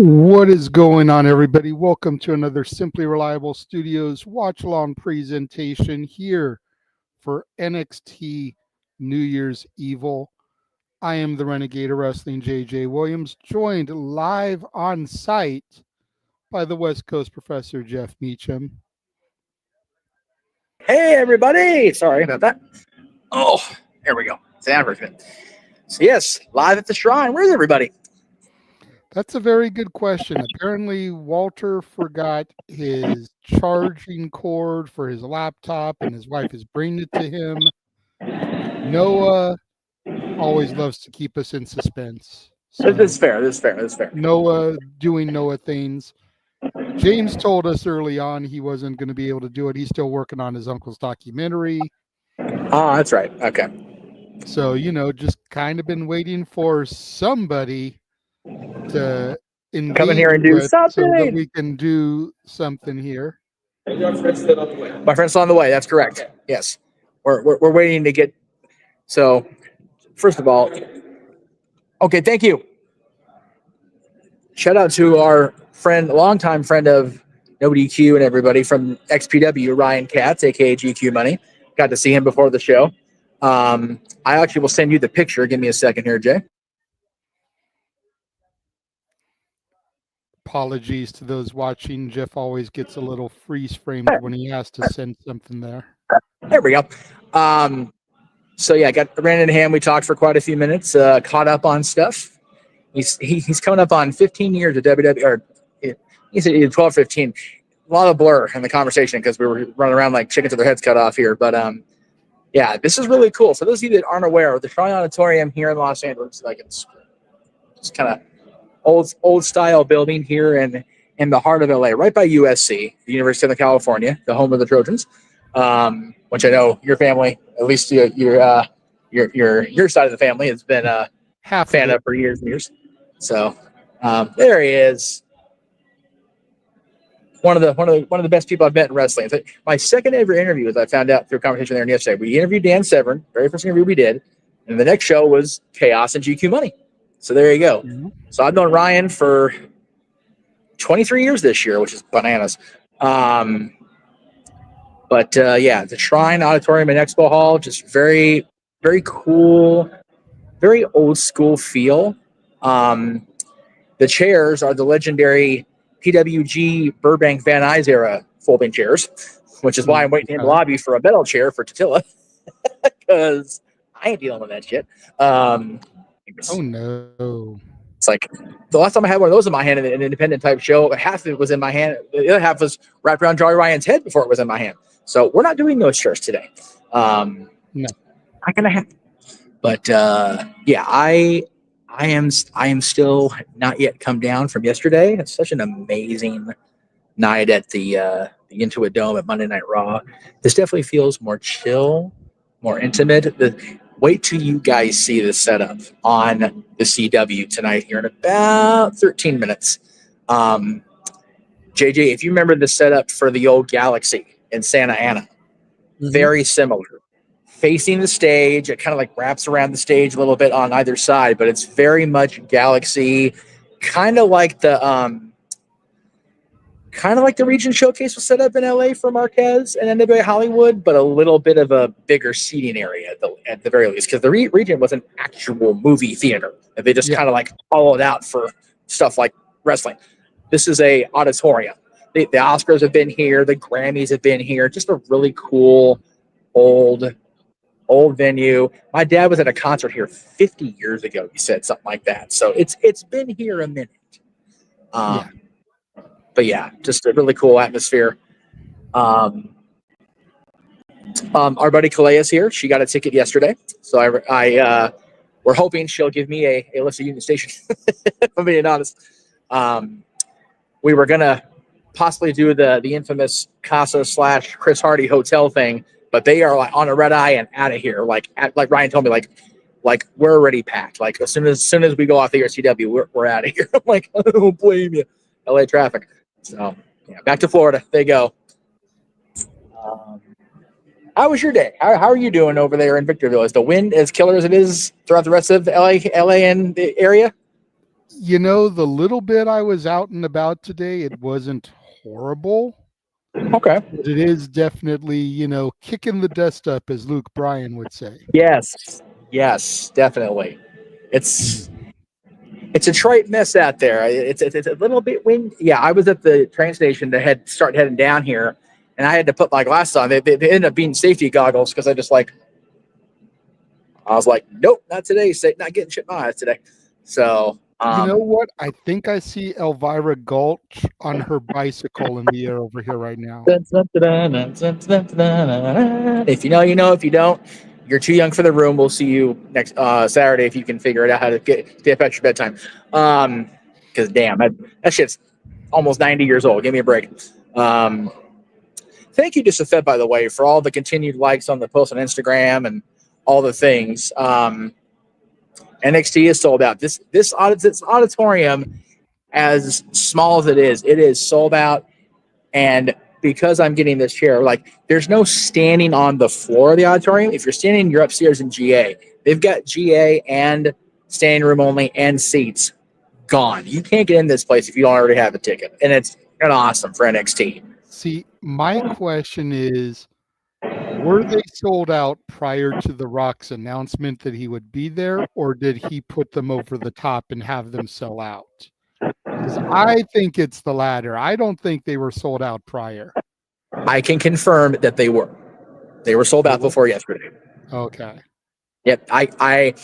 What is going on, everybody? Welcome to another Simply Reliable Studios watch-along presentation here for NXT New Year's Evil. I am the Renegade of Wrestling, JJ Williams, joined live on site by the West Coast Professor Jeff Meacham. Hey, everybody. Sorry about that. Oh, there we go. It's an advertisement. So, yes, live at the Shrine. Where's everybody? That's a very good question. Apparently, Walter forgot his charging cord for his laptop, and his wife is bringing it to him. Noah always loves to keep us in suspense. So, this is fair. Noah doing Noah things. James told us early on he wasn't going to be able to do it. He's still working on his uncle's documentary. Oh, that's right. Okay. So, just kind of been waiting for somebody to come in here and do something so that we can do something here. And your friend's still on the way. My friend's still on the way. That's correct. Okay. Yes. We're waiting to get. So, first of all, okay, thank you. Shout out to our longtime friend of NoDQ and everybody from XPW, Ryan Katz, aka GQ Money. Got to see him before the show. I actually will send you the picture. Give me a second here, Jay. Apologies to those watching. Jeff always gets a little freeze framed when he has to send something there. There we go. So yeah, ran into him. We talked for quite a few minutes. Caught up on stuff. He's coming up on 15 years of WWE, or he's 12, 15. A lot of blur in the conversation because we were running around like chickens with their heads cut off here. But yeah, this is really cool. For those of you that aren't aware, the Shrine Auditorium here in Los Angeles, like it's kind of old style building here in the heart of LA, right by USC, the University of Southern California, the home of the Trojans, which I know your family, at least your side of the family, has been a fan of for years and years. So there he is, one of the best people I've met in wrestling. My second ever interview, as I found out through a conversation there yesterday, we interviewed Dan Severn, very first interview we did, and the next show was Chaos and GQ Money. So there you go. Mm-hmm. So I've known Ryan for 23 years this year, which is bananas. But yeah, the Shrine Auditorium and Expo Hall, just very, very cool, very old school feel. The chairs are the legendary PWG Burbank Van Nuys era folding chairs, which is why I'm waiting in the lobby for a metal chair for Tatilla because I ain't dealing with that shit. Oh no! It's like the last time I had one of those in my hand in an independent type show, half of it was in my hand. The other half was wrapped around Joey Ryan's head before it was in my hand. So we're not doing those shirts today. No, not gonna happen. But yeah, I am still not yet come down from yesterday. It's such an amazing night at the Intuit Dome at Monday Night Raw. This definitely feels more chill, more intimate. Wait till you guys see the setup on the CW tonight here in about 13 minutes. JJ, if you remember the setup for the old Galaxy in Santa Ana, very similar. Facing the stage, it kind of like wraps around the stage a little bit on either side, but it's very much Galaxy, kind of like the Region Showcase was set up in LA for Marquez and NWA Hollywood, but a little bit of a bigger seating area at the very least, because the Region was an actual movie theater. They just kind of like hollowed out for stuff like wrestling. This is a auditorium. The Oscars have been here. The Grammys have been here. Just a really cool old venue. My dad was at a concert here 50 years ago. He said something like that. So it's been here a minute. But yeah, just a really cool atmosphere. Our buddy Calais is here. She got a ticket yesterday, so we're hoping she'll give me a list of Union Station. If I'm being honest, we were gonna possibly do the infamous Casa/Chris Hardy hotel thing, but they are like on a red eye and out of here. Like Ryan told me, like we're already packed. Like as soon as we go off the RCW, we're out of here. I'm like, I don't blame you. LA traffic. So yeah, back to Florida. They go. How was your day? How are you doing over there in Victorville? Is the wind as killer as it is throughout the rest of LA and the area? The little bit I was out and about today, it wasn't horrible. Okay. But it is definitely, kicking the dust up, as Luke Bryan would say. Yes, definitely. It's a trite mess out there. It's a little bit windy. Yeah, I was at the train station to start heading down here, and I had to put my glasses on. They ended up being safety goggles because I was like, nope, not today. Not getting shit in my eyes today. So, You know what? I think I see Elvira Gulch on her bicycle in the air over here right now. if you know, you know. If you don't, you're too young for the room. We'll see you next Saturday if you can figure it out how to get past your bedtime. Because damn, that shit's almost 90 years old. Give me a break. Thank you to Safed, by the way, for all the continued likes on the post on Instagram and all the things. NXT is sold out. This auditorium, as small as it is sold out. And because I'm getting this chair, there's no standing on the floor of the auditorium. If you're standing, you're upstairs in GA. They've got GA and standing room only and seats gone. You can't get in this place if you don't already have a ticket. And it's awesome for NXT. See, my question is, were they sold out prior to The Rock's announcement that he would be there, or did he put them over the top and have them sell out? Because I think it's the latter. I don't think they were sold out prior. I can confirm that they were. They were sold out before yesterday. Okay. Yep. I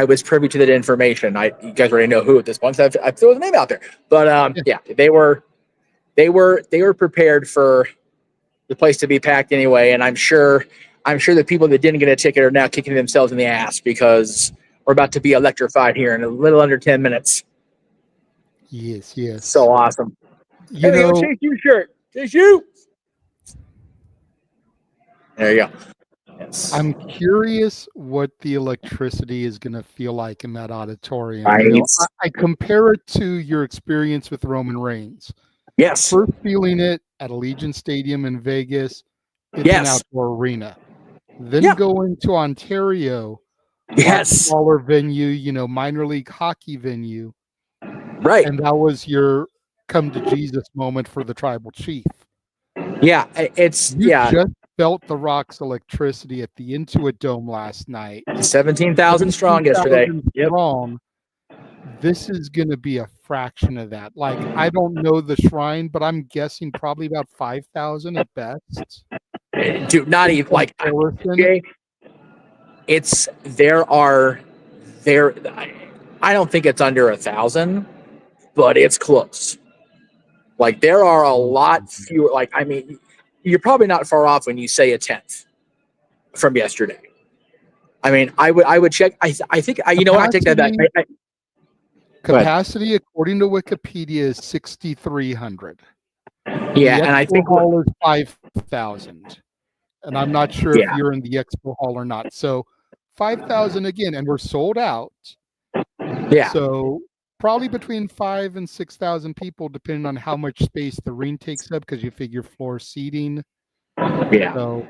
was privy to that information. You guys already know who at this point. I threw the name out there. But yeah, they were prepared for the place to be packed anyway, and I'm sure the people that didn't get a ticket are now kicking themselves in the ass because we're about to be electrified here in a little under 10 minutes. Yes. So awesome. Chase you shirt. Chase you. There you go. Yes. I'm curious what the electricity is going to feel like in that auditorium. Right. I compare it to your experience with Roman Reigns. Yes. First feeling it at Allegiant Stadium in Vegas, it's an outdoor arena. Then going to Ontario, much smaller venue, minor league hockey venue. Right. And that was your come to Jesus moment for the tribal chief. Yeah, you just felt the Rock's electricity at the Intuit Dome last night. 17,000 strong yesterday. Strong. This is going to be a fraction of that. I don't know the shrine, but I'm guessing probably about 5,000 at best. Dude, not even okay. I don't think it's under 1,000, but it's close. There are a lot fewer. You're probably not far off when you say a 10th from yesterday. I would check. I think I take that back. Capacity, according to Wikipedia, is 6,300. Yeah, and I think hall is 5,000. And I'm not sure if you're in the expo hall or not. So 5,000 again, and we're sold out. Yeah. So probably between 5,000 and 6,000 people, depending on how much space the ring takes up, because you figure floor seating. Yeah.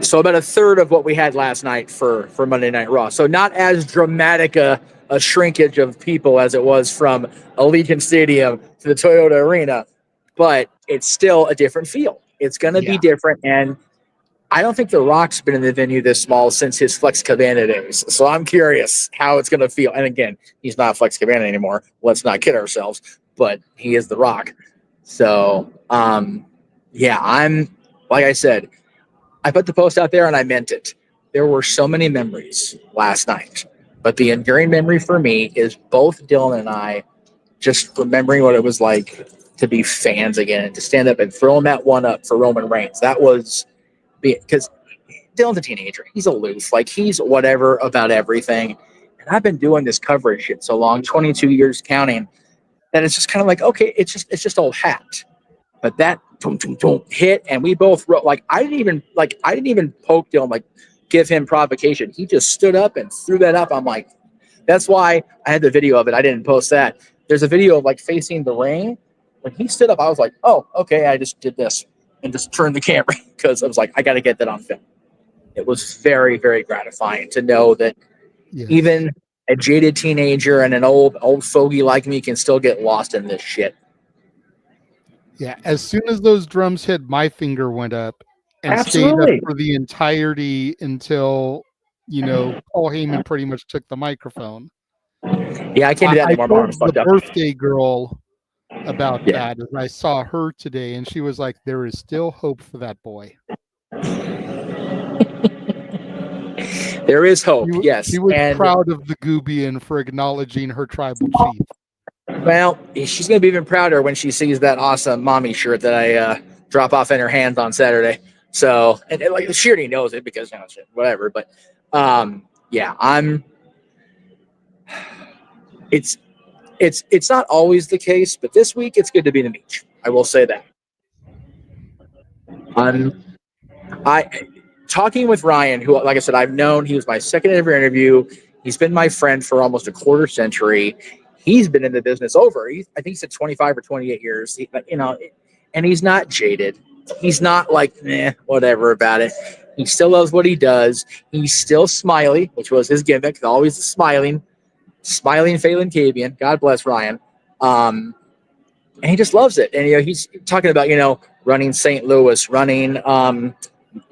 So about a third of what we had last night for Monday Night Raw. So not as dramatic a shrinkage of people as it was from Allegiant Stadium to the Toyota Arena, but it's still a different feel. It's going to be different, and I don't think The Rock's been in the venue this small since his Flex Cabana days. So I'm curious how it's going to feel. And again, he's not Flex Cabana anymore. Let's not kid ourselves, but he is The Rock. So, I'm like I said, I put the post out there and I meant it. There were so many memories last night, but the enduring memory for me is both Dylan and I just remembering what it was like to be fans again and to stand up and throw him that one up for Roman Reigns. That was because Dylan's a teenager. He's aloof. He's whatever about everything. And I've been doing this coverage shit so long, 22 years counting, that it's just kind of okay, it's just old hat. But that hit, and we both wrote I didn't even poke Dylan, give him provocation. He just stood up and threw that up. I'm that's why I had the video of it. I didn't post that. There's a video of facing the ring. When he stood up, I was oh, okay, I just did this and just turned the camera because I was I got to get that on film. It was very, very gratifying to know that even a jaded teenager and an old fogey like me can still get lost in this shit. Yeah, as soon as those drums hit, my finger went up and stayed up Absolutely. for the entirety until, Paul Heyman pretty much took the microphone. Yeah, I can't do that I anymore. My told arm's the fucked up. birthday girl about Yeah. that, and I saw her today, and she was like, there is still hope for that boy. There is hope, yes. She was And proud of the Goobian for acknowledging her tribal chief. well, she's going to be even prouder when she sees that awesome mommy shirt that I drop off in her hands on Saturday. So, and like she already knows it because shit, whatever. But yeah, It's not always the case, but this week it's good to be in the beach. I will say that. Talking with Ryan, who, like I said, I've known. He was my second ever interview. He's been my friend for almost a quarter century. He's been in the business I think he said 25 or 28 years. And he's not jaded. He's not like, whatever about it. He still loves what he does. He's still smiley, which was his gimmick. Always smiling Phelan Cavian. God bless Ryan. And he just loves it. And he's talking about running St. Louis, running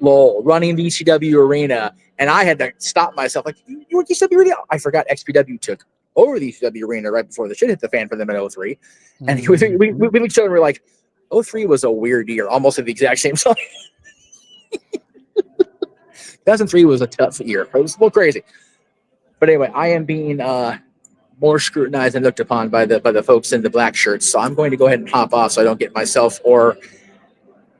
Lowell, running the ECW arena, and I had to stop myself. Like, you were ECW arena? I forgot XPW took over the ECW arena right before the shit hit the fan for them in 03. And we looked at each other and we're like, 03 was a weird year, almost at the exact same time. 2003 was a tough year. It was a little crazy. But anyway, I am being more scrutinized and looked upon by the folks in the black shirts. So I'm going to go ahead and hop off so I don't get myself or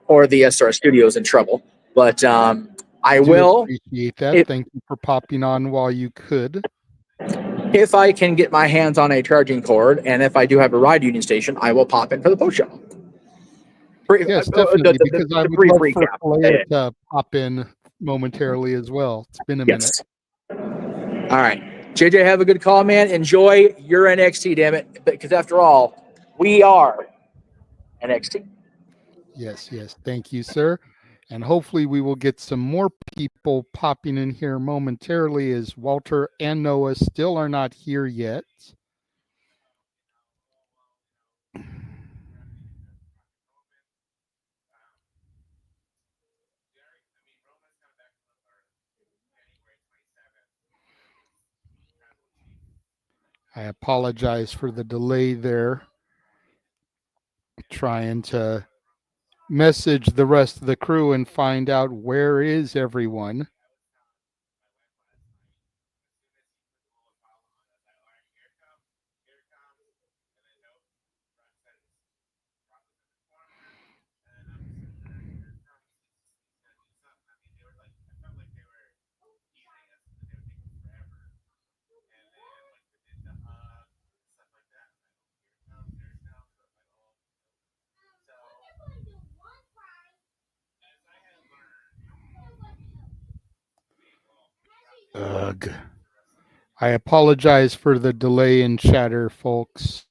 the SR Studios in trouble. But I will appreciate that. Thank you for popping on while you could. If I can get my hands on a charging cord, and if I do have a ride union station, I will pop in for the post show. Yes, definitely, because I would love for Kalea to pop in momentarily as well. It's been a minute. All right. JJ, have a good call, man. Enjoy your NXT, damn it. Because after all, we are NXT. Yes. Thank you, sir. And hopefully we will get some more people popping in here momentarily, as Walter and Noah still are not here yet. I apologize for the delay there. Trying to message the rest of the crew and find out where is everyone. Ugh. I apologize for the delay in chatter, folks.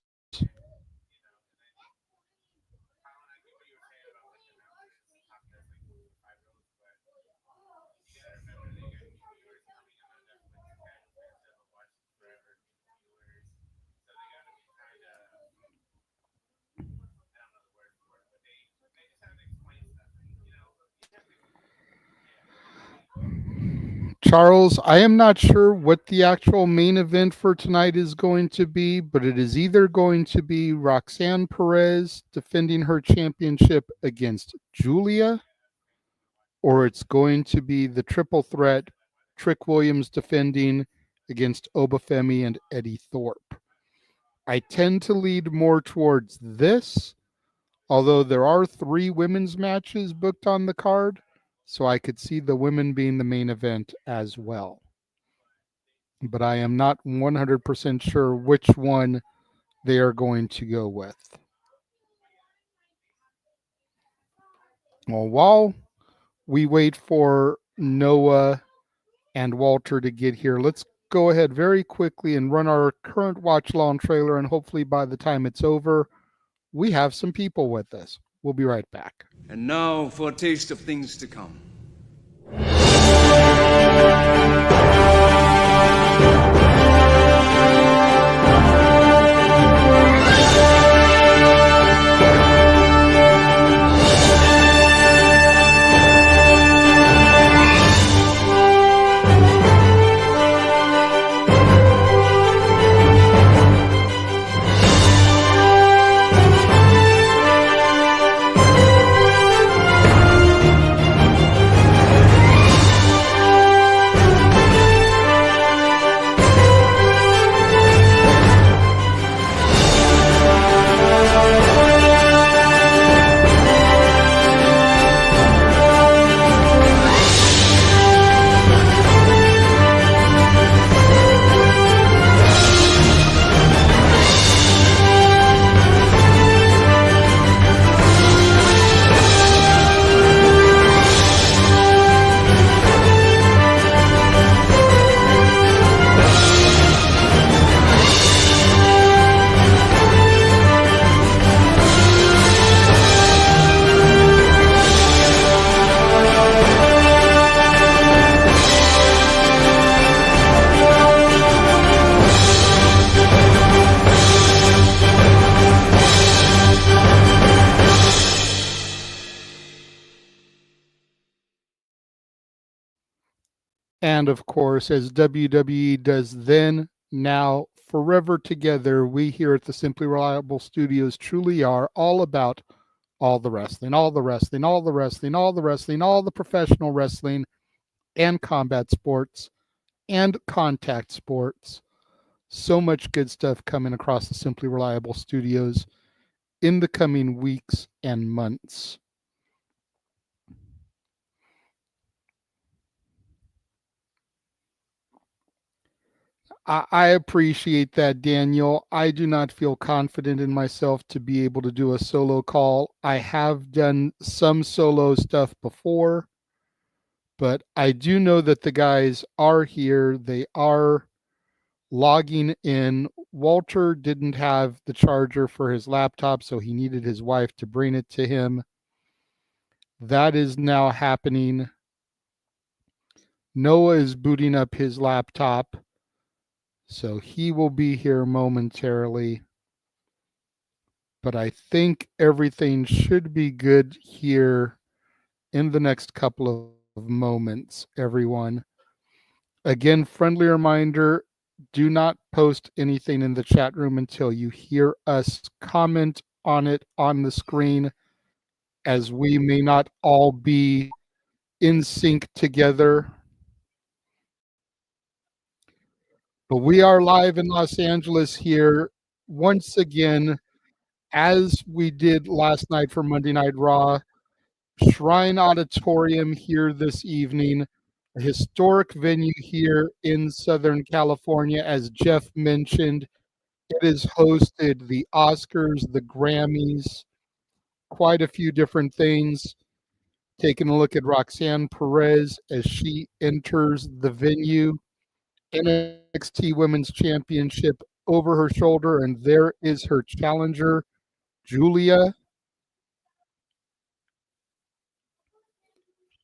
Charles, I am not sure what the actual main event for tonight is going to be, but it is either going to be Roxanne Perez defending her championship against Giulia, or it's going to be the triple threat, Trick Williams defending against Femi and Eddy Thorpe. I tend to lead more towards this, although there are 3 women's matches booked on the card, so I could see the women being the main event as well. But I am not 100% sure which one they are going to go with. Well, while we wait for Noah and Walter to get here, let's go ahead very quickly and run our current watch long trailer, and hopefully by the time it's over, we have some people with us. We'll be right back. And now for a taste of things to come. And of course, as WWE does then, now, forever together, we here at the Simply Reliable Studios truly are all about all the wrestling, all the wrestling, all the wrestling, all the wrestling, all the professional wrestling and combat sports and contact sports. So much good stuff coming across the Simply Reliable Studios in the coming weeks and months. I appreciate that, Daniel. I do not feel confident in myself to be able to do a solo call. I have done some solo stuff before, but I do know that the guys are here. They are logging in. Walter didn't have the charger for his laptop, so he needed his wife to bring it to him. That is now happening. Noah is booting up his laptop, so he will be here momentarily. But I think everything should be good here in the next couple of moments, everyone. Again, friendly reminder, do not post anything in the chat room until you hear us comment on it on the screen, as we may not all be in sync together. But we are live in Los Angeles here once again, as we did last night for Monday Night Raw. Shrine Auditorium here this evening, a historic venue here in Southern California. As Jeff mentioned, it has hosted the Oscars, the Grammys, quite a few different things. Taking a look at Roxanne Perez as she enters the venue. NXT Women's Championship over her shoulder, and there is her challenger, Giulia.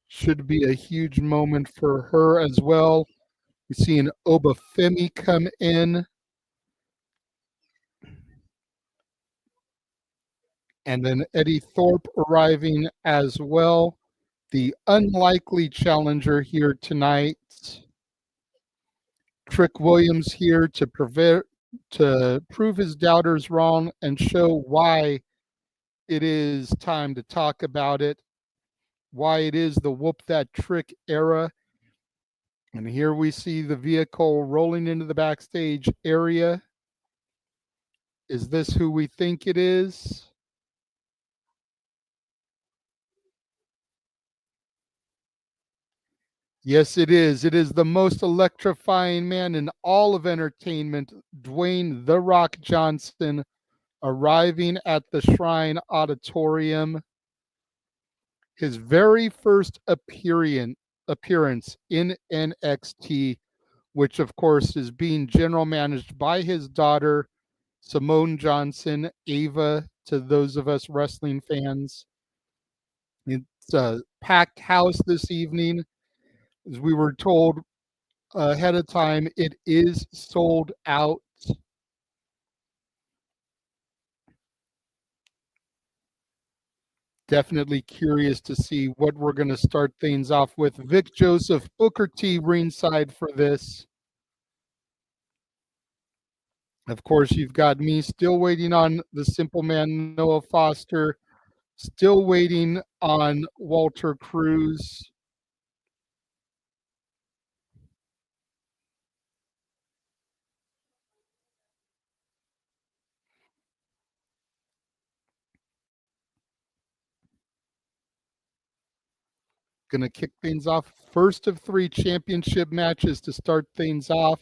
Should be a huge moment for her as well. We see an Femi come in. And then Eddie Thorpe arriving as well. The unlikely challenger here tonight. Trick Williams here to prove his doubters wrong and show why it is time to talk about it, why it is the whoop that trick era. And here we see the vehicle rolling into the backstage area. Is this who we think it is? Yes, it is. It is the most electrifying man in all of entertainment, Dwayne "The Rock" Johnson, arriving at the Shrine Auditorium. His very first appearance in NXT, which of course is being general managed by his daughter, Simone Johnson, Ava, to those of us wrestling fans. It's a packed house this evening. As we were told ahead of time, it is sold out. Definitely curious to see what we're going to start things off with. Vic Joseph, Booker T ringside for this. Of course, you've got me still waiting on the Simple Man, Noah Foster, still waiting on Walter Cruz. Going to kick things off. First of 3 championship matches to start things off.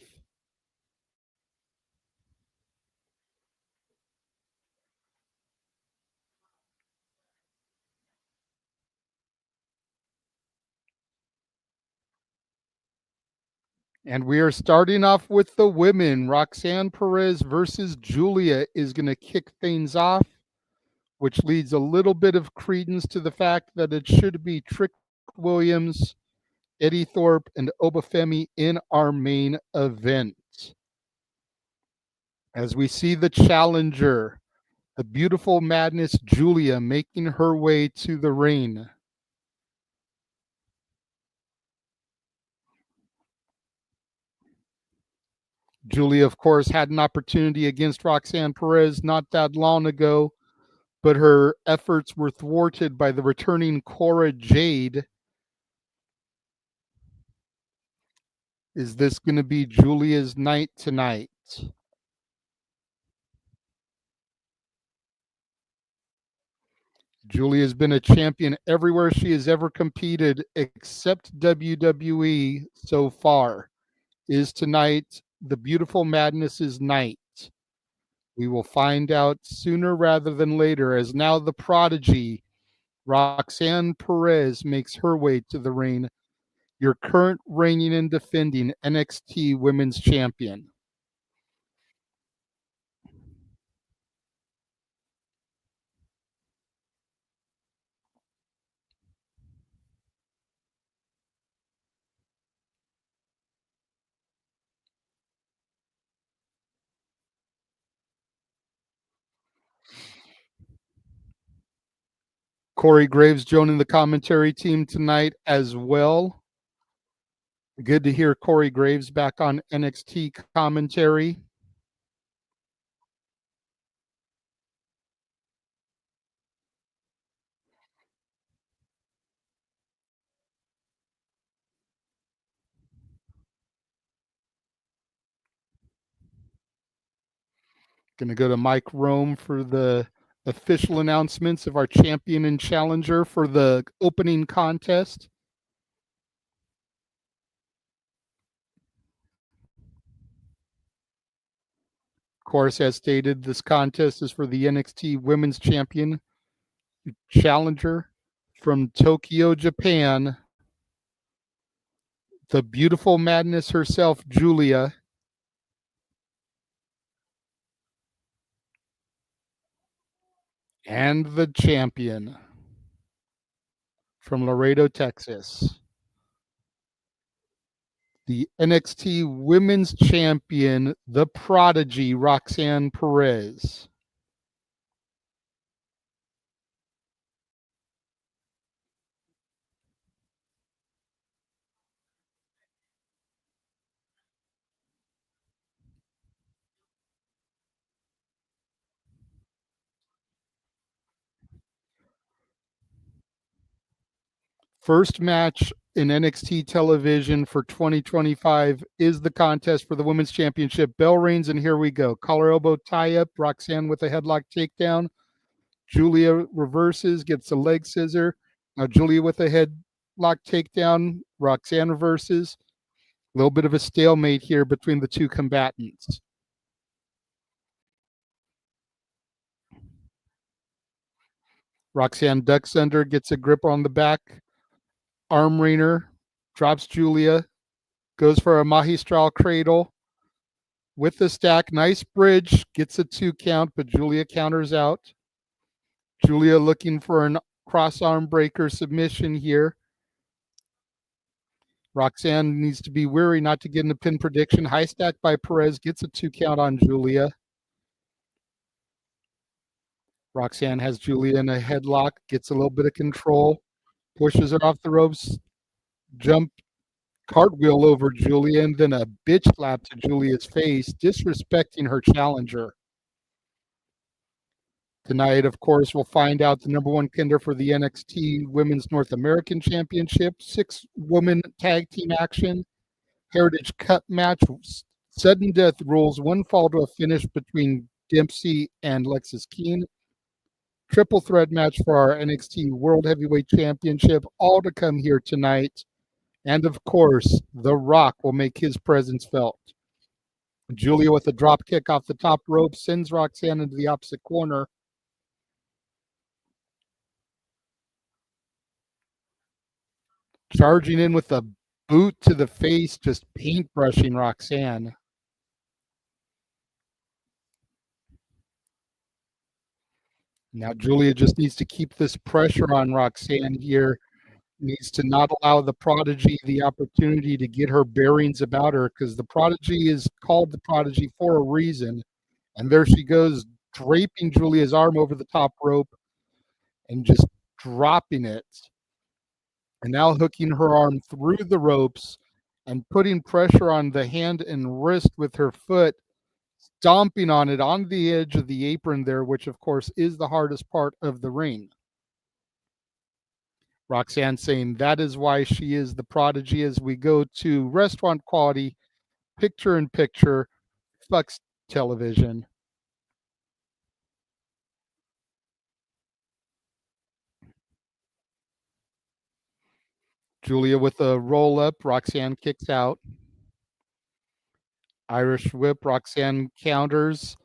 And we are starting off with the women. Roxanne Perez versus Giulia is going to kick things off, which leads a little bit of credence to the fact that it should be Trick Williams, Eddie Thorpe, and Femi in our main event. As we see the challenger, the beautiful Madness Giulia, making her way to the ring. Giulia, of course, had an opportunity against Roxanne Perez not that long ago, but her efforts were thwarted by the returning Cora Jade. Is this going to be Giulia's night tonight? Giulia has been a champion everywhere she has ever competed except WWE so far. Is tonight the Beautiful Madness's night? We will find out sooner rather than later, as now the prodigy, Roxanne Perez, makes her way to the ring, your current reigning and defending NXT Women's Champion. Corey Graves joining the commentary team tonight as well. Good to hear Corey Graves back on NXT commentary. Going to go to Mike Rome for the official announcements of our champion and challenger for the opening contest. Of course, as stated, this contest is for the NXT Women's Champion challenger from Tokyo, Japan, the Beautiful Madness herself, Giulia. And the champion from Laredo, Texas, the NXT Women's Champion, the prodigy, Roxanne Perez. First match in NXT television for 2025 is the contest for the Women's Championship. Bell rings, and here we go. Collar elbow tie-up, Roxanne with a headlock takedown. Giulia reverses, gets a leg scissor. Now Giulia with a headlock takedown. Roxanne reverses. A little bit of a stalemate here between the two combatants. Roxanne ducks under, gets a grip on the back. Arm wringer, drops Giulia, goes for a magistral cradle with the stack. Nice bridge, gets a 2 count, but Giulia counters out. Giulia looking for an cross arm breaker submission here. Roxanne needs to be wary not to get in a pin prediction. High stack by Perez, gets a 2 count on Giulia. Roxanne has Giulia in a headlock, gets a little bit of control, pushes her off the ropes, jump cartwheel over Giulia, and then a bitch slap to Giulia's face, disrespecting her challenger. Tonight, of course, we'll find out the number 1 contender for the NXT Women's North American Championship, 6-woman tag team action, Heritage Cup match, sudden death rules, 1 fall to a finish between Dempsey and Lexis Keen, triple threat match for our NXT World Heavyweight Championship, all to come here tonight. And of course, The Rock will make his presence felt. Giulia with a drop kick off the top rope sends Roxanne into the opposite corner. Charging in with a boot to the face, just paintbrushing Roxanne. Now Giulia just needs to keep this pressure on Roxanne here. Needs to not allow the prodigy the opportunity to get her bearings about her, because the prodigy is called the prodigy for a reason. And there she goes, draping Giulia's arm over the top rope and just dropping it. And now hooking her arm through the ropes and putting pressure on the hand and wrist with her foot, stomping on it on the edge of the apron there, which of course is the hardest part of the ring. Roxanne saying that is why she is the prodigy, as we go to restaurant quality, picture in picture, Flex television. Giulia with a roll up. Roxanne kicks out. Irish whip. Roxanne counters.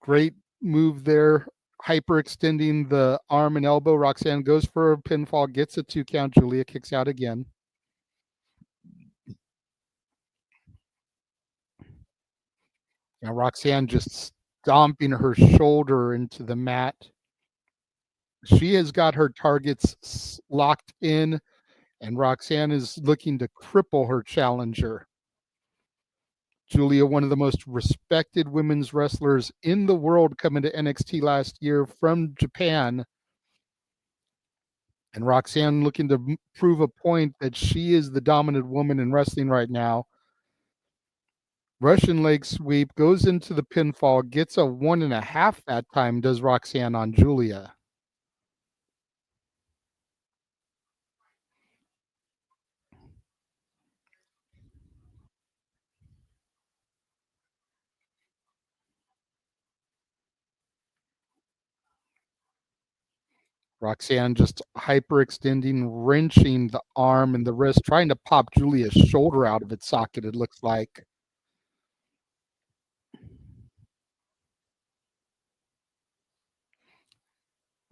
Great move there. Hyperextending the arm and elbow. Roxanne goes for a pinfall, gets a 2 count. Giulia kicks out again. Now Roxanne just stomping her shoulder into the mat. She has got her targets locked in, and Roxanne is looking to cripple her challenger. Giulia, one of the most respected women's wrestlers in the world, coming to NXT last year from Japan. And Roxanne looking to prove a point that she is the dominant woman in wrestling right now. Russian leg sweep, goes into the pinfall, gets a 1.5 that time, does Roxanne on Giulia. Roxanne just hyperextending, wrenching the arm and the wrist, trying to pop Giulia's shoulder out of its socket, it looks like.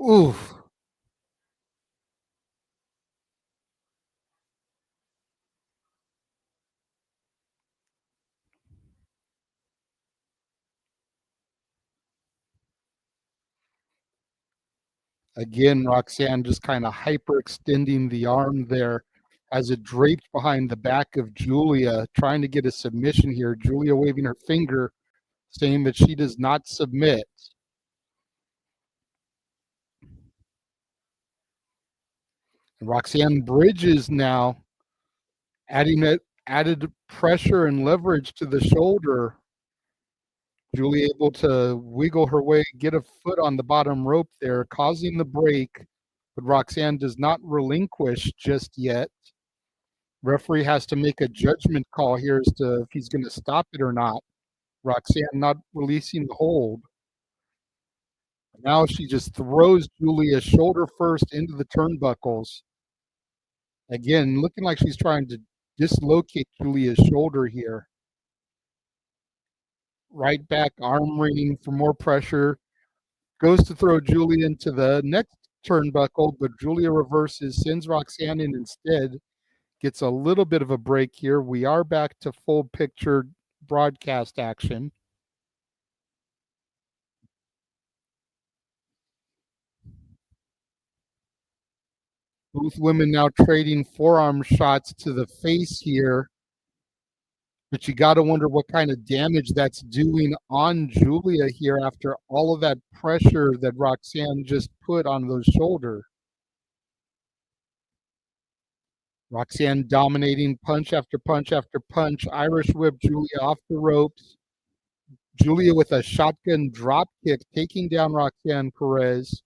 Oof. Again, Roxanne just kind of hyperextending the arm there as it draped behind the back of Giulia, trying to get a submission here. Giulia waving her finger, saying that she does not submit. And Roxanne bridges now, added pressure and leverage to the shoulder. Giulia able to wiggle her way, get a foot on the bottom rope there, causing the break, but Roxanne does not relinquish just yet. Referee has to make a judgment call here as to if he's going to stop it or not. Roxanne not releasing the hold. Now she just throws Giulia shoulder first into the turnbuckles. Again, looking like she's trying to dislocate Giulia's shoulder here. Right back, arm ringing for more pressure. Goes to throw Giulia into the next turnbuckle, but Giulia reverses, sends Roxanne in instead. Gets a little bit of a break here. We are back to full picture broadcast action. Both women now trading forearm shots to the face here. But you got to wonder what kind of damage that's doing on Giulia here after all of that pressure that Roxanne just put on those shoulders. Roxanne dominating punch after punch after punch. Irish whip Giulia off the ropes. Giulia with a shotgun drop kick, taking down Roxanne Perez.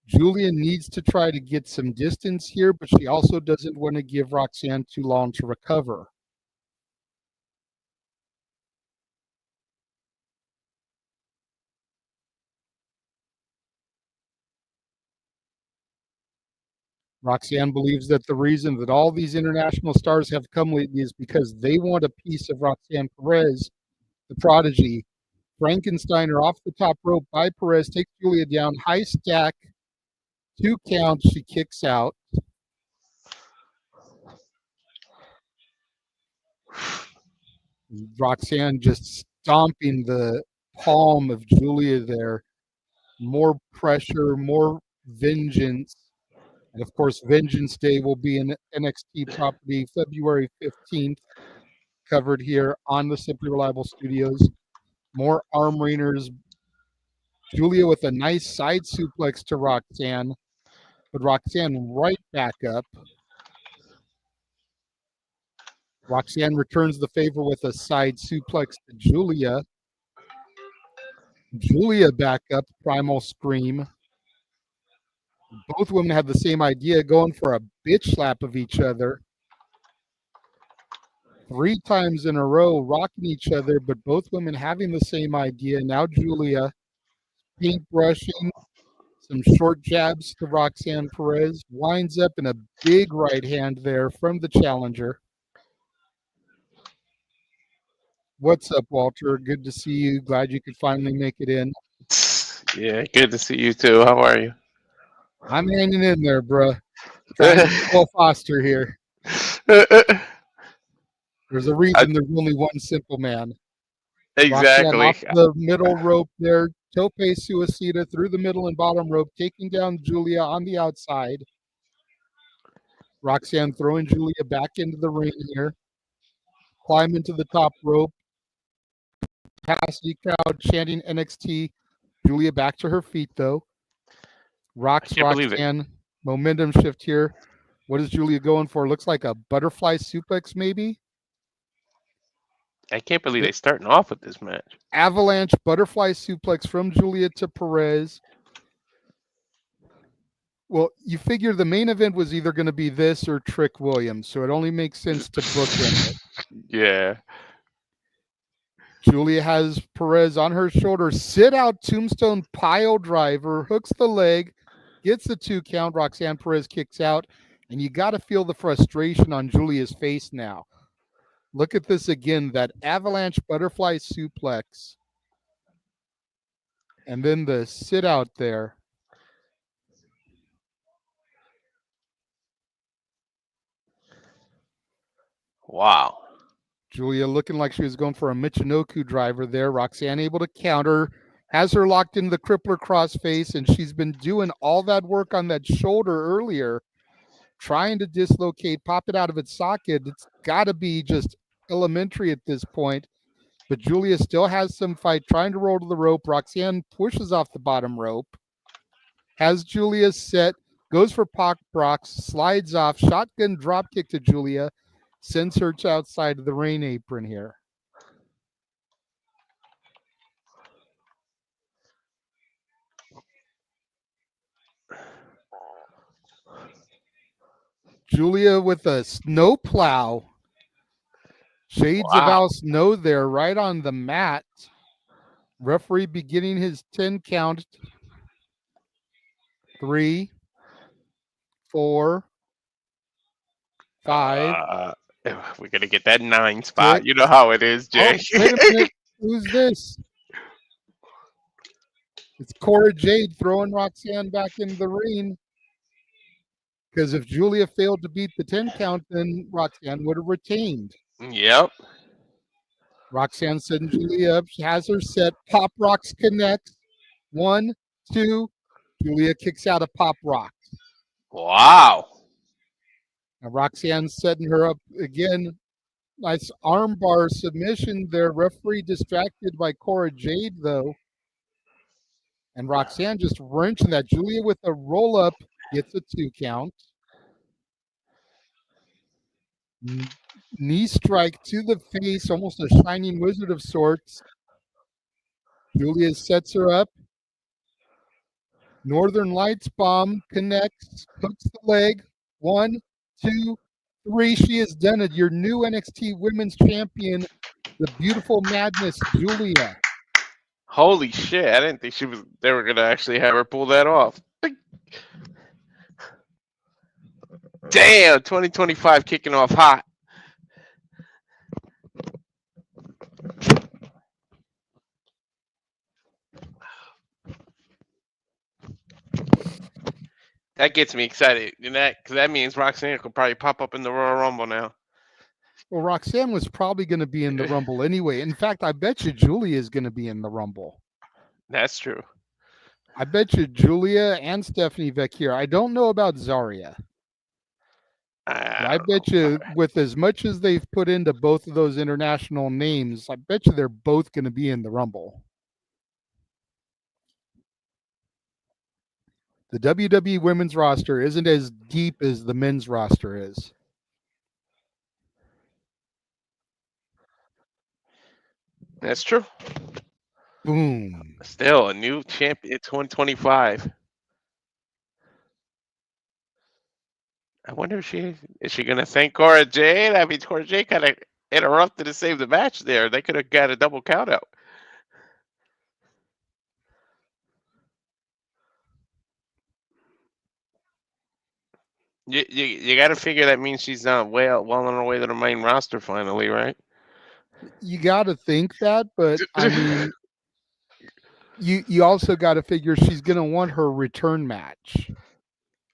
Giulia needs to try to get some distance here, but she also doesn't want to give Roxanne too long to recover. Roxanne believes that the reason that all these international stars have come lately is because they want a piece of Roxanne Perez, the prodigy. Frankensteiner off the top rope by Perez, takes Giulia down, high stack, 2 counts, she kicks out. Roxanne just stomping the palm of Giulia there. More pressure, more vengeance. And of course, Vengeance Day will be an NXT property February 15th, covered here on the Simply Reliable Studios. More arm wringers. Giulia with a nice side suplex to Roxanne. but Roxanne right back up. Roxanne returns the favor with a side suplex to Giulia. Giulia back up, primal scream. Both women have the same idea, going for a bitch slap of each other. 3 times in a row, rocking each other, but both women having the same idea. Now Giulia paintbrushing, some short jabs to Roxanne Perez, winds up in a big right hand there from the challenger. What's up, Walter? Good to see you. Glad you could finally make it in. Yeah, good to see you too. How are you? I'm hanging in there, bruh. Trying to be Will Foster here. There's a reason there's only one simple man. Exactly. Roxanne off the middle rope there. Tope suicida through the middle and bottom rope, taking down Giulia on the outside. Roxanne throwing Giulia back into the ring here. Climb into the top rope. Past the crowd chanting NXT. Giulia back to her feet, though. Roxanne. Momentum shift here. What is Giulia going for? Looks like a butterfly suplex, maybe? I can't believe they're starting off with this match. Avalanche butterfly suplex from Giulia to Perez. Well, you figure the main event was either going to be this or Trick Williams, so it only makes sense to bookend it. Yeah. Giulia has Perez on her shoulder. Sit out tombstone pile driver, hooks the leg, gets the 2 count. Roxanne Perez kicks out, and you got to feel the frustration on Giulia's face now. Look at this again, that avalanche butterfly suplex. And then the sit out there. Wow. Giulia looking like she was going for a Michinoku driver there. Roxanne able to counter, has her locked into the crippler crossface, and she's been doing all that work on that shoulder earlier, trying to dislocate, pop it out of its socket. It's got to be just elementary at this point. But Giulia still has some fight, trying to roll to the rope. Roxanne pushes off the bottom rope, has Giulia set, goes for Pac Brox, slides off, shotgun dropkick to Giulia, sends her to outside of the rain apron here. Giulia with a snow plow. Shades of Al Snow there, right on the mat. Referee beginning his 10 count. 3, 4, 5. We're going to get that 9 spot. 6. You know how it is, Jay. Oh, wait a minute. Who's this? It's Cora Jade throwing Roxanne back in the ring. Because if Giulia failed to beat the 10 count, then Roxanne would have retained. Yep. Roxanne setting Giulia up. She has her set. Pop Rocks connects. 1, 2. Giulia kicks out a Pop Rock. Wow. Now Roxanne setting her up again. Nice armbar submission there. Referee distracted by Cora Jade, though. And Roxanne just wrenching that. Giulia with a roll-up gets a 2 count. Knee strike to the face, almost a shining wizard of sorts. Giulia sets her up. Northern Lights bomb connects, hooks the leg. 1, 2, 3. She has done it. Your new NXT Women's Champion, the beautiful madness, Giulia. Holy shit. I didn't think they were going to actually have her pull that off. Damn, 2025 kicking off hot. That gets me excited, because that means Roxanne could probably pop up in the Royal Rumble now. Well, Roxanne was probably going to be in the Rumble anyway. In fact, I bet you Giulia is going to be in the Rumble. That's true. I bet you Giulia and Stephanie Vaquer. I don't know about Zarya. I bet you with as much as they've put into both of those international names, I bet you they're both going to be in the Rumble. the WWE women's roster isn't as deep as the men's roster is. That's true. Boom. Still a new champion. It's 125. I wonder if is she gonna thank Cora Jade? I mean, Cora Jade kind of interrupted to save the match there. They could have got a double count out. You got to figure that means she's well on her way to the main roster finally, right? You got to think that, but I mean, you also got to figure she's going to want her return match.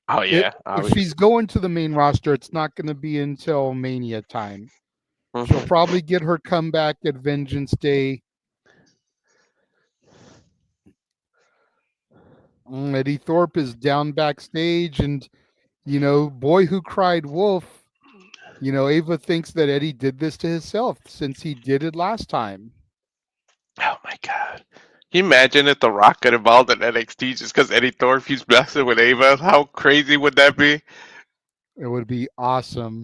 Oh yeah. If she's going to the main roster, it's not going to be until Mania time. She'll probably get her comeback at Vengeance Day. Eddie Thorpe is down backstage, and boy who cried wolf. Ava thinks that Eddy did this to himself since he did it last time. Oh my God. Can you imagine if The Rock got involved in NXT just because Eddie Thorpe he's messing with Ava? How crazy would that be? It would be awesome.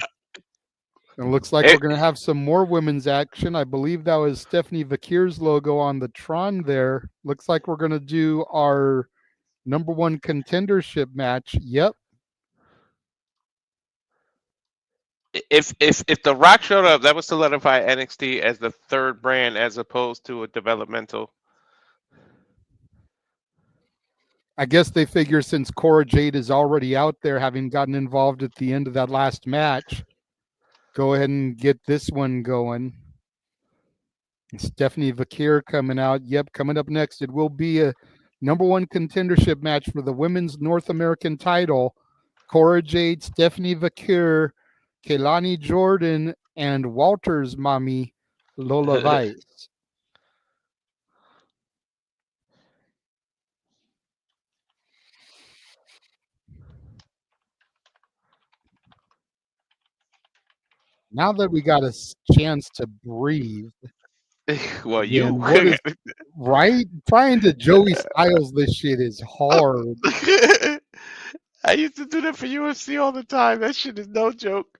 It looks like we're going to have some more women's action. I believe that was Stephanie Vaquer's logo on the Tron there. Looks like we're going to do our number one contendership match. Yep. If The Rock showed up, that would solidify NXT as the third brand as opposed to a developmental. I guess they figure since Cora Jade is already out there, having gotten involved at the end of that last match, go ahead and get this one going. Stephanie Vaquer coming out. Yep, coming up next, it will be a number one contendership match for the women's North American title. Cora Jade, Stephanie Vaquer, Kelani Jordan, and Walter's mommy, Lola Vice. Now that we got a chance to breathe. Well, again, right? Trying to Joey Styles this shit is hard. I used to do that for UFC all the time. That shit is no joke.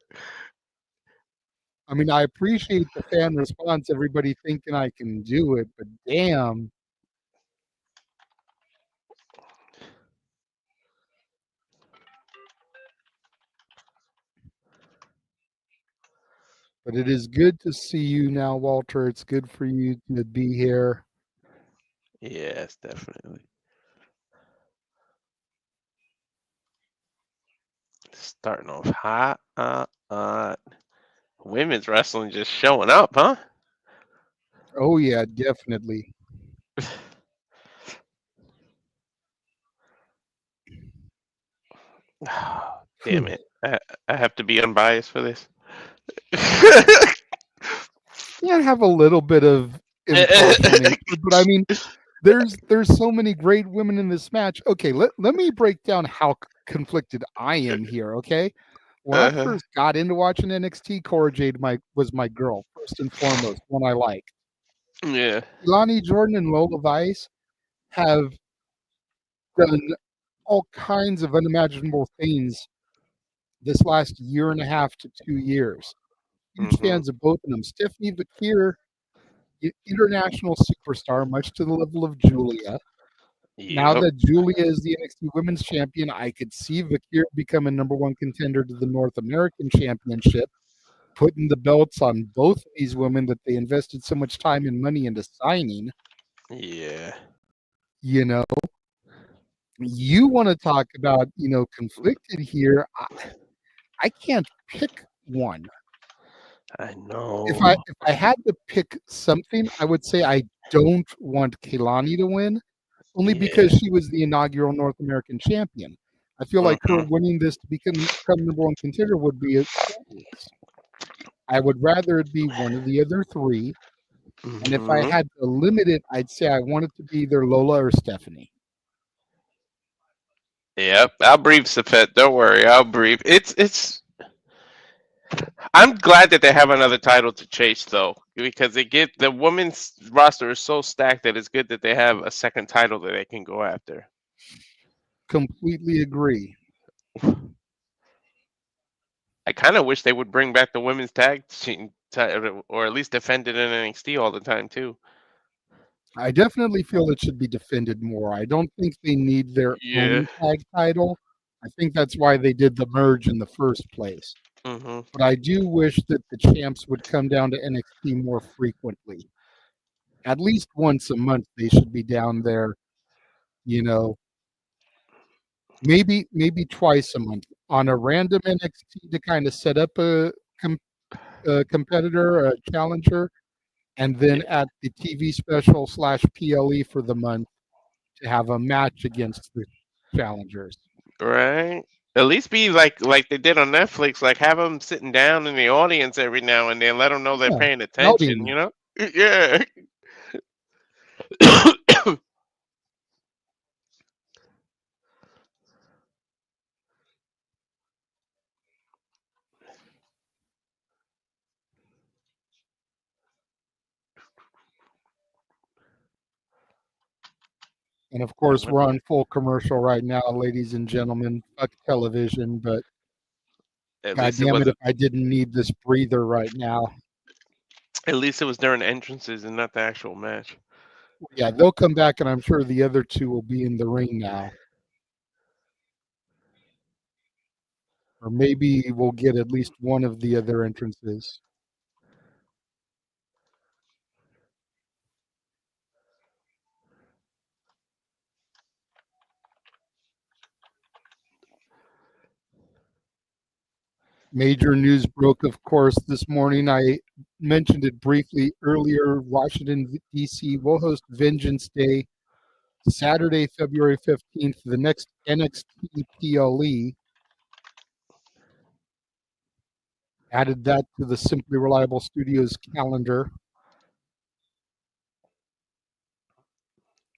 I mean, I appreciate the fan response, everybody thinking I can do it, but damn. But it is good to see you now, Walter. It's good for you to be here. Yes, definitely. Starting off hot. Women's wrestling just showing up, huh? Oh, yeah, definitely. Damn it. I have to be unbiased for this. Yeah, have a little bit of impartial, but I mean, there's so many great women in this match. Okay, let me break down how conflicted I am here, okay? When I first got into watching NXT, Cora Jade was my girl, first and foremost, one I liked. Yeah. Kelani Jordan and Lola Vice have done all kinds of unimaginable things this last year and a half to 2 years. Huge fans of both of them. Stephanie Vaquer, international superstar, much to the level of Giulia. Yep. Now that Giulia is the NXT Women's Champion, I could see Vaquer become a number one contender to the North American Championship, putting the belts on both of these women that they invested so much time and money into signing. Yeah. You want to talk about, conflicted here. I can't pick one. I know. If I had to pick something, I would say I don't want Kelani to win, only because she was the inaugural North American champion. I feel like her winning this to become number one contender would be a chance. I would rather it be one of the other three. And if I had to limit it, I'd say I want it to be either Lola or Stephanie. Yep, I'll brief Safet. Don't worry, I'll brief. It's. I'm glad that they have another title to chase, though, because the women's roster is so stacked that it's good that they have a second title that they can go after. Completely agree. I kind of wish they would bring back the women's tag team title, or at least defend it in NXT all the time too. I definitely feel it should be defended more. I don't think they need their Yeah. own tag title. I think that's why they did the merge in the first place. Hmm. But I do wish that the champs would come down to NXT more frequently. At least once a month, they should be down there. You know, maybe twice a month on a random NXT to kind of set up a competitor, a challenger, and then at the TV special / PLE for the month to have a match against the challengers. Right. At least be like they did on Netflix, like have them sitting down in the audience every now and then, let them know they're Yeah, paying attention. scouting. You know? Yeah. And of course, we're on full commercial right now, ladies and gentlemen. Fuck television, but At God least it damn it, if wasn't. I didn't need this breather right now. At least it was during entrances and not the actual match. Yeah, they'll come back, and I'm sure the other two will be in the ring now. Or maybe we'll get at least one of the other entrances. Major news broke, of course, this morning. I mentioned it briefly earlier. Washington, D.C. will host Vengeance Day Saturday, February 15th, the next NXT PLE. Added that to the Simply Reliable Studios calendar.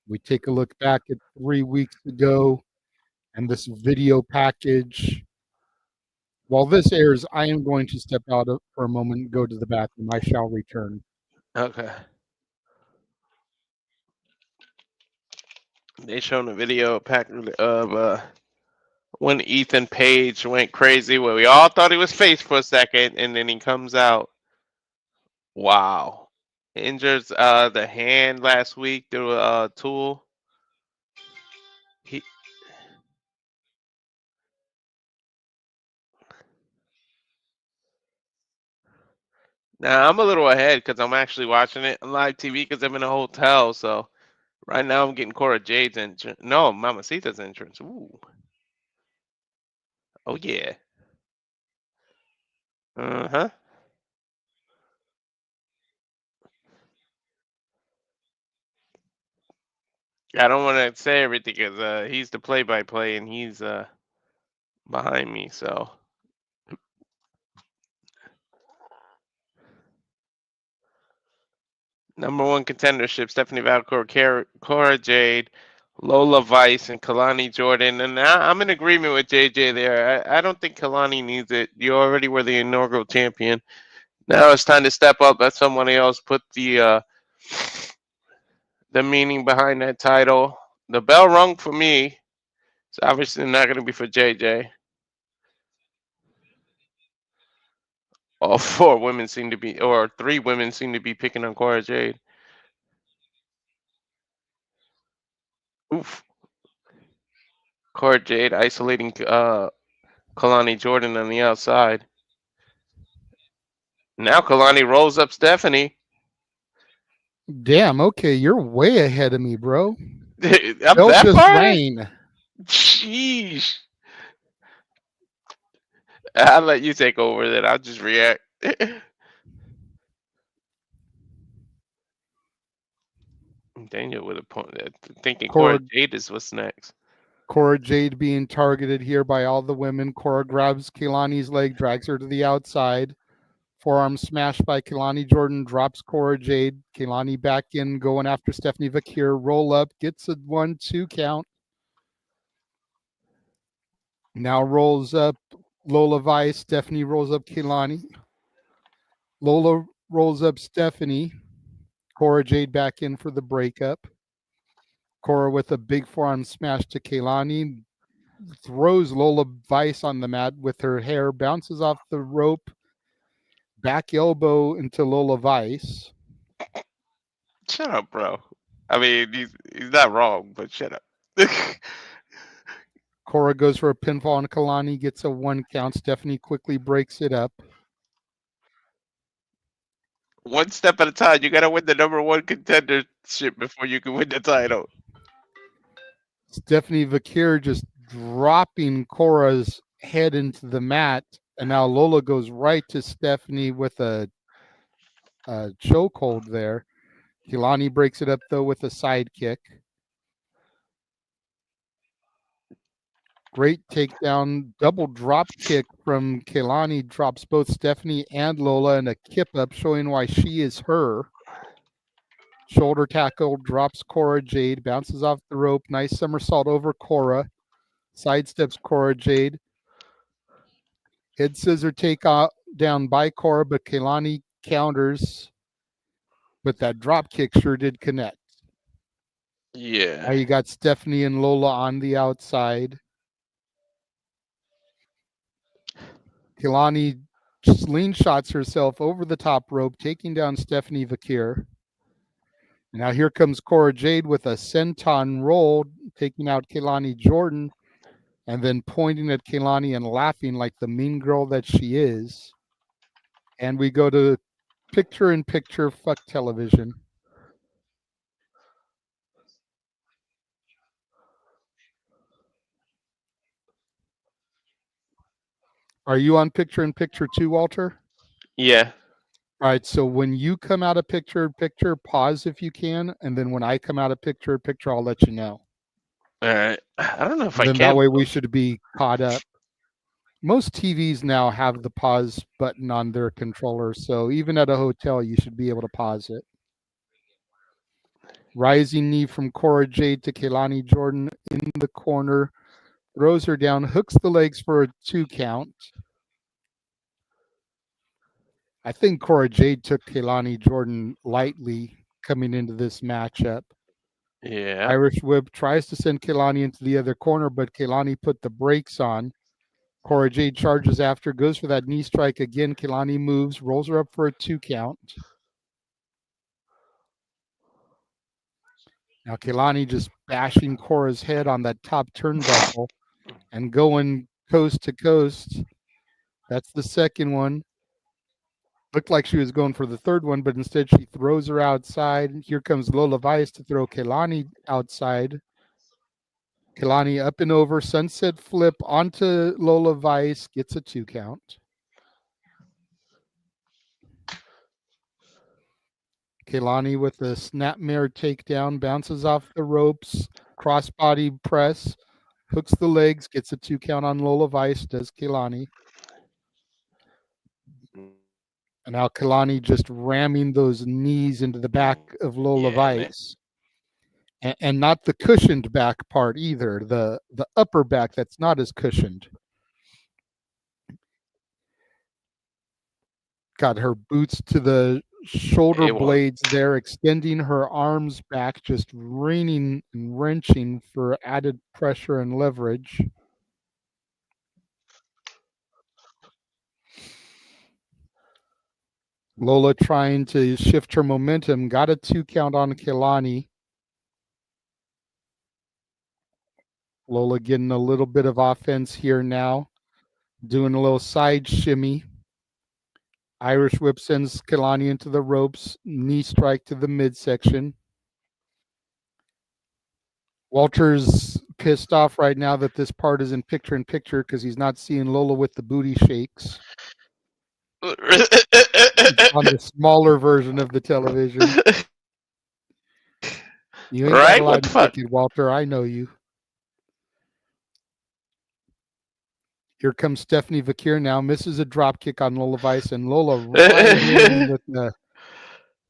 We take a look back at 3 weeks ago and this video package. While this airs, I am going to step out for a moment and go to the bathroom. I shall return. Okay. They shown a video pack of when Ethan Page went crazy, where we all thought he was face for a second, and then he comes out. Wow. Injures the hand last week through a tool. He Now I'm a little ahead because I'm actually watching it on live TV because I'm in a hotel. So right now I'm getting Cora Jade's entrance. No, Mamacita's entrance. Ooh. Oh yeah. Uh-huh. I don't want to say everything because he's the play-by-play and he's behind me. So number one contendership: Stephanie Vaquer, Cora Jade, Lola Vice, and Kelani Jordan. And I'm in agreement with JJ there. I don't think Kelani needs it. You already were the inaugural champion. Now it's time to step up. Let somebody else put the meaning behind that title. The bell rung for me. It's obviously not going to be for JJ. All four women seem to be, or three women seem to be picking on Cora Jade. Oof. Cora Jade isolating Kelani Jordan on the outside. Now Kelani rolls up Stephanie. Damn, okay, you're way ahead of me, bro. I'm They'll that just far? rain. Sheesh. I'll let you take over then. I'll just react. Daniel with a point. Thinking Cora Cora, Jade is what's next. Cora Jade being targeted here by all the women. Cora grabs Kelani's leg, drags her to the outside. Forearm smash by Kelani Jordan, drops Cora Jade. Kelani back in, going after Stephanie Vaquer. Roll up, gets a 1-2 count. Now rolls up Lola Vice. Stephanie rolls up Kelani. Lola rolls up Stephanie. Cora Jade back in for the breakup. Cora with a big forearm smash to Kelani. throws Lola Vice on the mat with her hair, bounces off the rope, back elbow into Lola Vice. Shut up, bro. I mean, he's not wrong, but shut up. Cora goes for a pinfall on Kelani, gets a 1 count. Stephanie quickly breaks it up. One step at a time. You gotta win the #1 contendership before you can win the title. Stephanie Vaquer just dropping Cora's head into the mat, and now Lola goes right to Stephanie with a chokehold there. Kelani breaks it up though with a side kick. Great takedown, double drop kick from Kelani, drops both Stephanie and Lola, and a kip up showing why she is her. Shoulder tackle, drops Cora Jade, bounces off the rope, nice somersault over Cora, sidesteps Cora Jade. Head scissor take down by Cora, but Kelani counters. But that drop kick sure did connect. Yeah. Now you got Stephanie and Lola on the outside. Kelani slingshots herself over the top rope, taking down Stephanie Vaquer. Now here comes Cora Jade with a senton roll, taking out Kelani Jordan, and then pointing at Kelani and laughing like the mean girl that she is. And we go to picture-in-picture fuck television. Are you on picture-in-picture too, Walter? Yeah. All right, so when you come out of picture-in-picture, pause if you can, and then when I come out of picture-in-picture, I'll let you know. All right. I don't know if And I then can. that way we should be caught up. Most TVs now have the pause button on their controller, so even at a hotel, you should be able to pause it. Rising knee from Cora Jade to Kelani Jordan in the corner, throws her down, hooks the legs for a 2 count. I think Cora Jade took Kelani Jordan lightly coming into this matchup. Yeah. Irish whip tries to send Kelani into the other corner, but Kelani put the brakes on. Cora Jade charges after, goes for that knee strike again. Kelani moves, rolls her up for a 2 count. Now Kelani just bashing Cora's head on that top turnbuckle and going coast to coast. That's the second one. Looked like she was going for the third one, but instead she throws her outside. Here comes Lola Vice to throw Kelani outside. Kelani up and over, sunset flip onto Lola Vice, gets a 2 count. Kelani with a snapmare takedown, bounces off the ropes, crossbody press, hooks the legs, gets a 2 count on Lola Vice, does Kelani. And now Kelani just ramming those knees into the back of Lola Vice. And not the cushioned back part either, the upper back that's not as cushioned. Got her boots to the shoulder blades there, extending her arms back, just reining and wrenching for added pressure and leverage. Lola trying to shift her momentum, got a 2 count on Kelani. Lola getting a little bit of offense here now, doing a little side shimmy. Irish whip sends Kelani into the ropes, knee strike to the midsection. Walter's pissed off right now that this part is in picture-in-picture because he's not seeing Lola with the booty shakes on the smaller version of the television. You ain't Right? got a What lot the to fuck? take it, Walter. I know you. Here comes Stephanie Vaquer now, misses a drop kick on Lola Vice, and Lola right in with the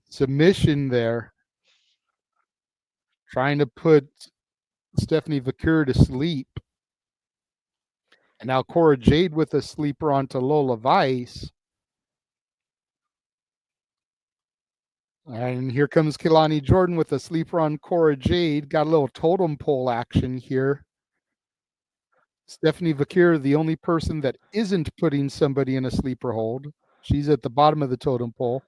submission there, trying to put Stephanie Vaquer to sleep. And now Cora Jade with a sleeper onto Lola Vice. And here comes Kelani Jordan with a sleeper on Cora Jade. Got a little totem pole action here. Stephanie Vaquer, the only person that isn't putting somebody in a sleeper hold. She's at the bottom of the totem pole,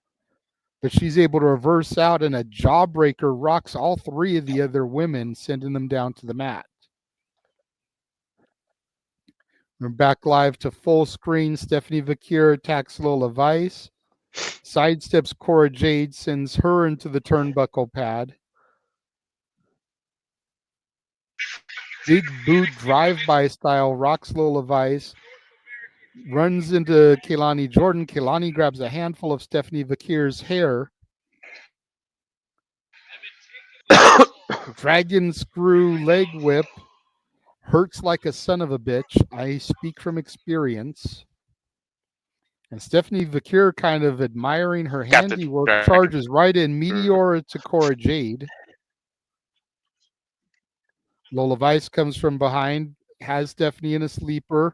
but she's able to reverse out, and a jawbreaker rocks all three of the other women, sending them down to the mat. We're back live to full screen. Stephanie Vaquer attacks Lola Vice, sidesteps Cora Jade, sends her into the turnbuckle pad. Big boot drive-by style rocks Lola Vice, runs into Kelani Jordan. Kelani grabs a handful of Stephanie Vaquer's hair. Dragon screw leg whip. Hurts like a son of a bitch. I speak from experience. And Stephanie Vaquer, kind of admiring her handiwork, charges right in, Meteor to Cora Jade. Lola Vice comes from behind, has Stephanie in a sleeper.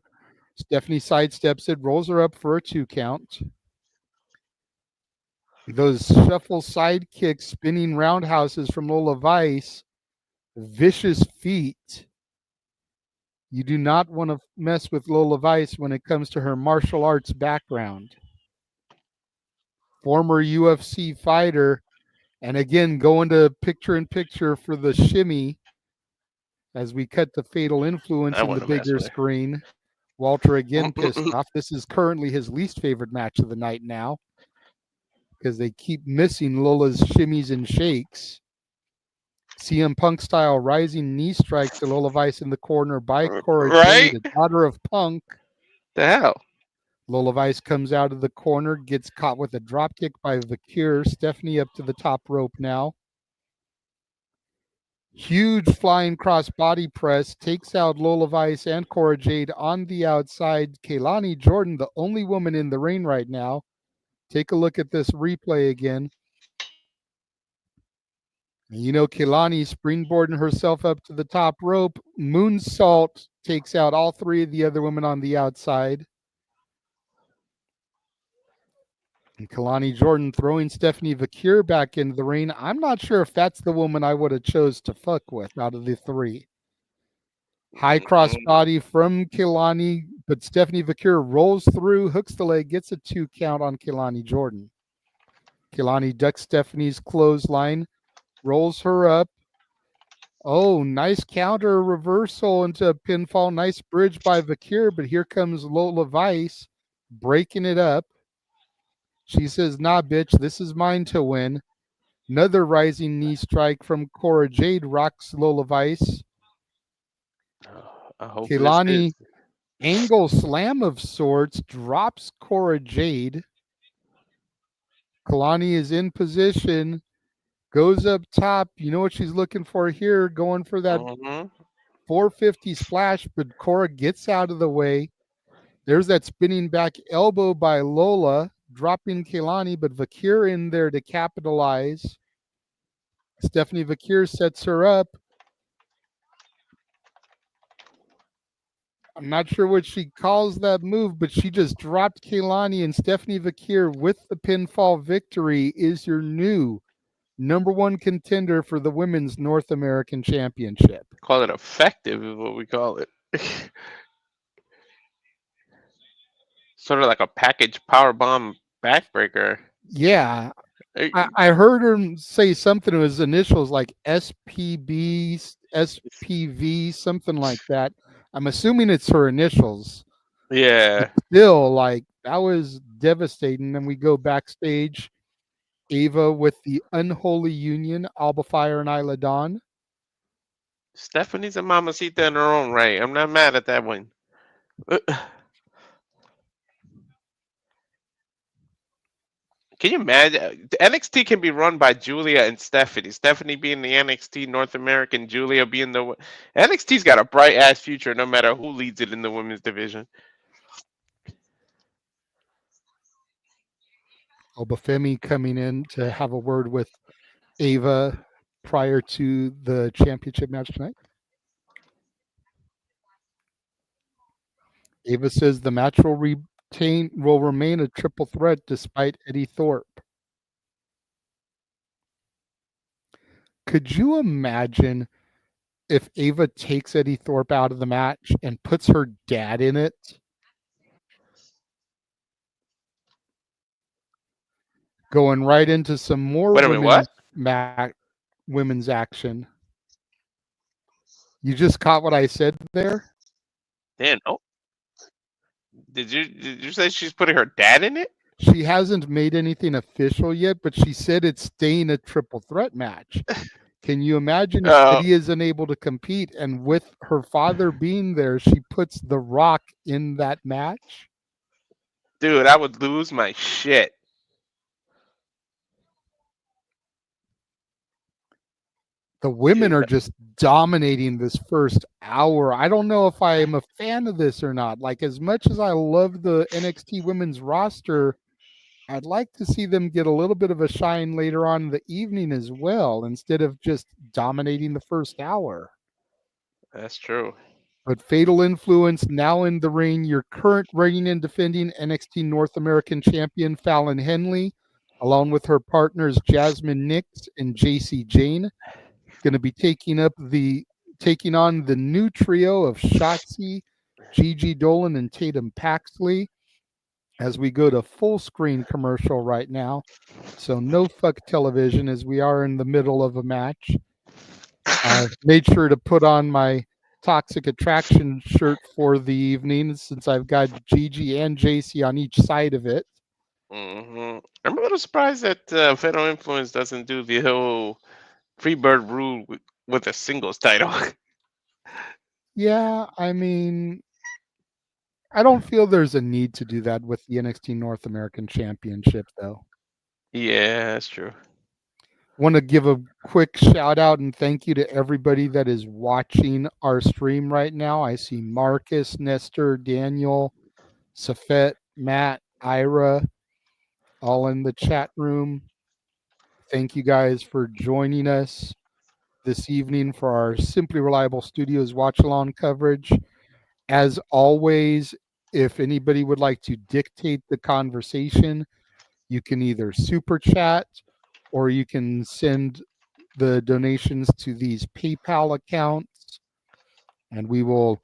Stephanie sidesteps it, rolls her up for a 2 count. Those shuffle side kicks, spinning roundhouses from Lola Vice. Vicious feet. You do not want to mess with Lola Vice when it comes to her martial arts background. Former UFC fighter, and again going to picture-in-picture for the shimmy as we cut the Fatal Influence in the bigger screen. Walter again pissed off. This is currently his least favorite match of the night now because they keep missing Lola's shimmies and shakes. CM Punk style rising knee strike to Lola Vice in the corner by Cora Jade, the daughter of Punk. The hell? Lola Vice comes out of the corner, gets caught with a drop kick by Vaquer. Stephanie up to the top rope now. Huge flying cross body press takes out Lola Vice and Cora Jade on the outside. Kelani Jordan, the only woman in the ring right now. Take a look at this replay again. You know, Kelani springboarding herself up to the top rope. Moonsault takes out all three of the other women on the outside. And Kelani Jordan throwing Stephanie Vaquer back into the ring. I'm not sure if that's the woman I would have chose to fuck with out of the three. High cross body from Kelani, but Stephanie Vaquer rolls through, hooks the leg, gets a 2 count on Kelani Jordan. Kelani ducks Stephanie's clothesline, rolls her up. Oh, nice counter reversal into a pinfall. Nice bridge by Vaquer, but here comes Lola Vice breaking it up. She says, nah, bitch, this is mine to win. Another rising knee strike from Cora Jade rocks Lola Vice. Kelani, angle slam of sorts, drops Cora Jade. Kelani is in position, goes up top. You know what she's looking for here, going for that 450 splash, but Cora gets out of the way. There's that spinning back elbow by Lola, dropping Kelani, but Vaquer in there to capitalize. Stephanie Vaquer sets her up. I'm not sure what she calls that move, but she just dropped Kelani, and Stephanie Vaquer with the pinfall victory is your new #1 contender for the Women's North American Championship. Call it effective is what we call it. Sort of like a package powerbomb backbreaker. Yeah. I heard her say something in his initials like SPB, SPV, something like that. I'm assuming it's her initials. Yeah. But still, like, that was devastating. Then we go backstage. Ava with the Unholy Union, Alba Fire and Isla Dawn. Stephanie's a mamacita in her own right. I'm not mad at that one. Can you imagine? NXT can be run by Giulia and Stephanie. Stephanie being the NXT North American, Giulia being the... NXT's got a bright-ass future no matter who leads it in the women's division. Alba Femi coming in to have a word with Ava prior to the championship match tonight. Ava says the match will remain a triple threat despite Eddy Thorpe. Could you imagine if Ava takes Eddy Thorpe out of the match and puts her dad in it, going right into some more Wait a minute, women's action. You just caught what I said there? Damn, no. Did you say she's putting her dad in it? She hasn't made anything official yet, but she said it's staying a triple threat match. Can you imagine if Eddy is unable to compete and with her father being there, she puts The Rock in that match? Dude, I would lose my shit. The women are just dominating this first hour. I don't know if I am a fan of this or not. Like, as much as I love the NXT women's roster, I'd like to see them get a little bit of a shine later on in the evening as well, instead of just dominating the first hour. That's true. But Fatal Influence now in the ring, your current reigning and defending NXT North American champion Fallon Henley, along with her partners Jasmine Nix and Jacy Jayne, going to be taking on the new trio of Shotzi, Gigi, Dolan, and Tatum Paxley as we go to full screen commercial right now. So no fuck television, as we are in the middle of a match. I made sure to put on my Toxic Attraction shirt for the evening, since I've got Gigi and Jacy on each side of it. I'm a little surprised that Fatal Influence doesn't do the whole Freebird rule with a singles title. Yeah, I mean, I don't feel there's a need to do that with the NXT North American Championship, though. Yeah, that's true. Want to give a quick shout out and thank you to everybody that is watching our stream right now. I see Marcus, Nestor, Daniel, Safet, Matt, Ira, all in the chat room. Thank you guys for joining us this evening for our Simply Reliable Studios watch along coverage. As always, if anybody would like to dictate the conversation, you can either super chat or you can send the donations to these PayPal accounts, and we will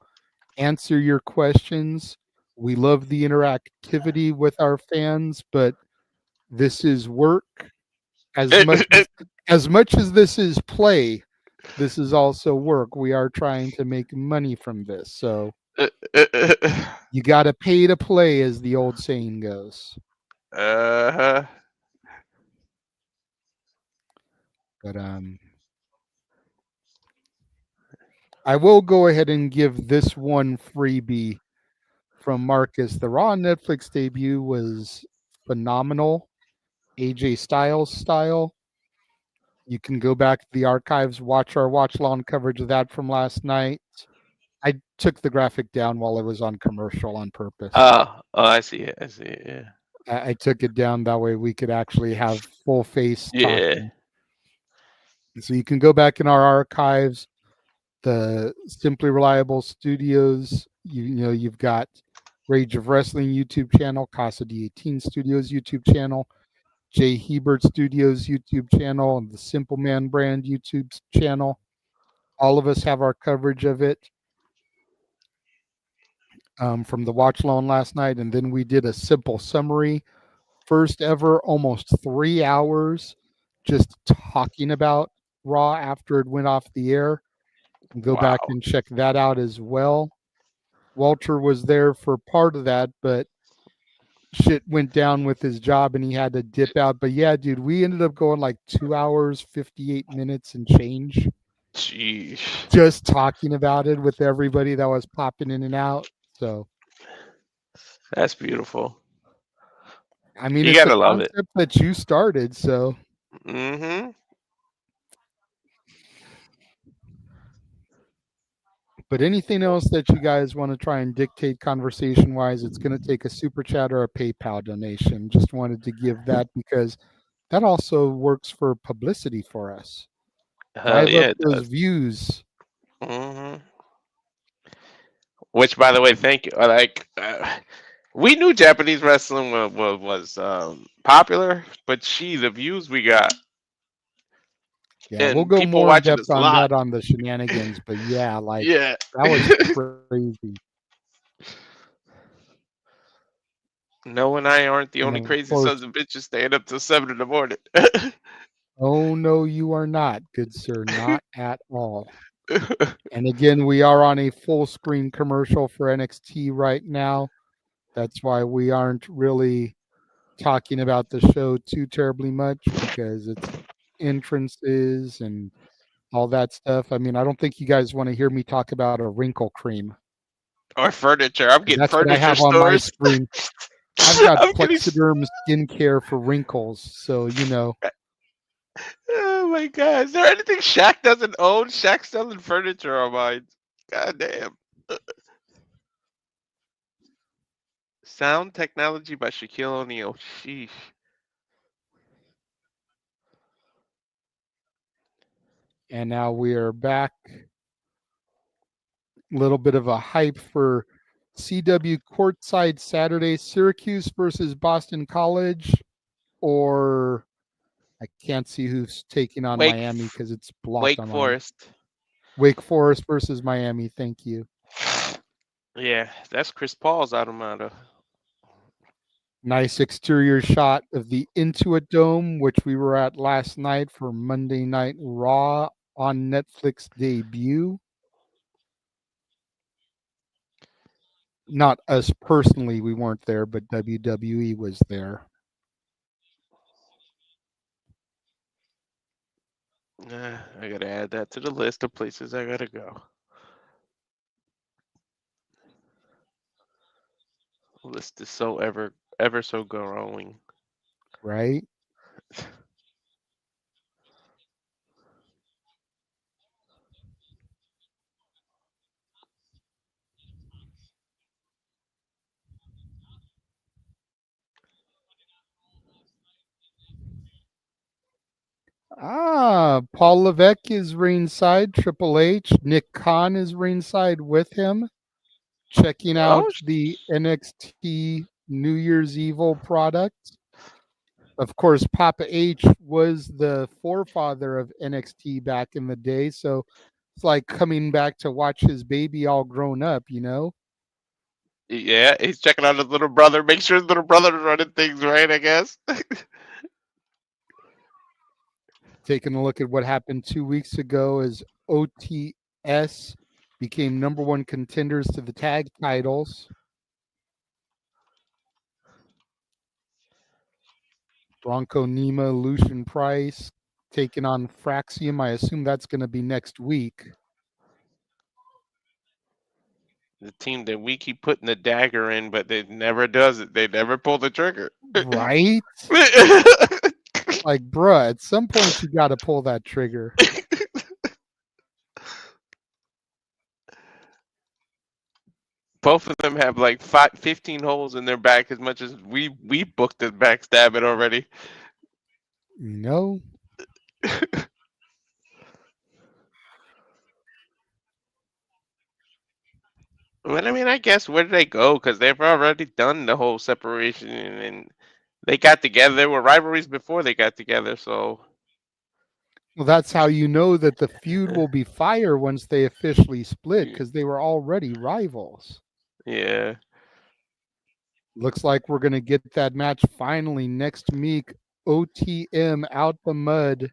answer your questions. We love the interactivity with our fans, but this is work. As much as this is play, this is also work. We are trying to make money from this, so you got to pay to play, as the old saying goes. But I will go ahead and give this one freebie from Marcus. The Raw Netflix debut was phenomenal. AJ Styles style. You can go back to the archives, watch our watch long coverage of that from last night. I took the graphic down while it was on commercial on purpose. I see it. I see it. Yeah. I took it down that way we could actually have full face talking. So you can go back in our archives, the Simply Reliable Studios. You've got Rage of Wrestling YouTube channel, Casa D18 Studios YouTube channel, Jay Hebert Studios YouTube channel, and the Simple Man Brand YouTube channel. All of us have our coverage of it from the watch along last night, and then we did a simple summary. First ever, almost 3 hours, just talking about Raw after it went off the air. Go back and check that out as well. Walter was there for part of that, but shit went down with his job and he had to dip out. But yeah, dude, we ended up going like 2 hours, 58 minutes and change. Jeez. Just talking about it with everybody that was popping in and out. So that's beautiful. I mean, you it's gotta a love it. concept that you started, so. But anything else that you guys want to try and dictate conversation-wise, it's going to take a super chat or a PayPal donation. Just wanted to give that because that also works for publicity for us. Drive up those views. Which, by the way, thank you. We knew Japanese wrestling was popular, but the views we got. Yeah, and we'll go people more in watching depth this on live. that on the shenanigans, but yeah, like Yeah. that was crazy. No and I aren't the And only then, of crazy course, sons of bitches staying up till 7 in the morning. oh no, you are not, good sir, not at all. And again, we are on a full screen commercial for NXT right now. That's why we aren't really talking about the show too terribly much because it's entrances and all that stuff. I mean, I don't think you guys want to hear me talk about a wrinkle cream. Or furniture. I'm getting That's what I furniture have on my stores. screen. I've got I'm getting. Plexiderm skincare for wrinkles, so you know. Oh my god! Is there anything Shaq doesn't own? Shaq's selling furniture on mine. God damn. Sound technology by Shaquille O'Neal. Sheesh. And now we are back. A little bit of a hype for CW courtside Saturday, Syracuse versus Boston College, or I can't see who's taking on Wake, Miami because it's blocked Wake on mine. Forest. Wake Forest versus Miami. Thank you. Yeah, that's Chris Paul's automata. Nice exterior shot of the Intuit Dome, which we were at last night for Monday Night Raw on Netflix debut. Not us personally, we weren't there, but WWE was there. I gotta add that to the list of places I gotta go. List is so ever so growing. Right? Paul Levesque is ringside. Triple H. Nick Khan is ringside with him, checking out Oh, the NXT New Year's Evil product. Of course, Papa H was the forefather of NXT back in the day, so it's like coming back to watch his baby all grown up, you know? yeah, he's checking out his little brother. Make sure his little brother's running things right, I guess. Taking a look at what happened 2 weeks ago as OTS became number one contenders to the tag titles. Bronco Nima, Lucian Price taking on Fraxium. I assume that's going to be next week. The team that we keep putting the dagger in, but they never does it. They never pull the trigger. Right? Like, bruh, at some point you got to pull that trigger. Both of them have like 15 holes in their back as much as we booked the backstabbing already. You know? Well, I mean, I guess where did they go? Because they've already done the whole separation, and they got together. There were rivalries before they got together, so. Well, that's how you know that the feud will be fire once they officially split, because they were already rivals. Yeah. Looks like we're going to get that match finally next week. OTM out the mud.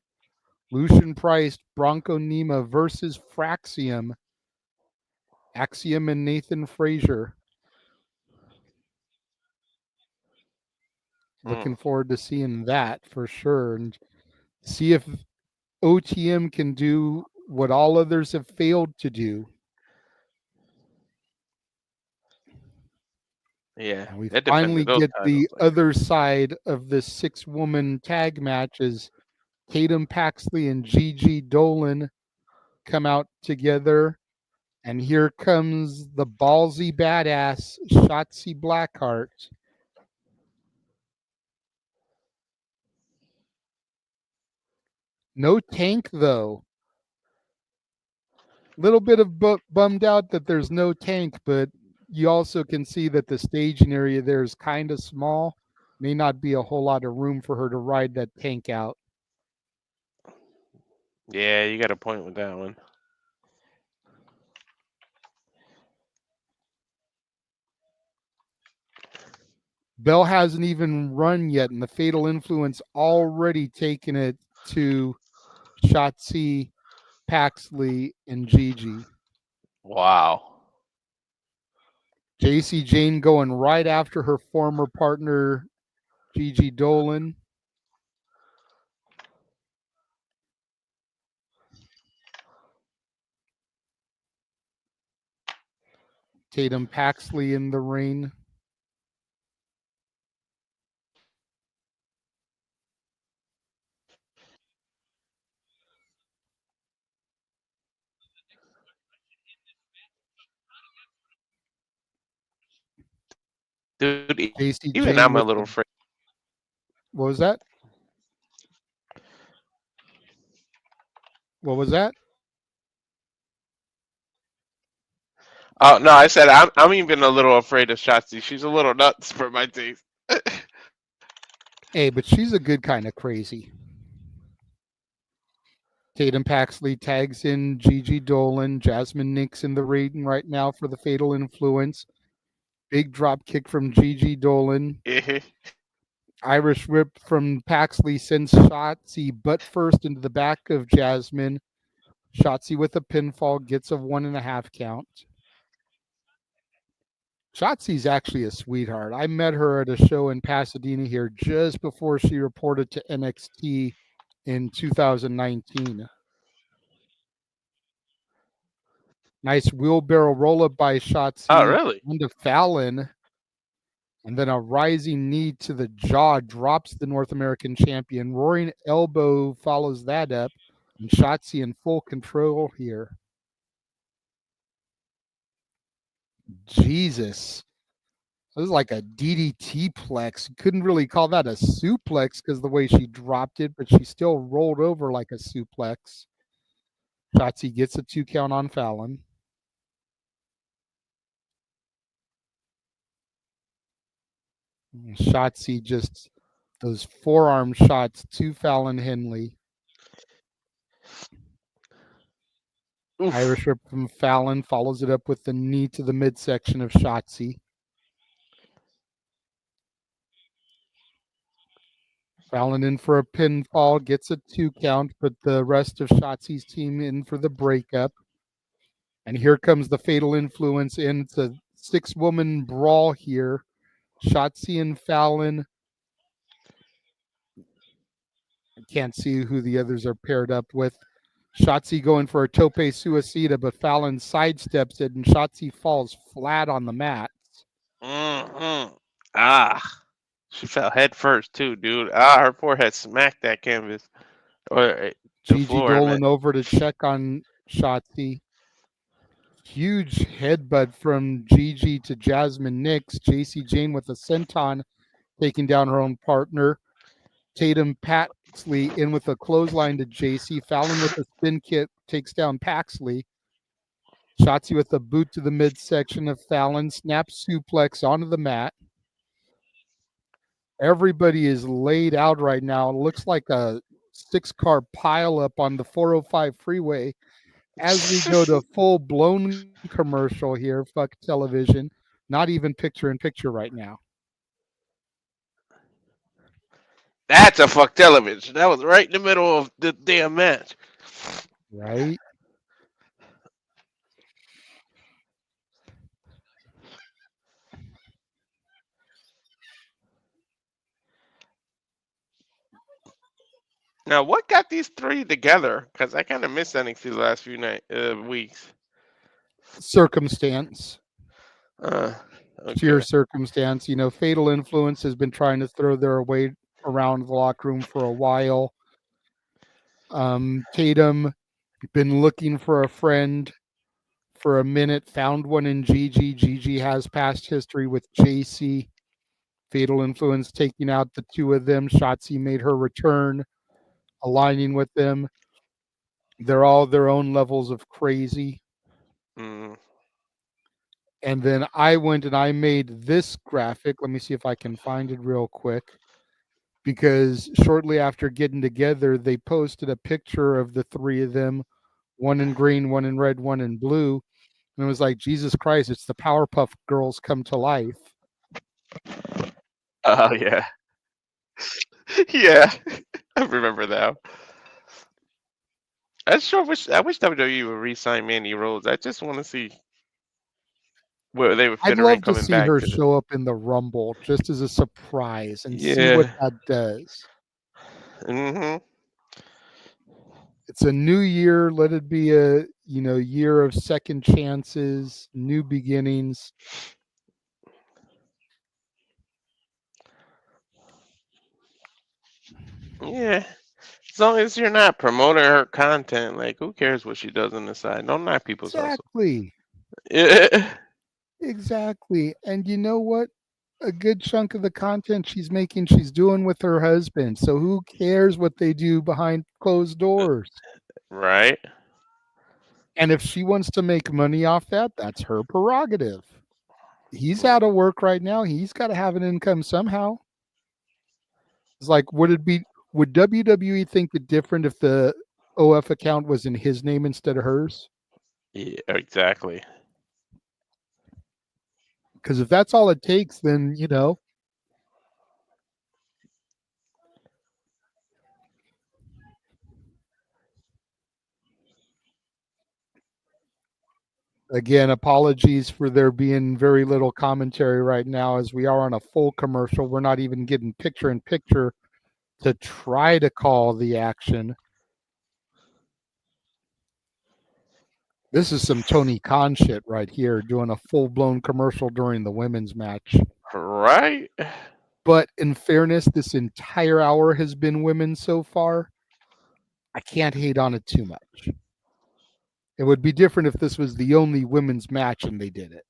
Lucian Price, Bronco Nima versus Fraxium. Axiom and Nathan Frazier. Looking forward to seeing that for sure. And see if OTM can do what all others have failed to do. Yeah. And we That depends finally on those get titles. the other side of the 6-woman tag match as Tatum, Paxley, and Gigi Dolan come out together. And here comes the ballsy badass Shotzi Blackheart. No Tank, though. Little bit of bummed out that there's no Tank, but you also can see that the staging area there is kind of small. May not be a whole lot of room for her to ride that Tank out. Yeah, you got a point with that one. Bell hasn't even run yet, and the Fatal Influence already taken it to Shotzi, Paxley, and Gigi. Wow. Jacy Jayne going right after her former partner, Gigi Dolan. Tatum Paxley in the ring. Dude, Jacy even Jayne I'm a with little the, afraid. what was that? What was that? Oh no, I said I'm even a little afraid of Shotzi. She's a little nuts for my taste. Hey, but she's a good kind of crazy. Tatum Paxley tags in Gigi Dolan. Jasmine Nix in the ring right now for the Fatal Influence. Big drop kick from Gigi Dolan. Irish whip from Paxley sends Shotzi butt first into the back of Jasmine. Shotzi with a pinfall gets a 1.5 count. Shotzi's actually a sweetheart. I met her at a show in Pasadena here just before she reported to NXT in 2019. Nice wheelbarrow roll up by Oh, Shotzi really? into Fallon. And then a rising knee to the jaw drops the North American champion. Roaring elbow follows that up. And Shotzi in full control here. Jesus. This is like a DDT plex. You couldn't really call that a suplex because the way she dropped it, but she still rolled over like a suplex. Shotzi gets a 2 count on Fallon. Shotzi just those forearm shots to Fallon Henley. Oof. Irish whip from Fallon follows it up with the knee to the midsection of Shotzi. Fallon in for a pinfall, gets a 2 count, but the rest of Shotzi's team in for the breakup. And here comes the Fatal Influence in. It's a 6-woman brawl here. Shotzi and Fallon. I can't see who the others are paired up with. Shotzi going for a tope suicida, but Fallon sidesteps it, and Shotzi falls flat on the mat. Mm-hmm. Ah, she fell head first too, dude. Ah, her forehead smacked that canvas or the Gigi floor. I Dolan meant. over to check on Shotzi. Huge headbutt from Gigi to Jasmine Nix. Jacy Jayne with a senton taking down her own partner. Tatum Paxley in with a clothesline to Jacy. Fallon with a spin kick takes down Paxley. Shotzi with a boot to the midsection of Fallon. Snap suplex onto the mat. Everybody is laid out right now. It looks like a 6-car pileup on the 405 freeway as we go to full-blown commercial here. Fuck television. Not even picture in picture right now. That's a fuck television. That was right in the middle of the damn match. Right? Now, what got these three together? Because I kind of missed NXT the last few weeks. Circumstance. Okay. Sheer circumstance. You know, Fatal Influence has been trying to throw their weight around the locker room for a while. Tatum been looking for a friend for a minute, found one in Gigi. Gigi has past history with Jacy. Fatal Influence taking out the two of them. Shotzi made her return, aligning with them. They're all their own levels of crazy. Mm. And then I went and I made this graphic. Let me see if I can find it real quick. because shortly after getting together, they posted a picture of the three of them, one in green, one in red, one in blue. And it was like, Jesus Christ, it's the Powerpuff Girls come to life. Oh yeah. Yeah. I remember that. I wish WWE would re-sign Mandy Rhodes. I just want to see where they would I'd fit her in love to coming see back her to the. show up in the Rumble just as a surprise and see what Yeah. that does. Mm-hmm. It's a new year. Let it be a year of second chances, new beginnings. Yeah. As long as you're not promoting her content, like who cares what she does on the side? Don't knock people's hustle. Exactly. Yeah. Exactly. And you know what? A good chunk of the content she's making, she's doing with her husband. So who cares what they do behind closed doors? Right. And if she wants to make money off that, that's her prerogative. He's out of work right now. He's got to have an income somehow. It's like, would WWE think it different if the OF account was in his name instead of hers? Yeah, exactly. Because if that's all it takes, then, again, apologies for there being very little commentary right now as we are on a full commercial. We're not even getting picture in picture to try to call the action. This is some Tony Khan shit right here, doing a full-blown commercial during the women's match. Right. But in fairness, this entire hour has been women so far. I can't hate on it too much. It would be different if this was the only women's match and they did it.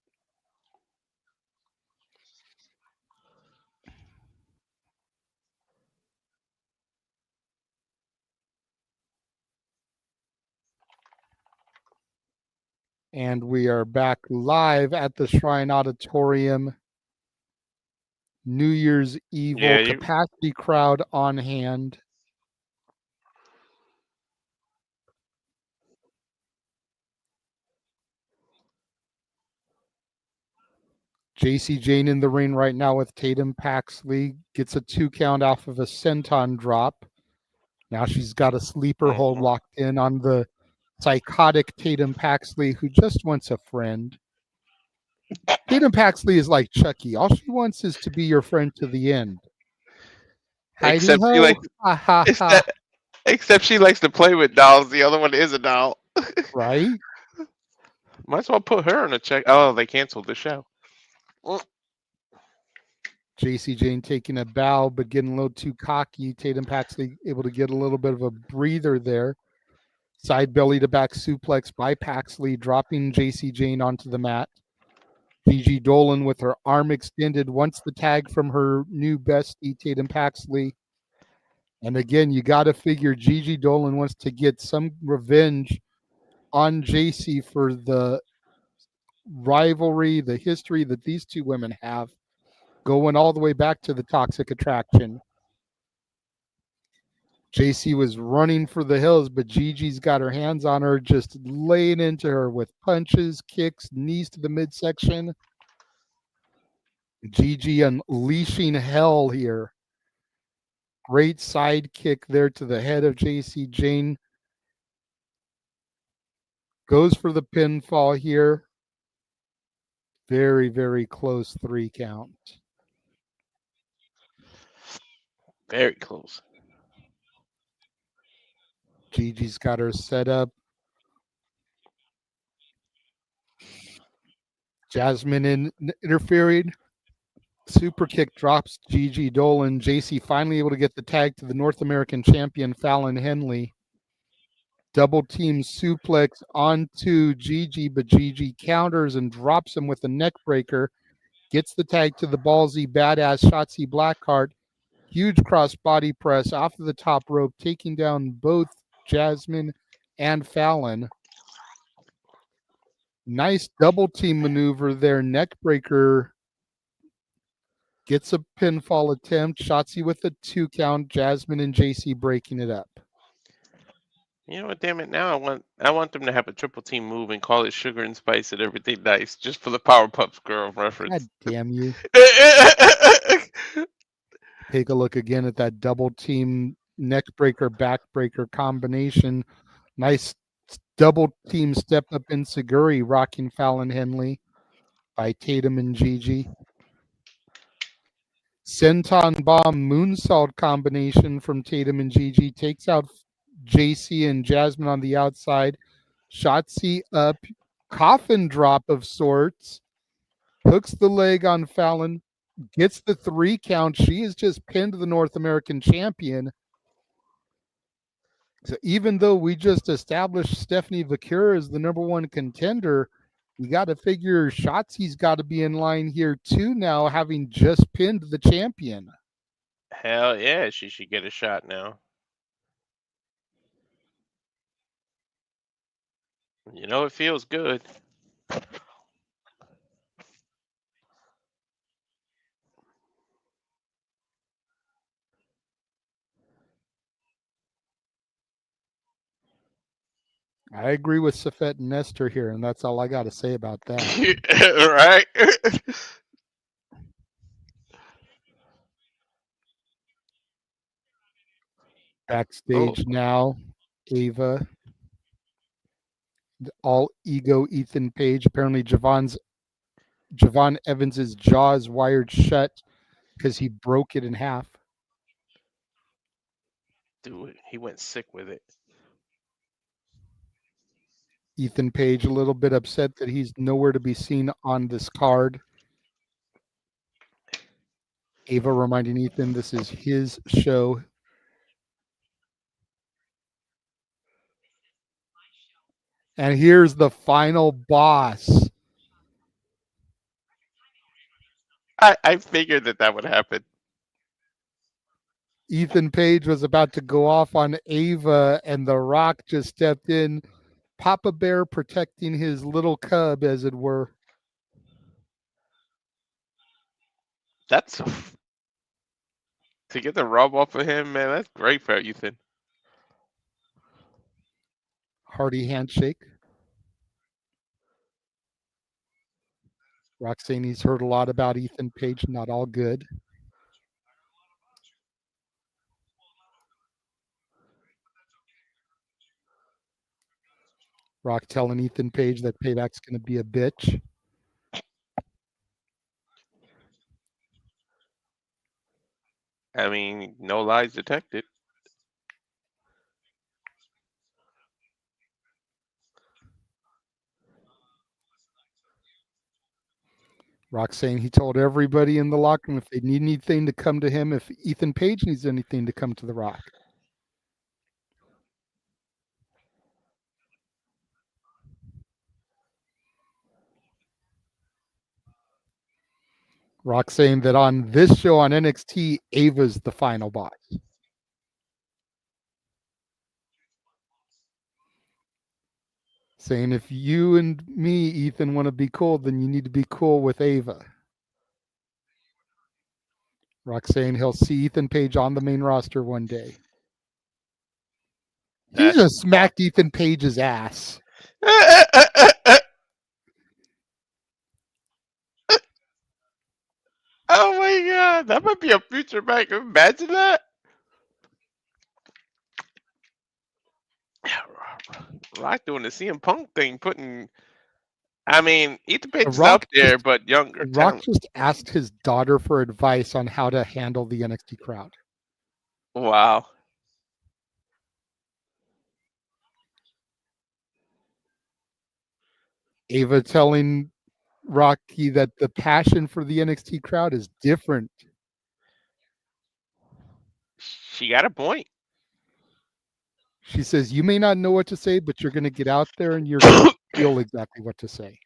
And we are back live at the Shrine Auditorium. New Year's Evil capacity crowd on hand. Jacy Jayne in the ring right now with Tatum. Paxley gets a 2 count off of a senton drop. Now she's got a sleeper hold locked in on the psychotic Tatum Paxley, who just wants a friend. Tatum Paxley is like Chucky. All she wants is to be your friend to the end. Except she likes, except she likes to play with dolls. The other one is a doll. Right? Might as well put her on a check. Oh, they canceled the show. Jacy Jayne taking a bow, but getting a little too cocky. Tatum Paxley able to get a little bit of a breather there. Side belly to back suplex by Paxley, dropping Jacy Jayne onto the mat. Gigi Dolan with her arm extended wants the tag from her new bestie, Tatum Paxley. And again, you got to figure Gigi Dolan wants to get some revenge on Jacy for the rivalry, the history that these two women have, going all the way back to the Toxic Attraction. Jacy was running for the hills, but Gigi's got her hands on her, just laying into her with punches, kicks, knees to the midsection. Gigi unleashing hell here. Great side kick there to the head of Jacy Jayne. Goes for the pinfall here. Very, very close 3 count. Very close. Gigi's got her set up. Jasmine interfering. Super kick drops Gigi Dolan. Jacy finally able to get the tag to the North American champion, Fallon Henley. Double team suplex onto Gigi, but Gigi counters and drops him with a neck breaker. Gets the tag to the ballsy badass Shotzi Blackheart. Huge cross body press off of the top rope, taking down both Jasmine and Fallon. Nice double team maneuver there. Neck breaker Gets a pinfall attempt. Shotzi with a 2 count. Jasmine and Jacy breaking it up. You know what? Damn it! Now I want them to have a triple team move and call it Sugar and Spice and everything nice, just for the Powerpuff Girl reference. God damn you. Take a look again at that double team neck breaker, back breaker combination. Nice double team step up in Seguri, rocking Fallon Henley by Tatum and Gigi. Senton Bomb moonsault combination from Tatum and Gigi takes out Jacy and Jasmine on the outside. Shotzi up, coffin drop of sorts. Hooks the leg on Fallon, gets the 3 count. She has just pinned the North American champion. So even though we just established Stephanie Vaquer as the #1 contender, you got to figure Shotzi's got to be in line here too now, having just pinned the champion. Hell yeah, she should get a shot now. You know, it feels good. I agree with Safet and Nestor here, and that's all I got to say about that. Right? Backstage now, Ava. All ego Ethan Page. Apparently Javon Evans's jaw is wired shut because he broke it in half. Dude, he went sick with it. Ethan Page a little bit upset that he's nowhere to be seen on this card. Ava reminding Ethan this is his show. And here's the final boss. I figured that would happen. Ethan Page was about to go off on Ava, and The Rock just stepped in. Papa Bear protecting his little cub, as it were. That's to get the rub off of him, man. That's great for Ethan. Hearty handshake. Roxanne, he's heard a lot about Ethan Page, not all good. Rock telling Ethan Page that Payback's going to be a bitch. I mean, no lies detected. Rock saying he told everybody in the locker room if they need anything to come to him, if Ethan Page needs anything to come to The Rock. Rock saying that on this show on NXT, Ava's the final boss. Saying if you and me, Ethan, want to be cool, then you need to be cool with Ava. Rock saying he'll see Ethan Page on the main roster one day. He just smacked Ethan Page's ass. Oh my god, that might be a future back. Imagine that. Rock doing the CM Punk thing, I mean, Ethan Page is up there, but younger. Rock just asked his daughter for advice on how to handle the NXT crowd. Wow. Ava telling Rocky that the passion for the NXT crowd is different. She got a point. She says, you may not know what to say, but you're going to get out there and you're going to feel exactly what to say.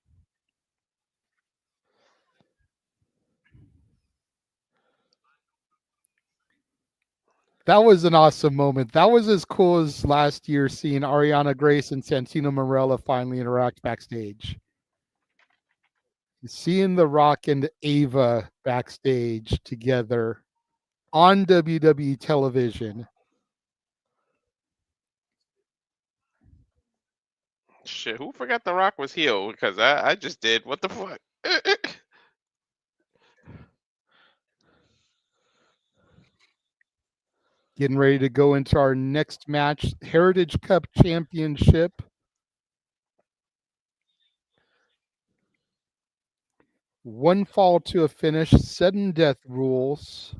That was an awesome moment. That was as cool as last year seeing Ariana Grace and Santino Marella finally interact backstage. Seeing The Rock and Ava backstage together on WWE television. Shit, who forgot The Rock was heel? Because I just did. What the fuck? Getting ready to go into our next match, Heritage Cup Championship. One fall to a finish, sudden death rules.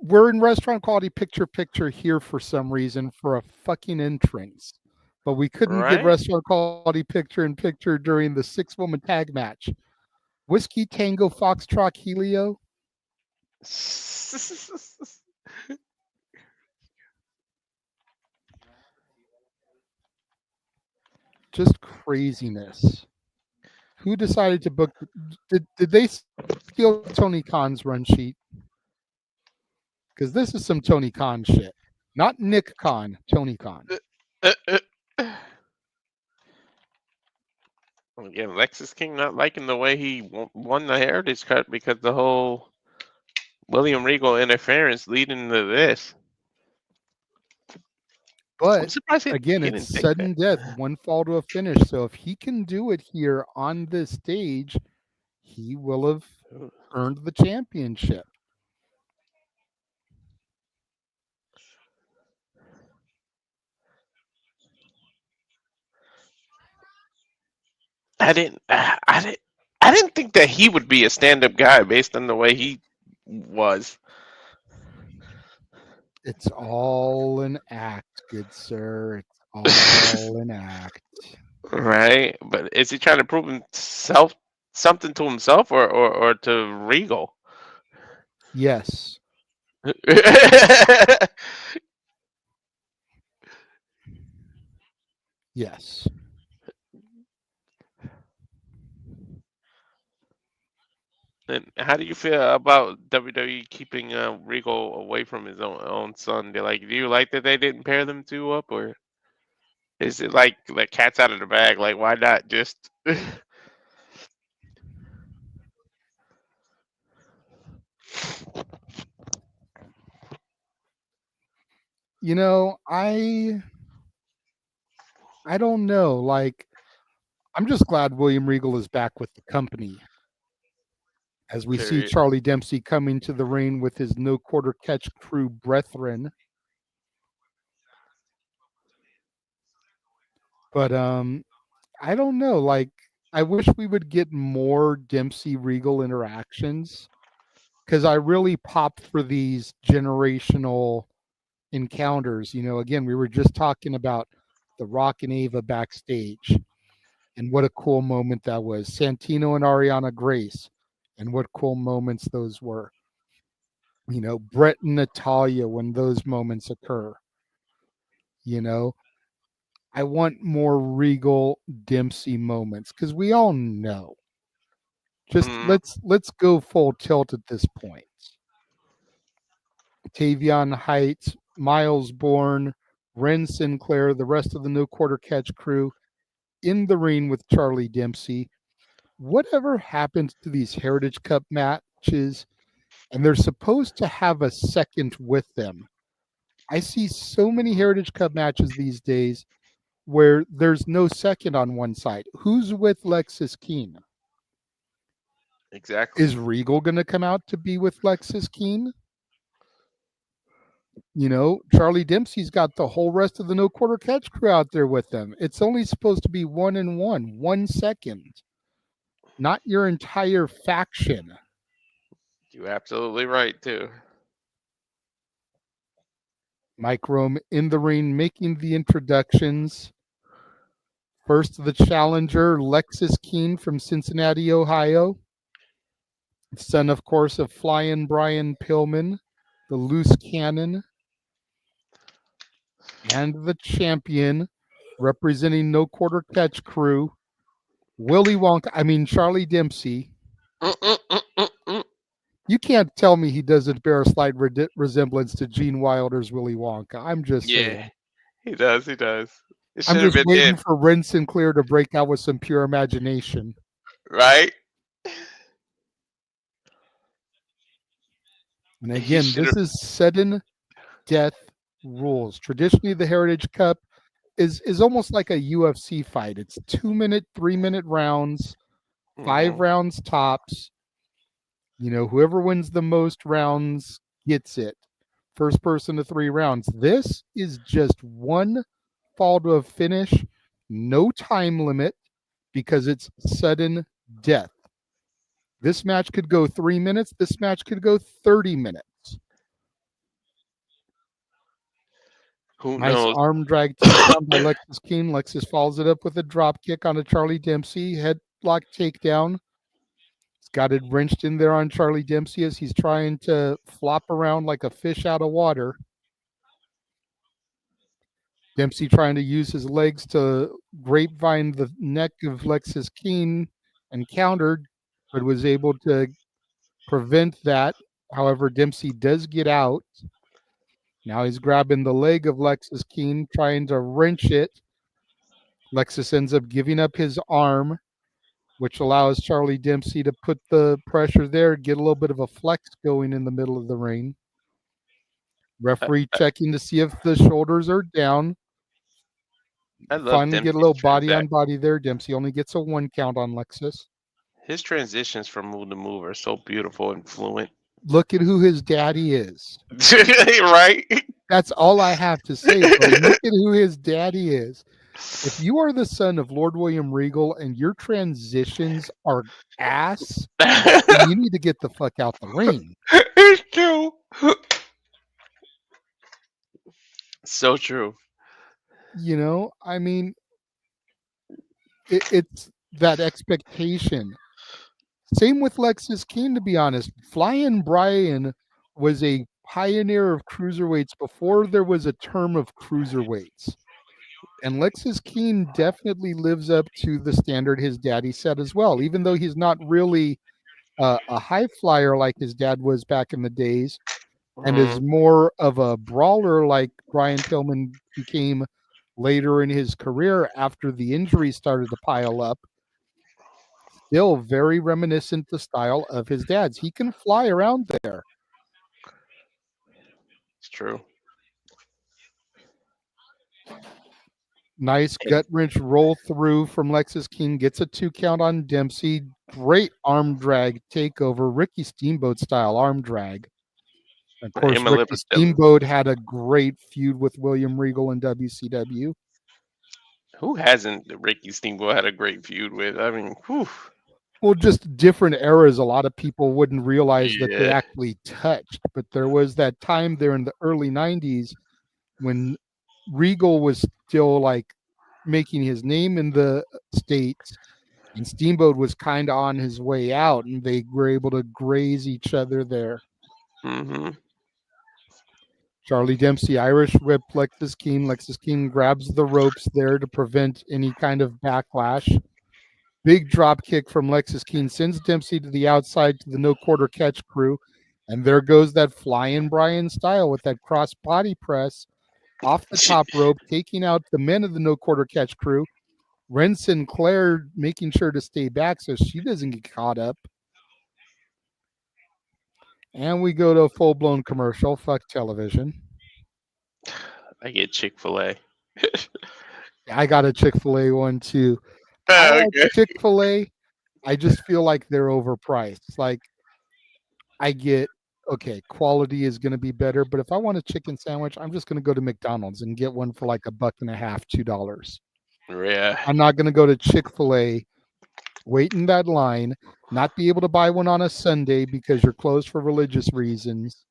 We're in restaurant quality picture here for some reason for a fucking entrance. But we couldn't get Right? restaurant quality picture during the 6-woman tag match. Whiskey Tango Foxtrot Helio. Just craziness. Who decided to book? Did they steal Tony Khan's run sheet? Because this is some Tony Khan shit. Not Nick Khan, Tony Khan. Again, Lexis King not liking the way he won the Heritage Cup because the whole William Regal interference leading to this. I'm But surprised again, he it's didn't take sudden that. death, one fall to a finish. So if he can do it here on this stage, he will have earned the championship. I didn't think that he would be a stand-up guy based on the way he was. It's all an act, good sir. It's all an act. Right? But is he trying to prove himself something to himself or to Regal? Yes. Yes. And how do you feel about WWE keeping Regal away from his own son? Do you like that they didn't pair them two up, or is it like the cat's out of the bag? Like, why not just? You know, I don't know. Like, I'm just glad William Regal is back with the company. As we see Period. Charlie Dempsey coming to the ring with his no quarter catch crew brethren. But I don't know. Like, I wish we would get more Dempsey Regal interactions because I really popped for these generational encounters. You know, again, we were just talking about The Rock and Ava backstage, and what a cool moment that was. Santino and Ariana Grace, and what cool moments those were. You know, Brett and Natalia when those moments occur. You know, I want more Regal Dempsey moments because we all know. Just let's go full tilt at this point. Tavion Heights, Miles Bourne, Ren Sinclair, the rest of the no quarter catch crew in the ring with Charlie Dempsey. Whatever happened to these Heritage Cup matches? And they're supposed to have a second with them. I see so many Heritage Cup matches these days where there's no second on one side. Who's with Lexis Keen? Exactly. Is Regal going to come out to be with Lexis Keen? You know, Charlie Dempsey's got the whole rest of the no quarter catch crew out there with them. It's only supposed to be 1 second, not your entire faction. You're absolutely right too. Mike Rome in the ring making the introductions. First, the challenger, Lexis Keen from Cincinnati, Ohio. Son, of course, of Flying Brian Pillman, the loose cannon. And the champion, representing no quarter catch crew, Charlie Dempsey. You can't tell me he doesn't bear a slight resemblance to Gene Wilder's Willy Wonka. I'm just saying. He does. It I'm should have just been waiting then, for Ren Sinclair to break out with some pure imagination. right? And He again, should this have. is sudden death rules. Traditionally, the Heritage Cup is almost like a UFC fight. It's 2-minute, 3-minute rounds, 5 rounds tops. You know, whoever wins the most rounds gets it. First person to 3 rounds. This is just one fall to a finish, no time limit because it's sudden death. This match could go 3 minutes. This match could go 30 minutes. Who Nice knows? arm drag takedown by Lexis King. Lexis follows it up with a drop kick on a Charlie Dempsey. Headlock takedown. He's got it wrenched in there on Charlie Dempsey as he's trying to flop around like a fish out of water. Dempsey trying to use his legs to grapevine the neck of Lexis King and countered, but was able to prevent that. However, Dempsey does get out. Now he's grabbing the leg of Lexis King, trying to wrench it. Lexis ends up giving up his arm, which allows Charlie Dempsey to put the pressure there, get a little bit of a flex going in the middle of the ring. Referee checking to see if the shoulders are down. I love Finally get a Dempsey's little body on body there. Dempsey only gets a 1 count on Lexis. His transitions from move to move are so beautiful and fluent. Look at who his daddy is. Right? That's all I have to say, bro. Look at who his daddy is. If you are the son of Lord William Regal and your transitions are ass, then you need to get the fuck out the ring. It's true. So true. You know, I mean, it's that expectation. Same with Lexis King, to be honest. Flying Brian was a pioneer of cruiserweights before there was a term of cruiserweights. And Lexis King definitely lives up to the standard his daddy set as well, even though he's not really a high flyer like his dad was back in the days and is more of a brawler like Brian Pillman became later in his career after the injuries started to pile up. Still very reminiscent the style of his dad's. He can fly around there. It's true. Nice gut wrench roll through from Lexis King. Gets a 2 count on Dempsey. Great arm drag takeover. Ricky Steamboat style arm drag. Of course, Ricky Steamboat had a great feud with William Regal in WCW. Who hasn't Ricky Steamboat had a great feud with? I mean, whew. Well, just different eras. A lot of people wouldn't realize that they actually touched. But there was that time there in the early 90s when Regal was still like making his name in the States and Steamboat was kind of on his way out, and they were able to graze each other there. Charlie Dempsey Irish whip Lexis King. Lexis King grabs the ropes there to prevent any kind of backlash. Big drop kick from Lexis King sends Dempsey to the outside to the no quarter catch crew. And there goes that flying Brian style with that cross body press off the top rope, taking out the men of the no quarter catch crew. Ren Sinclair making sure to stay back so she doesn't get caught up. And we go to a full-blown commercial. Fuck television. I get Chick-fil-A. I got a Chick-fil-A one too. I like Chick-fil-A. I just feel like they're overpriced. Like I get, okay, quality is going to be better, but if I want a chicken sandwich, I'm just going to go to McDonald's and get one for like $1.50, $2. Yeah. I'm not going to go to Chick-fil-A, wait in that line, not be able to buy one on a Sunday because you're closed for religious reasons,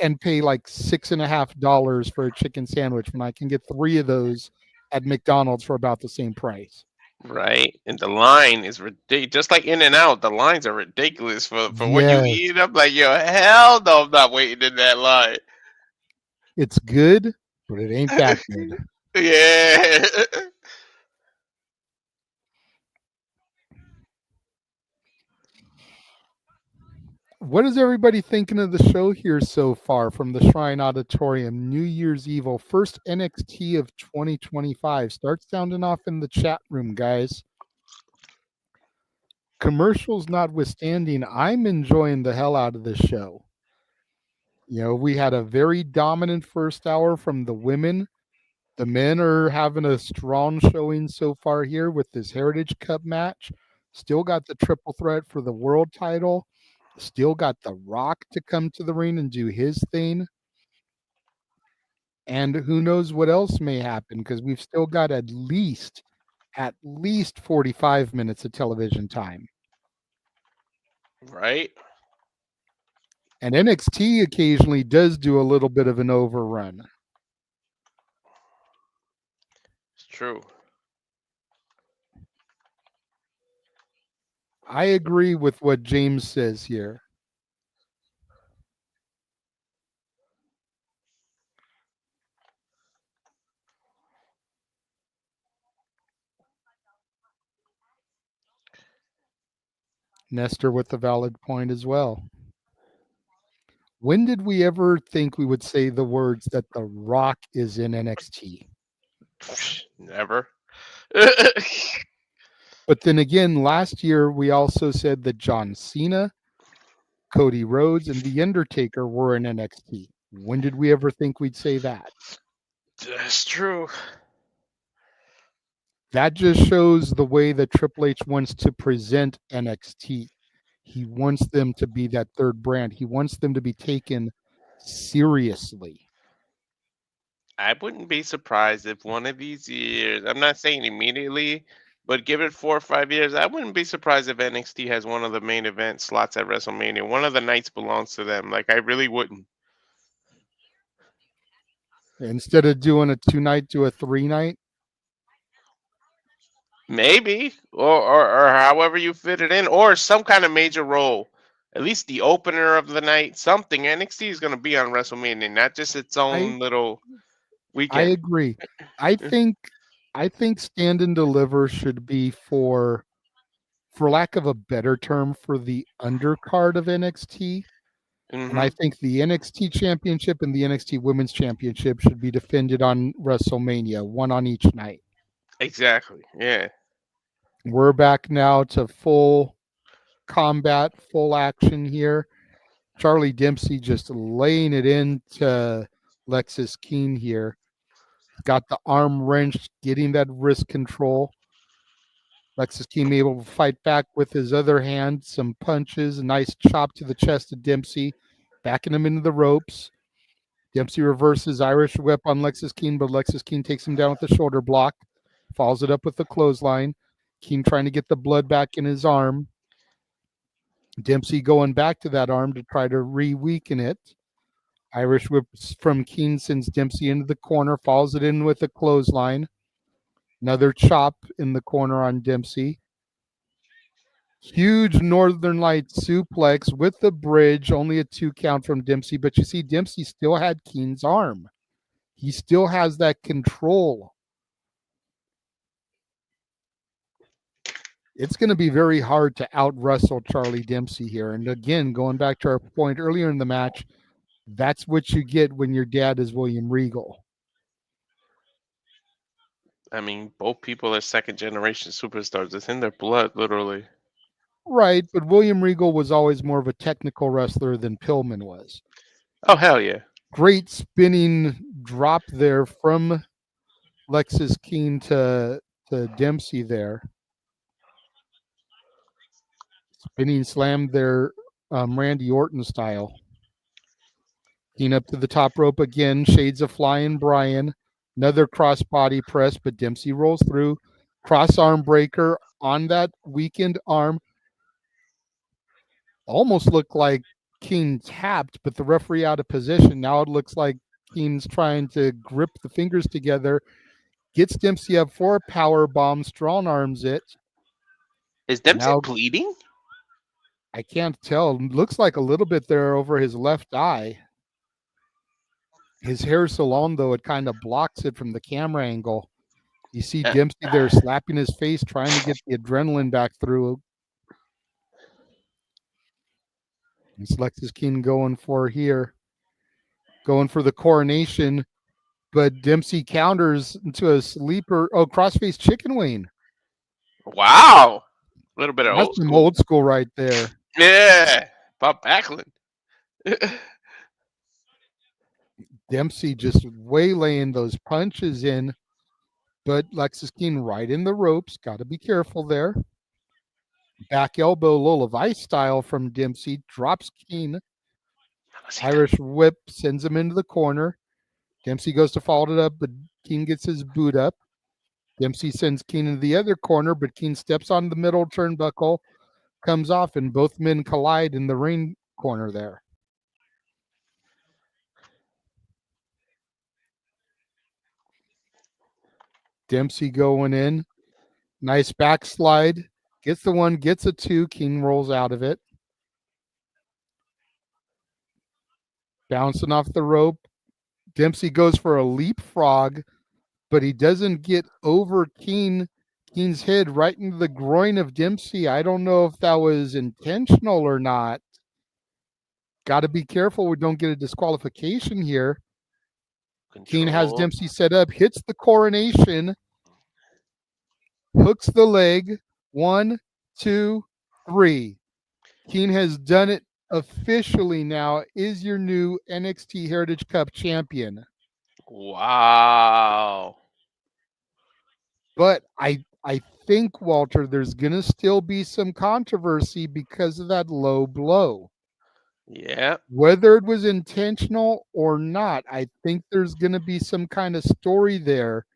and pay like $6.50 for a chicken sandwich when I can get 3 of those at McDonald's for about the same price. Right. And the line is ridiculous. Just like In and Out, the lines are ridiculous for what you eat. I'm like, yo, hell no, I'm not waiting in that line. It's good, but it ain't that good. Yeah. What is everybody thinking of the show here so far from the Shrine Auditorium? New Year's Evil, first NXT of 2025. Start sounding off in the chat room, guys. Commercials notwithstanding, I'm enjoying the hell out of this show. You know, we had a very dominant first hour from the women. The men are having a strong showing so far here with this Heritage Cup match. Still got the triple threat for the world title. Still got The Rock to come to the ring and do his thing. And who knows what else may happen, because we've still got at least 45 minutes of television time. Right? And NXT occasionally does do a little bit of an overrun. It's true. I agree with what James says here. Nestor with a valid point as well. When did we ever think we would say the words that The Rock is in NXT? Never. But then again, last year we also said that John Cena, Cody Rhodes, and The Undertaker were in NXT. When did we ever think we'd say that? That's true. That just shows the way that Triple H wants to present NXT. He wants them to be that third brand. He wants them to be taken seriously. I wouldn't be surprised if one of these years, I'm not saying immediately, but give it 4 or 5 years, I wouldn't be surprised if NXT has one of the main event slots at WrestleMania. One of the nights belongs to them. Like, I really wouldn't. Instead of doing a 2-night, do a 3-night. Maybe, or however you fit it in, or some kind of major role. At least the opener of the night, something. NXT is going to be on WrestleMania, not just its own little weekend. I agree. I think Stand and Deliver should be for lack of a better term, for the undercard of NXT. And I think the NXT Championship and the NXT Women's Championship should be defended on WrestleMania, one on each night. Exactly. Yeah. We're back now to full combat, full action here. Charlie Dempsey just laying it into Lexis Keane here. Got the arm wrenched, getting that wrist control. Lexis Keane able to fight back with his other hand, some punches, a nice chop to the chest of Dempsey, backing him into the ropes. Dempsey reverses Irish whip on Lexis Keane, but Lexis Keane takes him down with the shoulder block, follows it up with the clothesline. Keane trying to get the blood back in his arm. Dempsey going back to that arm to try to re-weaken it. Irish whips from Keane sends Dempsey into the corner, follows it in with a clothesline. Another chop in the corner on Dempsey. Huge Northern Light suplex with the bridge, only a 2 count from Dempsey, but you see Dempsey still had Keane's arm. He still has that control. It's going to be very hard to out-wrestle Charlie Dempsey here. And again, going back to our point earlier in the match, that's what you get when your dad is William Regal. I mean, both people are second-generation superstars. It's in their blood, literally. Right, but William Regal was always more of a technical wrestler than Pillman was. Oh, hell yeah. Great spinning drop there from Lexis Keane to Dempsey there. Spinning slam there, Randy Orton style. Keane up to the top rope again. Shades of Flying Brian. Another cross-body press, but Dempsey rolls through. Cross arm breaker on that weakened arm. Almost looked like Keane tapped, but the referee out of position. Now it looks like Keane's trying to grip the fingers together. Gets Dempsey up for a power bomb. Strong arms it. Is Dempsey bleeding? I can't tell. Looks like a little bit there over his left eye. His hair so long, though, it kind of blocks it from the camera angle. You see Dempsey there slapping his face, trying to get the adrenaline back through. It's Lexis King going for here. Going for the coronation, but Dempsey counters into a sleeper. Oh, crossface chicken wing. Wow. A little bit of That's old some school. old school right there. Yeah. Bob Backlund. Dempsey just waylaying those punches in, but Lexis King right in the ropes. Got to be careful there. Back elbow Lola Vice style from Dempsey. Drops King. Irish whip sends him into the corner. Dempsey goes to follow it up, but King gets his boot up. Dempsey sends King into the other corner, but King steps on the middle turnbuckle, comes off, and both men collide in the ring corner there. Dempsey going in. Nice backslide. Gets the one, gets a two. King rolls out of it. Bouncing off the rope. Dempsey goes for a leapfrog, but he doesn't get over King's head right into the groin of Dempsey. I don't know if that was intentional or not. Got to be careful we don't get a disqualification here. King has Dempsey set up, hits the coronation, hooks the leg. 1, 2, 3. King has done it officially now. Is your new NXT Heritage Cup champion. Wow. But I think, Walter, there's going to still be some controversy because of that low blow. Yeah. Whether it was intentional or not, I think there's going to be some kind of story there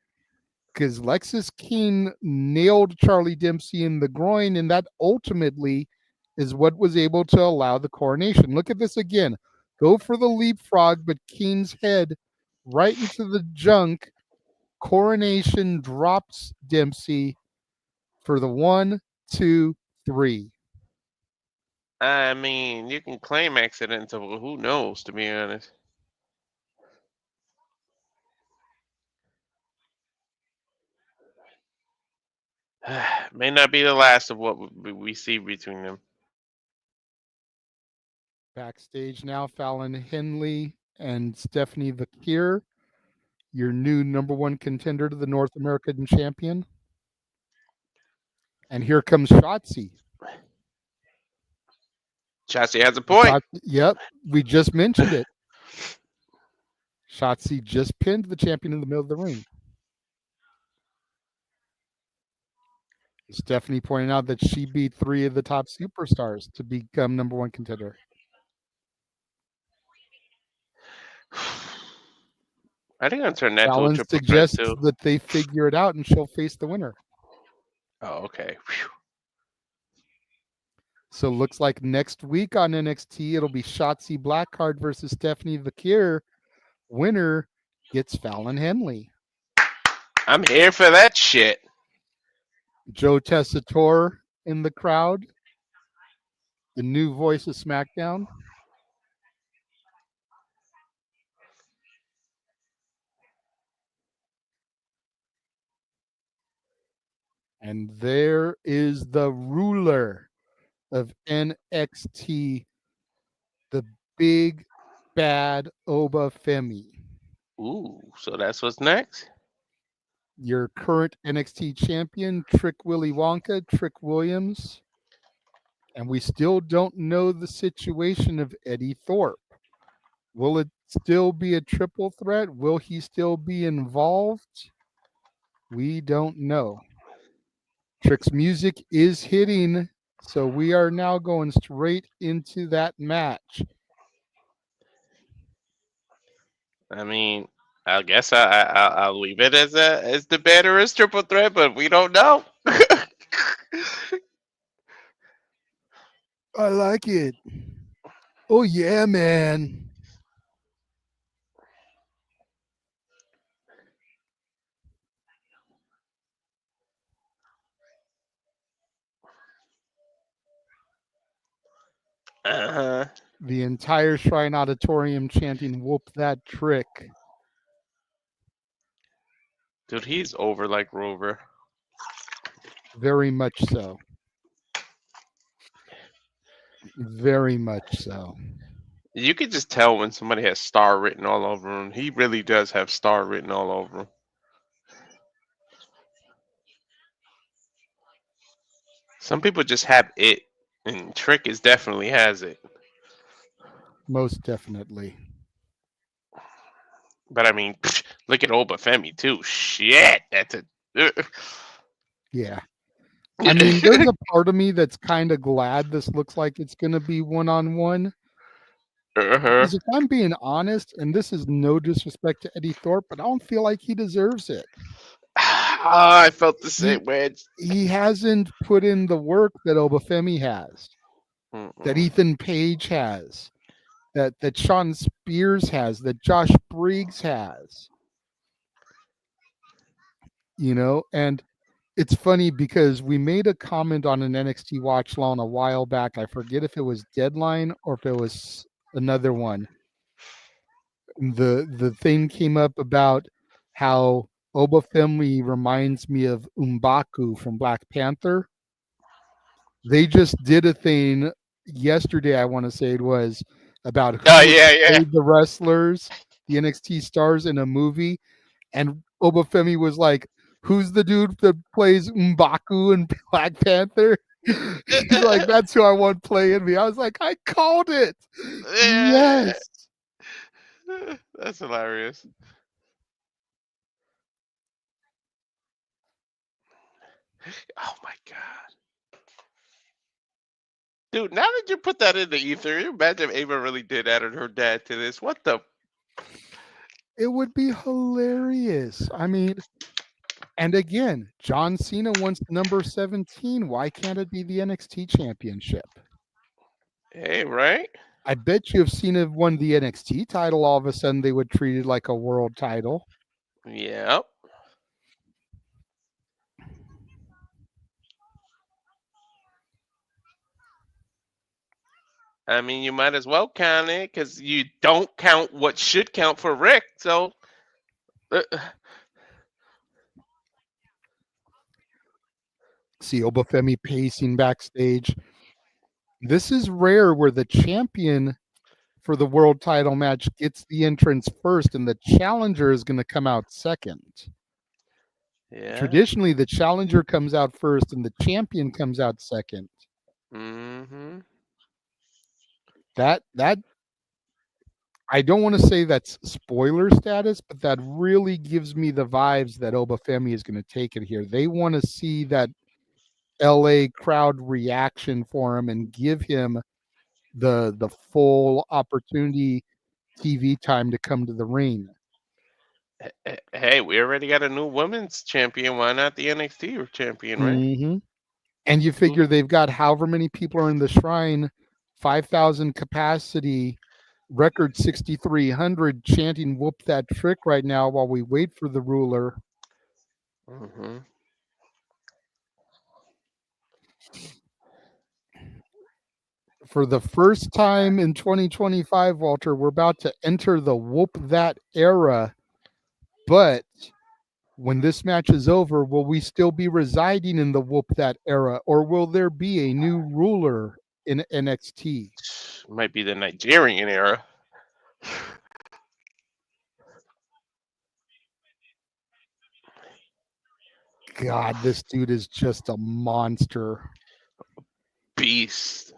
because Lexis King nailed Charlie Dempsey in the groin, and that ultimately is what was able to allow the coronation. Look at this again. Go for the leapfrog, but King's head right into the junk. Coronation drops Dempsey for the 1, 2, 3. I mean, you can claim accidental, but who knows, to be honest. May not be the last of what we see between them. Backstage now, Fallon, Henley, and Stephanie Vaquer, your new number 1 contender to the North American champion. And here comes Shotzi. Jacy has a point. Yep, we just mentioned it. Shotzi just pinned the champion in the middle of the ring. Stephanie pointing out that she beat 3 of the top superstars to become number 1 contender. I think I'll turn that Fallon to a triple suggests threat too. that they figure it out and she'll face the winner. Oh, okay. Whew. So looks like next week on NXT, it'll be Shotzi Blackheart versus Stephanie Vaquer. Winner gets Fallon Henley. I'm here for that shit. Joe Tessitore in the crowd. The new voice of SmackDown. And there is the ruler of NXT, the big bad Oba Femi. Ooh, so that's what's next? Your current NXT champion, Trick Willy Wonka, Trick Williams. And we still don't know the situation of Eddy Thorpe. Will it still be a triple threat? Will he still be involved? We don't know. Trick's music is hitting, so we are now going straight into that match. I mean, I guess I'll leave it as the better as triple threat, but we don't know. I like it. Oh yeah, man. Uh-huh. The entire Shrine Auditorium chanting "Whoop that Trick." Dude, he's over like Rover. Very much so. Very much so. You could just tell when somebody has star written all over him. He really does have star written all over him. Some people just have it, and Trick is definitely has it. Most definitely. But I mean, look at Oba Femi too. Shit, that's a. Yeah. I mean, there's a part of me that's kind of glad this looks like it's going to be one-on-one. Because if I'm being honest, and this is no disrespect to Eddy Thorpe, but I don't feel like he deserves it. I felt the same way. He hasn't put in the work that Obafemi has, that Ethan Page has, that Sean Spears has, that Josh Briggs has. You know, and it's funny because we made a comment on an NXT watch long a while back. I forget if it was Deadline or if it was another one. The thing came up about how Obafemi reminds me of M'Baku from Black Panther. They just did a thing yesterday, I want to say it was, about who played the wrestlers, the NXT stars in a movie, and Obafemi was like, "Who's the dude that plays M'Baku in Black Panther?" He's like, "That's who I want playing me." I was like, "I called it." Yes. That's hilarious. Oh my god. Dude, now that you put that in the ether, you imagine if Ava really did add her dad to this. What the? It would be hilarious. I mean, and again, John Cena wants number 17. Why can't it be the NXT championship? Hey, right? I bet you if Cena won the NXT title, all of a sudden they would treat it like a world title. Yep. I mean, you might as well count it because you don't count what should count for Rick. So, See Obafemi pacing backstage. This is rare where the champion for the world title match gets the entrance first and the challenger is going to come out second. yeah. Traditionally, the challenger comes out first and the champion comes out second. Mm-hmm. That I don't want to say that's spoiler status, but that really gives me the vibes that Obafemi is going to take it here. They want to see that LA crowd reaction for him and give him the full opportunity TV time to come to the ring. Hey, we already got a new women's champion. Why not the NXT champion, right? Mm-hmm. And you figure they've got however many people are in the shrine, 5,000 capacity, record 6,300 chanting "Whoop that trick" right now while we wait for the ruler. Mm-hmm. For the first time in 2025, Walter, we're about to enter the Whoop That era. But when this match is over, will we still be residing in the Whoop That era, or will there be a new ruler in NXT? Might be the Nigerian era. God, this dude is just a monster. Beast.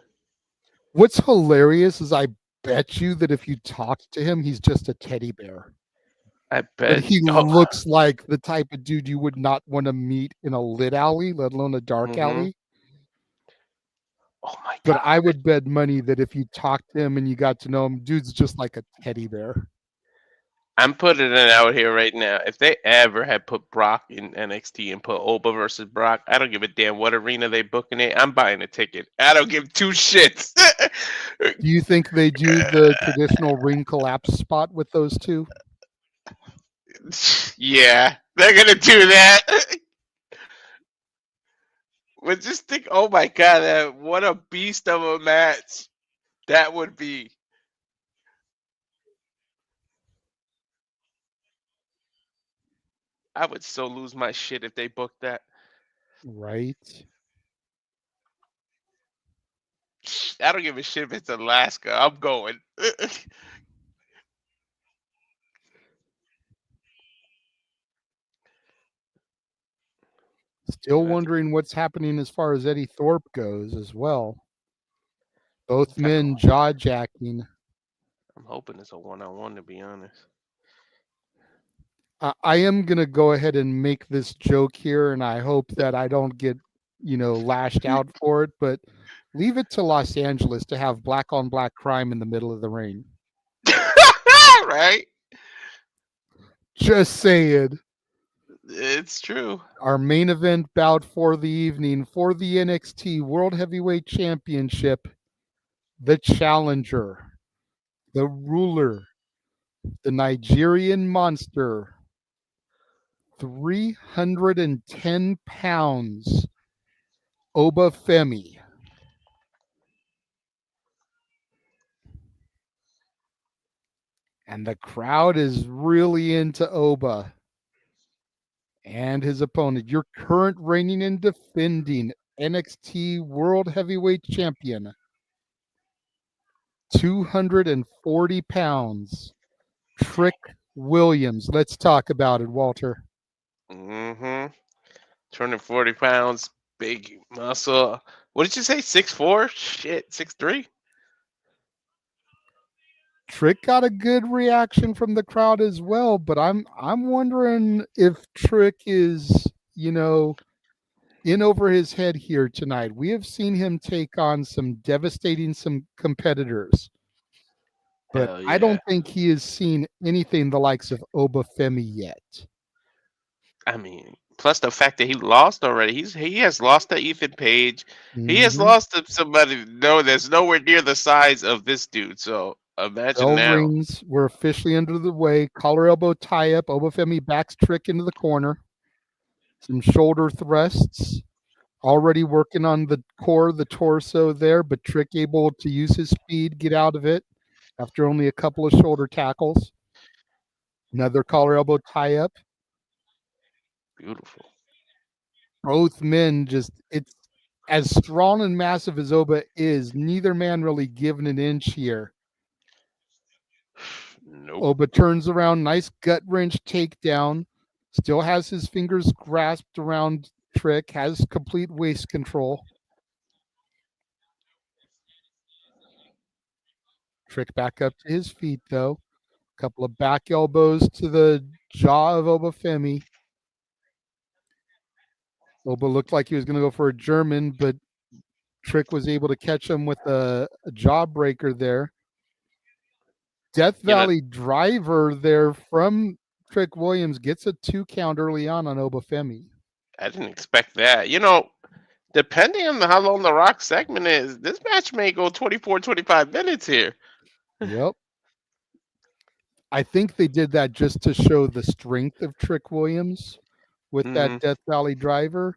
What's hilarious is I bet you that if you talk to him, he's just a teddy bear. I But bet. he looks like the type of dude you would not want to meet in a lit alley, let alone a dark alley. Oh my god. But I would bet money that if you talked to him and you got to know him, dude's just like a teddy bear. I'm putting it out here right now. If they ever had put Brock in NXT and put Oba versus Brock, I don't give a damn what arena they booking it. I'm buying a ticket. I don't give two shits. Do you think they do the traditional ring collapse spot with those two? Yeah, they're gonna do that. But just think, oh my god, what a beast of a match that would be. I would so lose my shit if they booked that. Right. I don't give a shit if it's Alaska. I'm going. Still wondering what's happening as far as Eddie Thorpe goes as well. Both men jaw jacking. I'm hoping it's a one-on-one, to be honest. I am gonna go ahead and make this joke here, and I hope that I don't get, lashed out for it. But leave it to Los Angeles to have black on black crime in the middle of the rain. Right? Just saying. It's true. Our main event bout for the evening for the NXT World Heavyweight Championship, the challenger, the ruler, the Nigerian monster, 310 pounds, Oba Femi. And the crowd is really into Oba and his opponent, your current reigning and defending NXT World Heavyweight Champion, 240 pounds, Trick Williams. Let's talk about it, Walter. 240 pounds, big muscle. What did you say? 6'4"? Shit, 6'3"? Trick got a good reaction from the crowd as well, but I'm wondering if Trick is, in over his head here tonight. We have seen him take on some devastating competitors, but Hell I don't yeah. think he has seen anything the likes of Oba Femi yet. I mean, plus the fact that he lost already. He has lost to Ethan Page. He has Mhm. lost to somebody that's nowhere near the size of this dude. So imagine Bell now. rings. We're officially under the way. Collar elbow tie up. Oba Femi backs Trick into the corner. Some shoulder thrusts. Already working on the core, the torso there, but Trick able to use his speed, get out of it after only a couple of shoulder tackles. Another collar elbow tie up. Beautiful. Both men it's as strong and massive as Oba is, neither man really giving an inch here. Nope. Oba turns around, nice gut wrench takedown. Still has his fingers grasped around Trick, has complete waist control. Trick back up to his feet, though. A couple of back elbows to the jaw of Oba Femi. Oba looked like he was going to go for a German, but Trick was able to catch him with a jawbreaker there. Death Valley driver there from Trick Williams gets a 2 count early on Oba Femi. I didn't expect that. Depending on how long the Rock segment is, this match may go 24, 25 minutes here. Yep. I think they did that just to show the strength of Trick Williams with that Death Valley driver,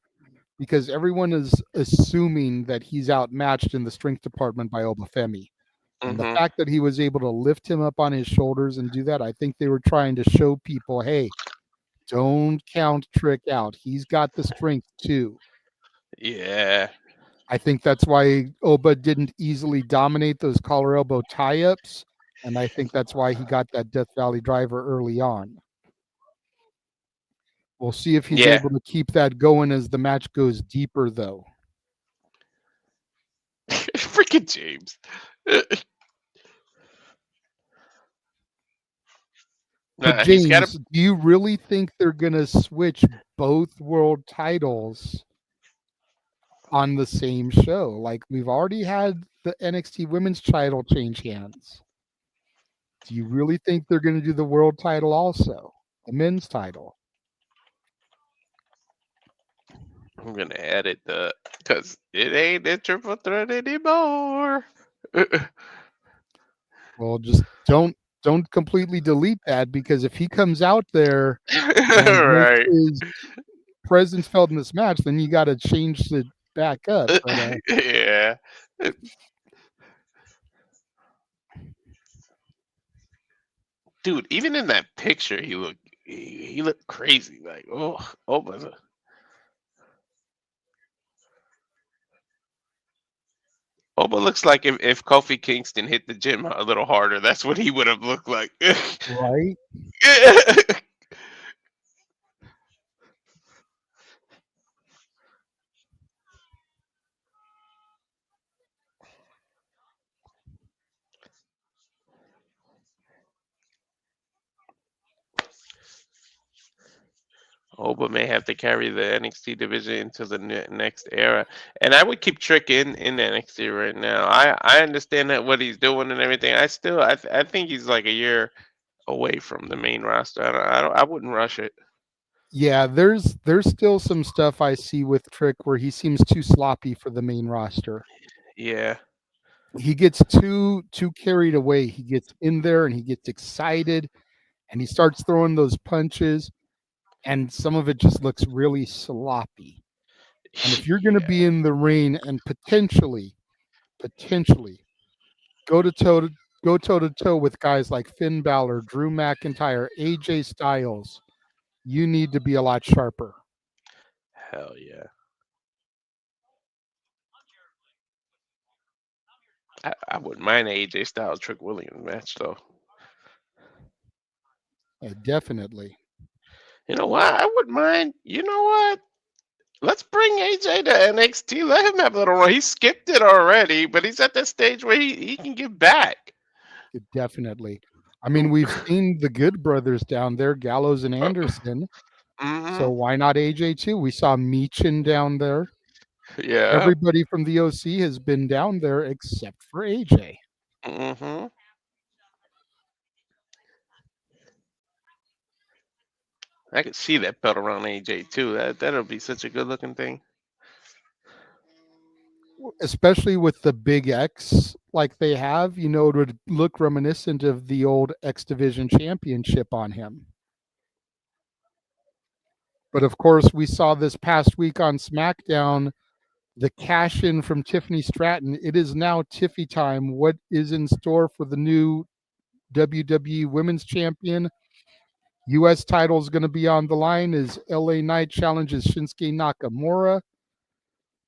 because everyone is assuming that he's outmatched in the strength department by Oba Femi. And the fact that he was able to lift him up on his shoulders and do that, I think they were trying to show people, hey, don't count Trick out. He's got the strength too. Yeah. I think that's why Oba didn't easily dominate those collar elbow tie-ups, and I think that's why he got that Death Valley driver early on. We'll see if he's able to keep that going as the match goes deeper, though. Freaking James. But James, do you really think they're going to switch both world titles on the same show? Like, we've already had the NXT women's title change hands. Do you really think they're going to do the world title also, the men's title? I'm going to edit because it ain't a triple threat anymore. Well, just don't completely delete that, because if he comes out there and right. his presence felt in this match, then you got to change it back up. But, yeah. Dude, even in that picture, he looked crazy. Like, Oba looks like if Kofi Kingston hit the gym a little harder, that's what he would have looked like. Right? Oba may have to carry the NXT division into the next era, and I would keep Trick in NXT right now. I understand that what he's doing and everything. I think he's like a year away from the main roster. I wouldn't rush it. Yeah, there's still some stuff I see with Trick where he seems too sloppy for the main roster. Yeah. He gets too carried away. He gets in there and he gets excited and he starts throwing those punches and some of it just looks really sloppy. And if you're going to be in the ring and potentially go to toe go toe to toe with guys like Finn Balor, Drew McIntyre, AJ Styles, you need to be a lot sharper. Hell yeah. I wouldn't mind an AJ Styles Trick Williams match though. Definitely. You know what? I wouldn't mind. You know what? Let's bring AJ to NXT. Let him have a little run. He skipped it already, but he's at that stage where he can give back. Definitely. I mean, we've seen the Good Brothers down there, Gallows and Anderson. So why not AJ too? We saw Meechin down there. Yeah. Everybody from the OC has been down there except for AJ. Mm-hmm. I could see that belt around AJ too. That'll be such a good looking thing. Especially with the big X like they have, it would look reminiscent of the old X Division Championship on him. But of course, we saw this past week on SmackDown the cash in from Tiffany Stratton. It is now Tiffy time. What is in store for the new WWE Women's Champion? U.S. title is going to be on the line as LA Knight challenges Shinsuke Nakamura.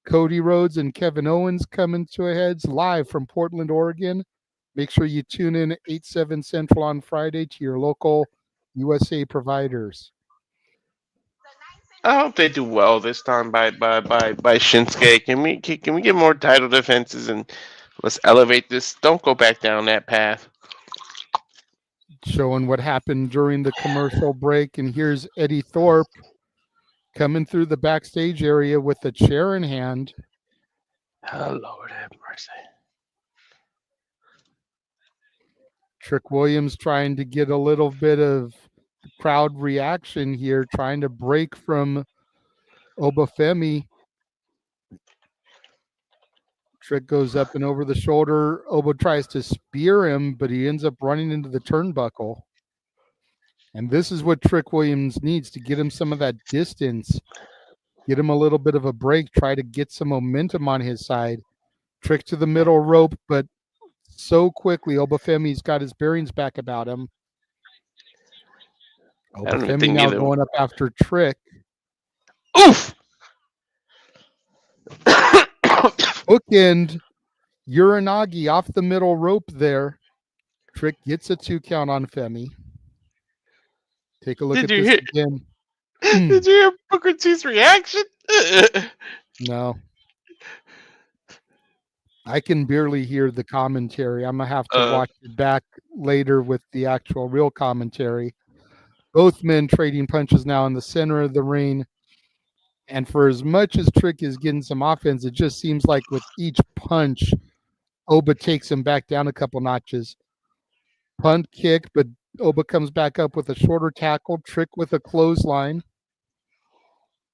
Cody Rhodes and Kevin Owens coming to a heads live from Portland, Oregon. Make sure you tune in at 8/7 Central on Friday to your local USA providers. I hope they do well this time by Shinsuke. Can we get more title defenses and let's elevate this? Don't go back down that path. Showing what happened during the commercial break, and here's Eddie Thorpe coming through the backstage area with a chair in hand. Oh, Lord have mercy. Trick Williams trying to get a little bit of crowd reaction here, trying to break from Femi. Trick goes up and over the shoulder. Oba tries to spear him, but he ends up running into the turnbuckle. And this is what Trick Williams needs to get him some of that distance, get him a little bit of a break, try to get some momentum on his side. Trick to the middle rope, but so quickly, Femi's got his bearings back about him. Femi now going up after Trick. Oof! Bookend Uranagi off the middle rope there. Trick gets a 2 count on Femi. Take a look at this again. Did you hear Booker T's reaction? No. I can barely hear the commentary. I'm going to have to watch it back later with the actual real commentary. Both men trading punches now in the center of the ring. And for as much as Trick is getting some offense, it just seems like with each punch, Oba takes him back down a couple notches. Punt kick, but Oba comes back up with a shorter tackle. Trick with a clothesline.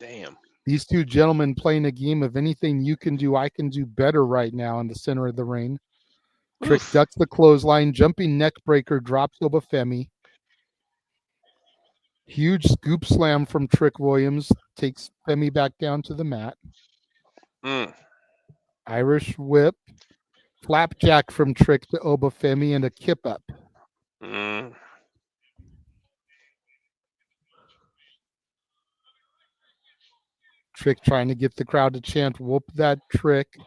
Damn. These two gentlemen playing a game of anything you can do, I can do better right now in the center of the ring. Trick ducks the clothesline. Jumping neck breaker drops Femi. Huge scoop slam from Trick Williams. Takes Femi back down to the mat. Irish whip. Flapjack from Trick to Femi and a kip up. Trick trying to get the crowd to chant, whoop that Trick.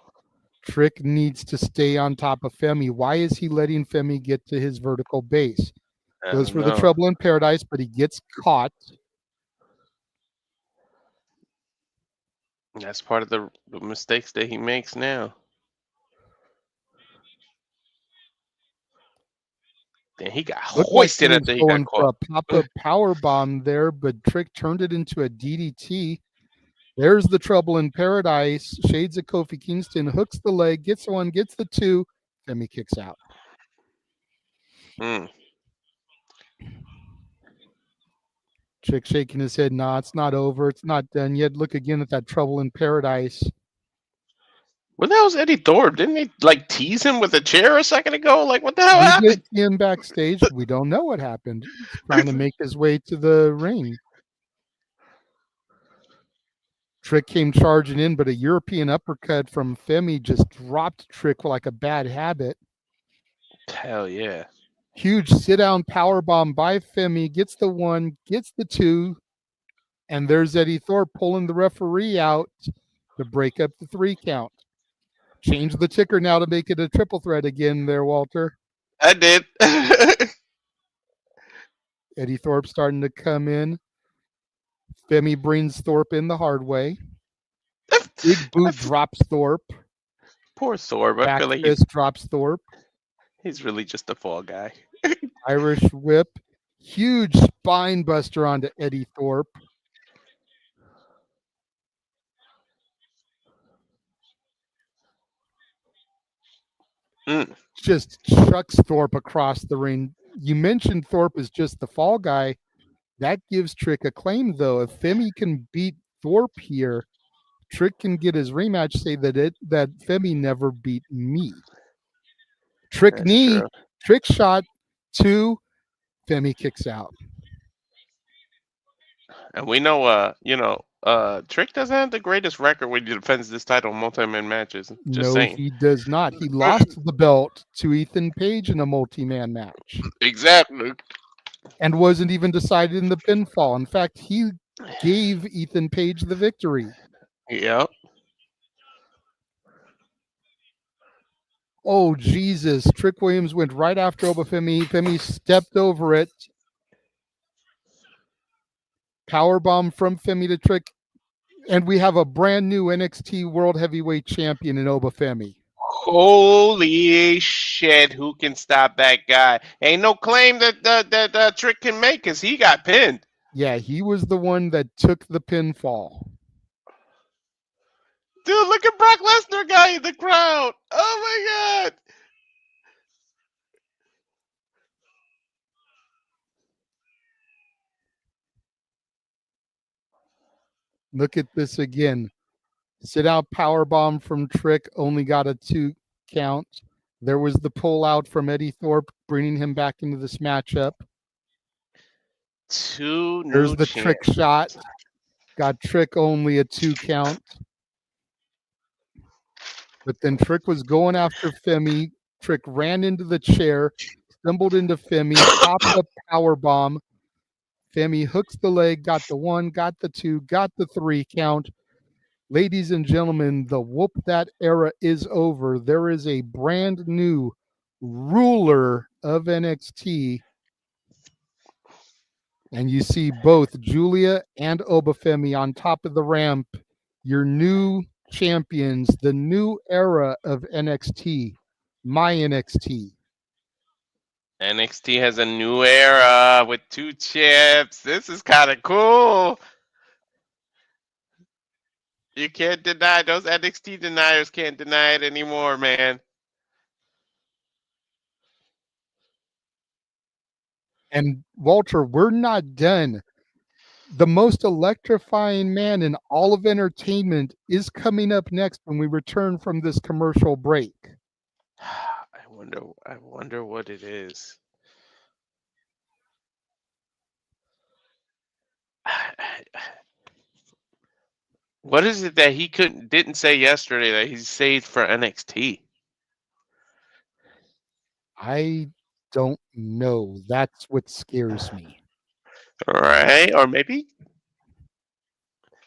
Trick needs to stay on top of Femi. Why is he letting Femi get to his vertical base? Goes for the trouble in paradise, but he gets caught. That's part of the mistakes that he makes now. Then he got hoisted after he got going for caught. a pop-up power bomb there, but Trick turned it into a DDT. There's the trouble in paradise. Shades of Kofi Kingston, hooks the leg, gets one, gets the two. Femi kicks out. Trick shaking his head. Nah, it's not over. It's not done yet. Look again at that trouble in paradise. What the hell was Eddie Thorpe? Didn't he like tease him with a chair a second ago? Like, what the hell happened? We did see him backstage. We don't know what happened. He's trying to make his way to the ring. Trick came charging in, but a European uppercut from Femi just dropped Trick like a bad habit. Hell yeah. Huge sit-down powerbomb by Femi. Gets the one, gets the two. And there's Eddie Thorpe pulling the referee out to break up the 3 count. Change the ticker now to make it a triple threat again there, Walter. I did. Eddie Thorpe starting to come in. Femi brings Thorpe in the hard way. Big boot drops Thorpe. Poor Thorpe. I feel like fist drops Thorpe. He's really just a fall guy. Irish whip. Huge spine buster onto Eddie Thorpe. Just chucks Thorpe across the ring. You mentioned Thorpe is just the fall guy. That gives Trick a claim, though. If Femi can beat Thorpe here, Trick can get his rematch, say that Femi never beat me. Trick That's knee, true. Trick shot, 2, Femi kicks out. And we know, Trick doesn't have the greatest record when he defends this title in multi-man matches. Just saying. He does not. He lost the belt to Ethan Page in a multi-man match. Exactly. And wasn't even decided in the pinfall. In fact, he gave Ethan Page the victory. Yep. Oh, Jesus. Trick Williams went right after Femi. Femi stepped over it. Powerbomb from Femi to Trick. And we have a brand new NXT World Heavyweight Champion in Femi. Holy shit, who can stop that guy? Ain't no claim that Trick can make because he got pinned. Yeah, he was the one that took the pinfall. Dude, look at Brock Lesnar guy in the crowd. Oh my god. Look at this again. Sit out powerbomb from Trick, only got a 2 count. There was the pull out from Eddie Thorpe, bringing him back into this matchup. There's the Trick shot. Got Trick only a 2 count. But then Trick was going after Femi. Trick ran into the chair, stumbled into Femi, popped up powerbomb. Femi hooks the leg, got the 1, got the 2, got the 3 count. Ladies and gentlemen, the Whoop That era is over. There is a brand new ruler of NXT. And you see both Giulia and Femi on top of the ramp. Your new champions, the new era of NXT. My NXT. NXT has a new era with 2 chips. This is kind of cool. You can't deny, those NXT deniers can't deny it anymore, man. And Walter, we're not done. The most electrifying man in all of entertainment is coming up next when we return from this commercial break. I wonder what it is. What is it that he didn't say yesterday that he saved for NXT? I don't know. That's what scares me. All right, or maybe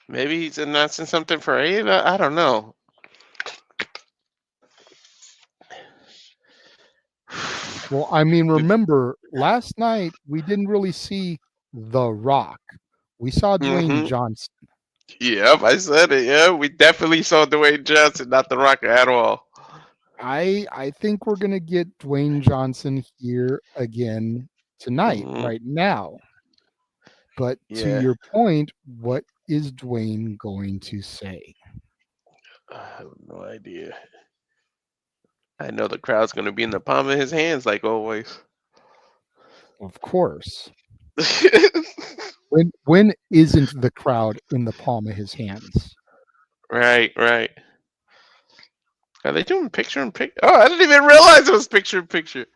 he's announcing something for Ava. I don't know. Well, I mean, remember last night we didn't really see The Rock. We saw Dwayne Mm-hmm. Johnson. Yep, I said it. Yeah, we definitely saw Dwayne Johnson, not The Rock at all. I think we're gonna get Dwayne Johnson here again tonight, Mhm. right now. But to Yeah, your point, what is Dwayne going to say? I have no idea. I know the crowd's gonna be in the palm of his hands, like always. Of course. When isn't the crowd in the palm of his hands? Right, right. Are they doing picture in picture? Oh, I didn't even realize it was picture in picture.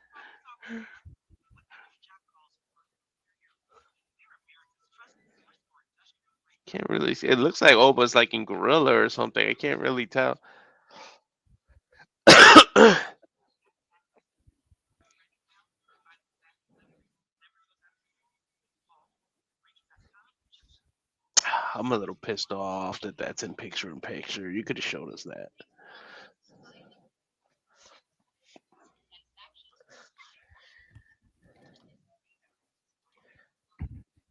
Can't really see. It looks like Oba's like in gorilla or something. I can't really tell. I'm a little pissed off that that's in picture in picture. You could have showed us that.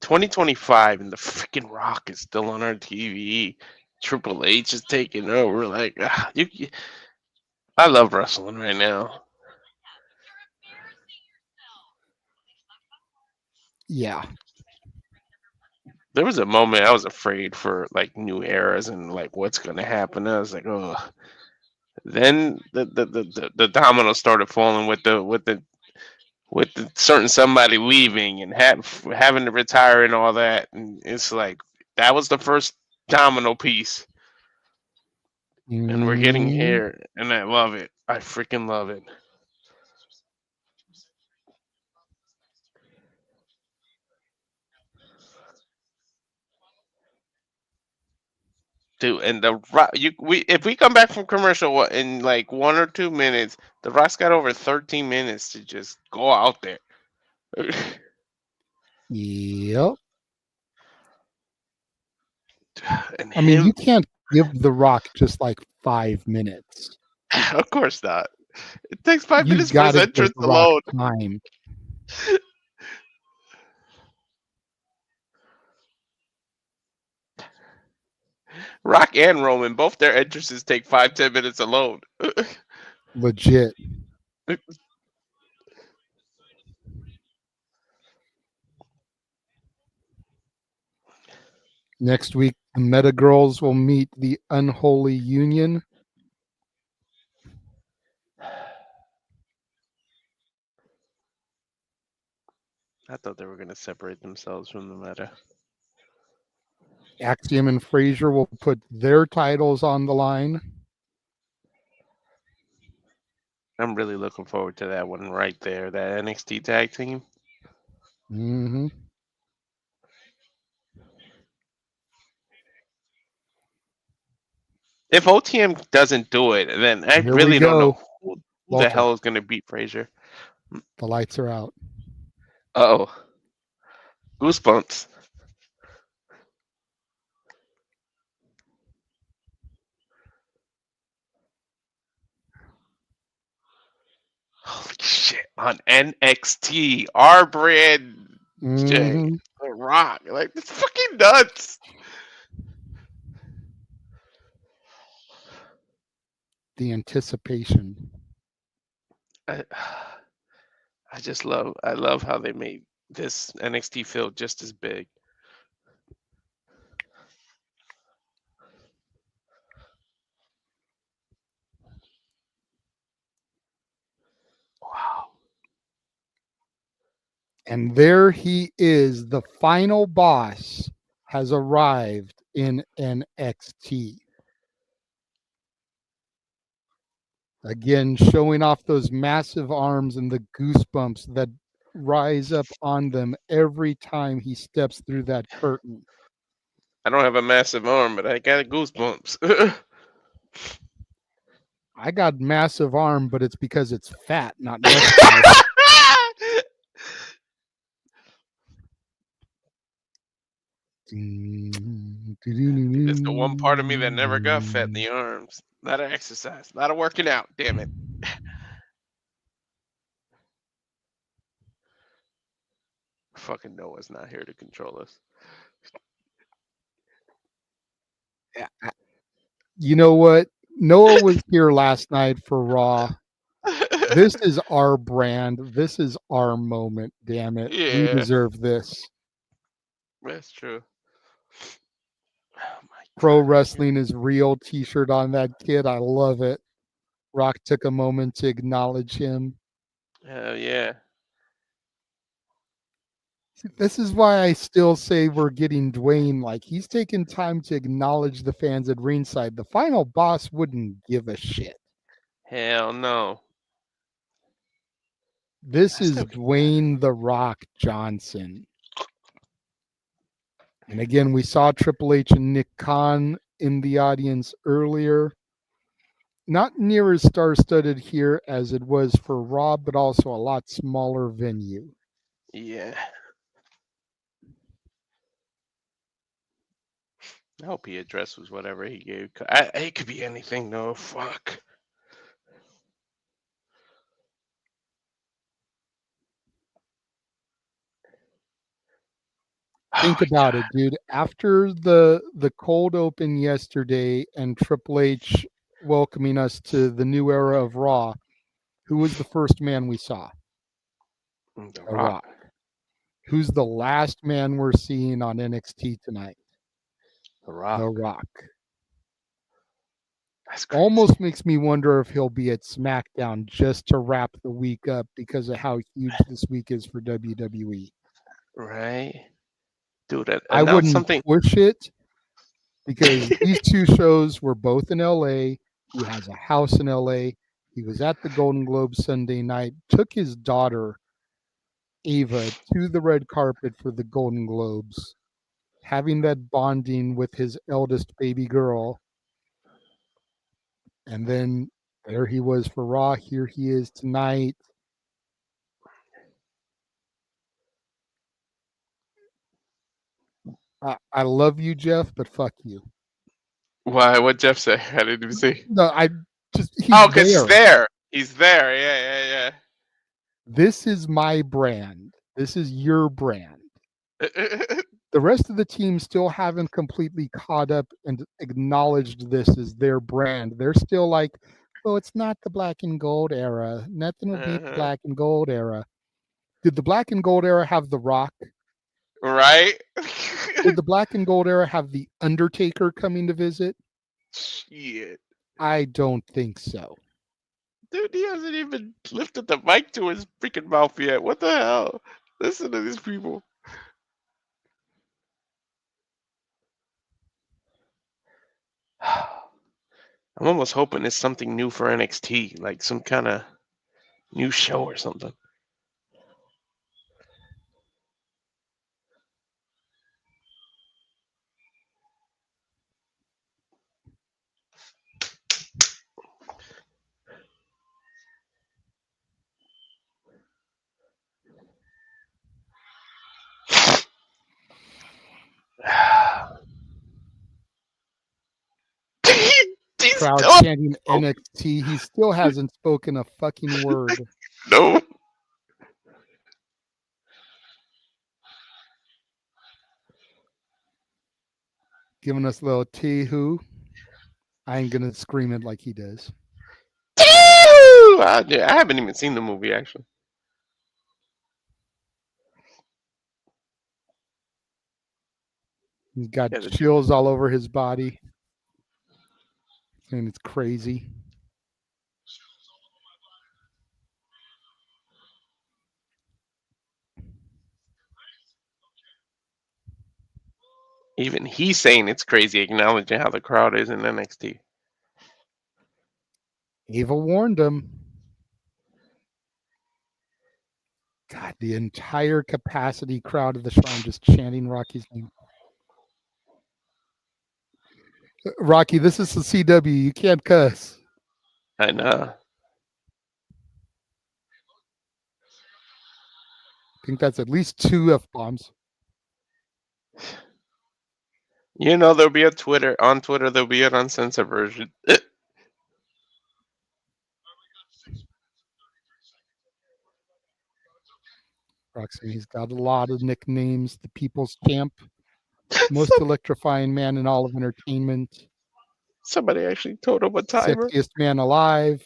$20.25 and the freaking Rock is still on our TV. Triple H is taking over. Like, I love wrestling right now. Yeah. There was a moment I was afraid for like new eras and like what's gonna happen. I was like, oh. Then the dominoes started falling with the certain somebody leaving and having to retire and all that, and it's like that was the first domino piece, and we're getting Mm, here, and I love it. I freaking love it, dude. And if we come back from commercial in like 1 or 2 minutes, the Rock's got over 13 minutes to just go out there. yep. And I mean, him, you can't give The Rock just like 5 minutes. of course not. It takes 5 minutes You've for got his to give entrance The Rock alone. time. Rock and Roman, both their entrances take 5-10 minutes alone. Legit. Next week, the Meta Girls will meet the Unholy Union. I thought they were going to separate themselves from the meta. Axiom and Frazier will put their titles on the line. I'm really looking forward to that one right there, that NXT tag team. Mm-hmm. If OTM doesn't do it, then I Here we really don't know go. who the Walter. hell is going to beat Frazier. The lights are out. Uh-oh. Goosebumps. Holy shit. On NXT, our brand, Jay, Mm-hmm. The Rock. Like, it's fucking nuts. The anticipation. I love how they made this NXT feel just as big. Wow. And there he is. The final boss has arrived in NXT. Again, showing off those massive arms and the goosebumps that rise up on them every time he steps through that curtain. I don't have a massive arm, but I got goosebumps. I got massive arm, but it's because it's fat, not muscular. It's the one part of me that never got fat in the arms. Not an exercise, not a working out. Damn it. Fucking Noah's not here to control us. You know what? Noah was here last night for Raw. This is our brand. This is our moment. Damn it. We Yeah, deserve this. that's true. Oh my Pro God. wrestling is real t-shirt on that kid. I love it. Rock took a moment to acknowledge him. Hell yeah. This is why I still say we're getting Dwayne. Like, he's taking time to acknowledge the fans at ringside. The final boss wouldn't give a shit. Hell no. This I is still can't- Dwayne The Rock Johnson. And again, we saw Triple H and Nick Khan in the audience earlier. Not near as star-studded here as it was for Raw, but also a lot smaller venue. Yeah. I hope he addresses whatever he gave. It could be anything, though. Fuck. Think about it, dude. After the cold open yesterday and Triple H welcoming us to the new era of Raw, who was the first man we saw? The The Rock. Rock. Who's the last man we're seeing on NXT tonight? The Rock. The Rock. That's crazy. Almost makes me wonder if he'll be at SmackDown just to wrap the week up because of how huge this week is for WWE. Right? Dude, I announce wouldn't something. push it because these two shows were both in LA. He has a house in LA. He was at the Golden Globes Sunday night, took his daughter, Ava, to the red carpet for the Golden Globes, having that bonding with his eldest baby girl. And then there he was for Raw. Here he is tonight. I love you, Jeff, but fuck you. Why? What'd Jeff say? I didn't even see. No, I just he's Oh, because there. he's there. He's there. Yeah, This is my brand. This is your brand. yeah. The rest of the team still haven't completely caught up and acknowledged this as their brand. They're still like, well, it's not the black and gold era. Nothing will beat the black and gold era. Did the black and gold era have The Rock? Right? Did the black and gold era have The Undertaker coming to visit? Shit. I don't think so. Dude, he hasn't even lifted the mic to his freaking mouth yet. What the hell? Listen to these people. I'm almost hoping it's something new for NXT, like some kind of new show or something. He's Crowd still- chanting NXT. He still hasn't spoken a fucking word. No. Giving us a little tee-hoo. I ain't gonna scream it like he does. I haven't even seen the movie, actually. He's got Yeah, the- chills all over his body. And it's crazy. Even he's saying it's crazy, acknowledging how the crowd is in NXT. Ava warned him. God, the entire capacity crowd of the Shrine just chanting Rocky's name. Rocky, this is the CW. You can't cuss. I know. I think that's at least 2 F-bombs. You know, there'll be a Twitter. On Twitter, there'll be an uncensored version. Roxanne, he's got a lot of nicknames. The People's Champ, most electrifying man in all of entertainment, Somebody actually told him a timer. sexiest man alive.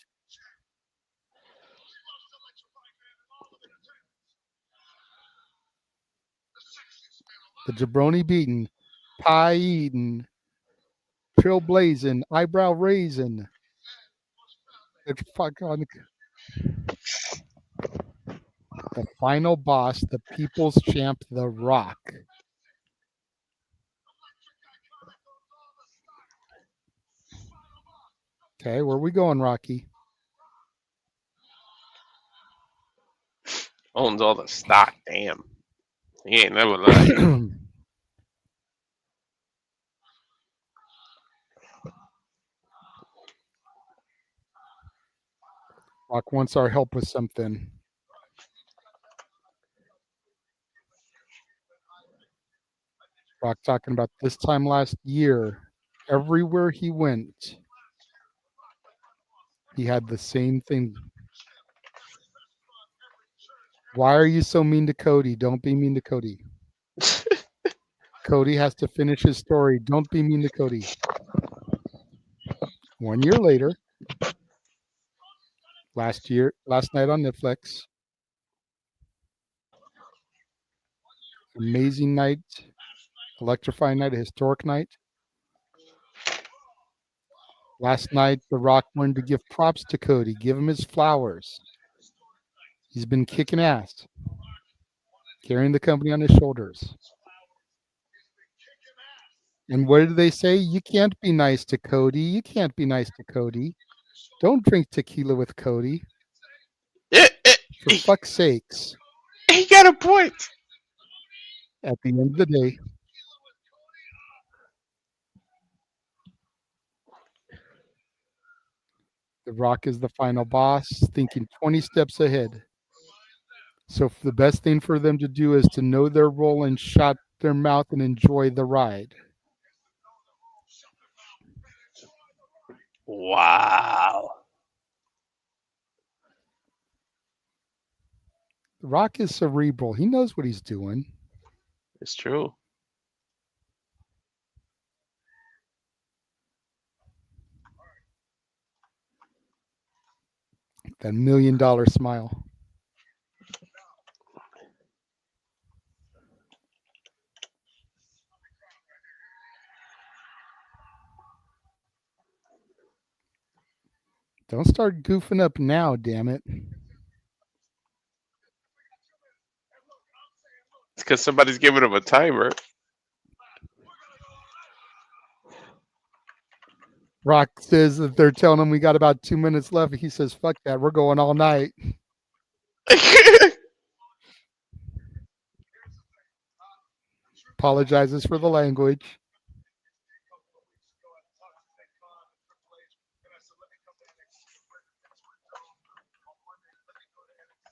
The jabroni beaten, pie eaten, trailblazing, eyebrow raising. The final boss, the People's Champ, The Rock. Okay, where are we going, Rocky? Owns all the stock. Damn. He ain't never lied. Rock wants our help with something. Rock talking about this time last year, everywhere he went, he had the same thing. Why are you so mean to Cody? Don't be mean to Cody. Cody has to finish his story. Don't be mean to Cody. 1 year later, last night on Netflix, amazing night, electrifying night, a historic night. Last night, The Rock wanted to give props to Cody, give him his flowers. He's been kicking ass, carrying the company on his shoulders. And what did they say? You can't be nice to Cody. You can't be nice to Cody. Don't drink tequila with Cody. For fuck's sakes. He got a point. At the end of the day, The Rock is the final boss, thinking 20 steps ahead. So the best thing for them to do is to know their role and shut their mouth and enjoy the ride. Wow. The Rock is cerebral. He knows what he's doing. It's true. That $1 million smile. Don't start goofing up now, damn it. It's because somebody's giving him a timer. Rock says that they're telling him we got about 2 minutes left. He says, fuck that. We're going all night. Apologizes for the language.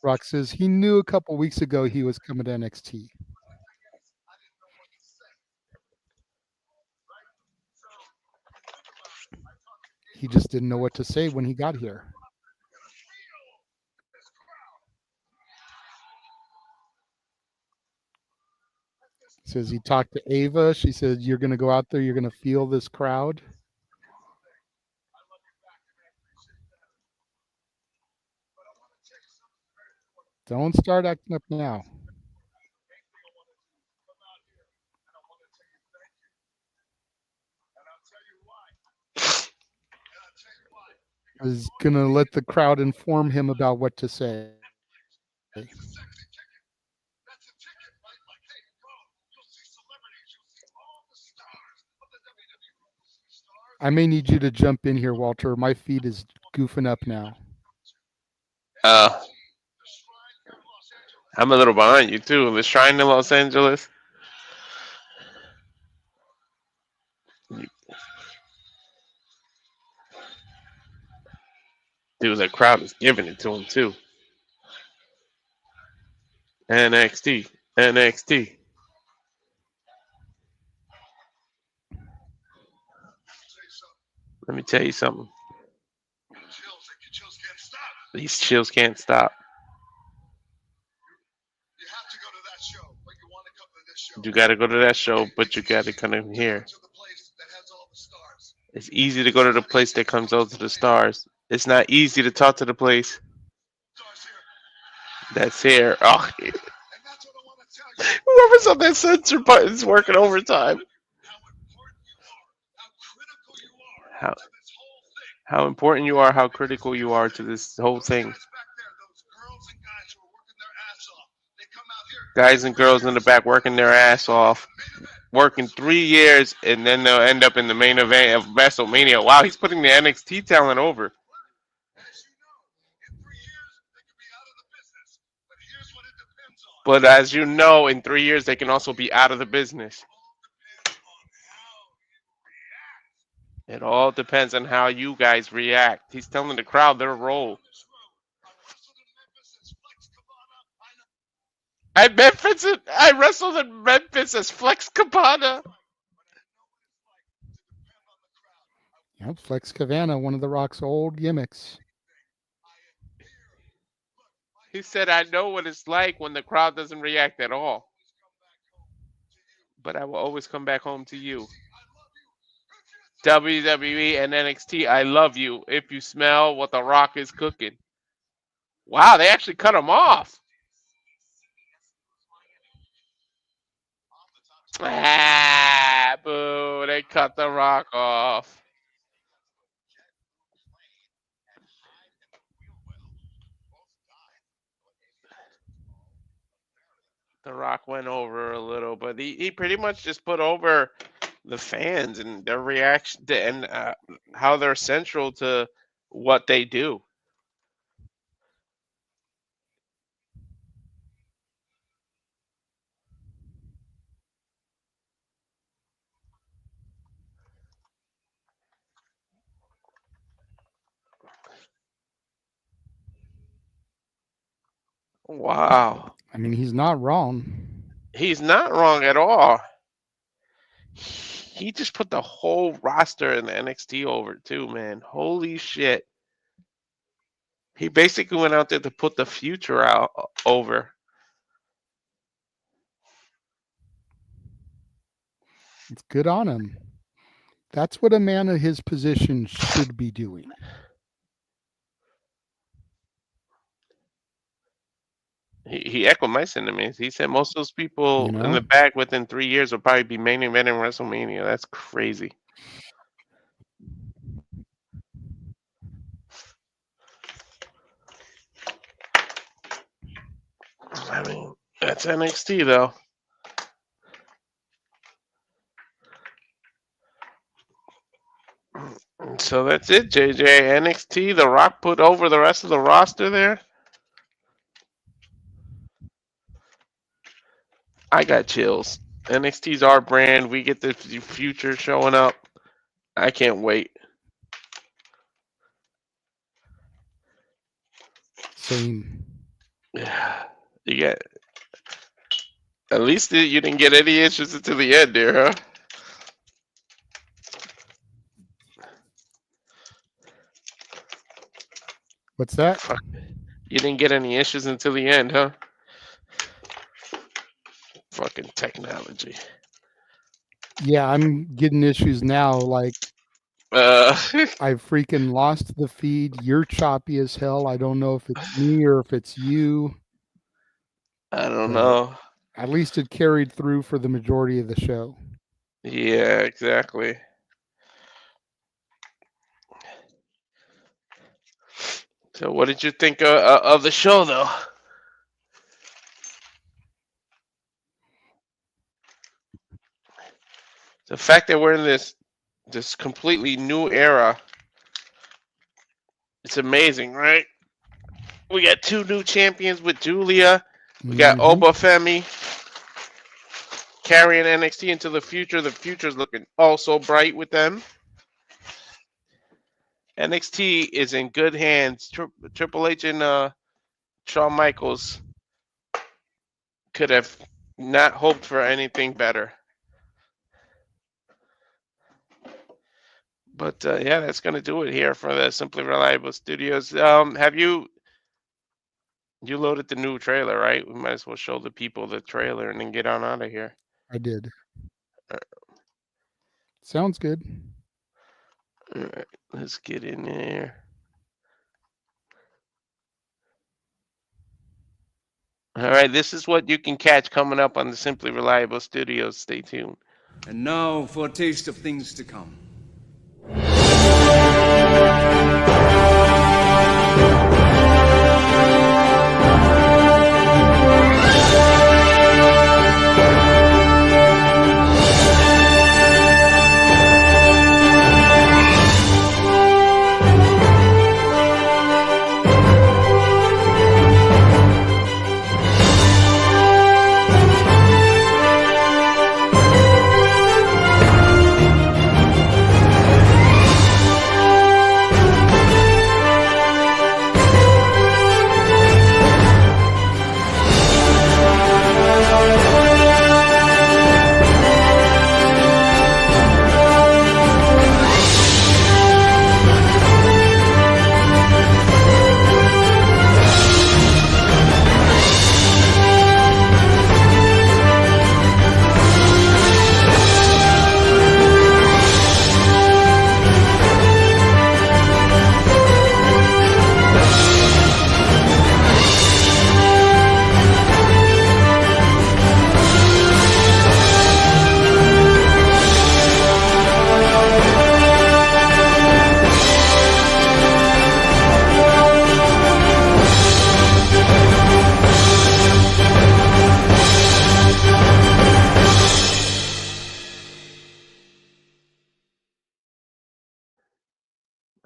Rock says he knew a couple weeks ago he was coming to NXT. He just didn't know what to say when he got here. Says he talked to Ava. She said, you're going to go out there. You're going to feel this crowd. Don't start acting up now. Is going to let the crowd inform him about what to say. I may need you to jump in here, Walter. My feed is goofing up now. I'm a little behind you too. The Shrine in Los Angeles. Dude, the crowd is giving it to him too. NXT. NXT. Let me tell you something. These chills can't stop. You got to go to that show, but you got to come in here. It's easy to go to the place that comes out to the stars. It's not easy to talk to the place that's here. Oh, whoever's on that censor button is working overtime. How important you are, how critical you are to this whole thing. Guys and girls in the back working their ass off, working 3 years, and then they'll end up in the main event of WrestleMania. Wow, he's putting the NXT talent over. But as you know, in 3 years, they can also be out of the business. It all depends on how you guys react. He's telling the crowd their role. I wrestled in Memphis as Flex Cabana. Yep, Flex Cabana, one of The Rock's old gimmicks. He said, I know what it's like when the crowd doesn't react at all. But I will always come back home to you. WWE and NXT, I love you if you smell what The Rock is cooking. Wow, they actually cut him off. Ah, boo, they cut The Rock off. The Rock went over a little, but he pretty much just put over the fans and their reaction to, and how they're central to what they do. Wow. I mean, he's not wrong. He's not wrong at all. He just put the whole roster in the NXT over too, man. Holy shit. He basically went out there to put the future out over. It's good on him. That's what a man of his position should be doing. He echoed my sentiments. He said most of those people in the back within 3 years will probably be main eventing WrestleMania. That's crazy. I mean, that's NXT though. So that's it, JJ. NXT, The Rock put over the rest of the roster there. I got chills. NXT's our brand. We get the future showing up. I can't wait. Same. Yeah. You get. At least you didn't get any issues until the end there, huh? What's that? You didn't get any issues until the end, huh? Fucking technology. Yeah, I'm getting issues now. Like, I freaking lost the feed. You're choppy as hell. I don't know if it's me or if it's you. I don't know. At least it carried through for the majority of the show. Yeah, exactly. So what did you think of the show, though? The fact that we're in this completely new era, it's amazing, right? We got 2 new champions with Giulia. We got Oba Femi carrying NXT into the future. The future's looking also bright with them. NXT is in good hands. Triple H and Shawn Michaels could have not hoped for anything better. But yeah, that's going to do it here for the Simply Reliable Studios. Have you loaded the new trailer, right? We might as well show the people the trailer and then get on out of here. I did. Sounds good. All right, let's get in there. All right, this is what you can catch coming up on the Simply Reliable Studios. Stay tuned. And now for a taste of things to come.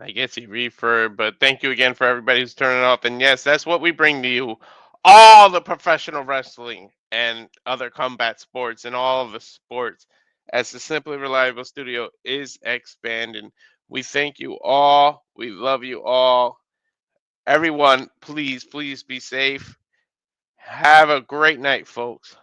I guess he referred, but thank you again for everybody who's turning off. And yes, that's what we bring to you. All the professional wrestling and other combat sports and all of the sports as the Simply Reliable Studio is expanding. We thank you all. We love you all. Everyone, please be safe. Have a great night, folks.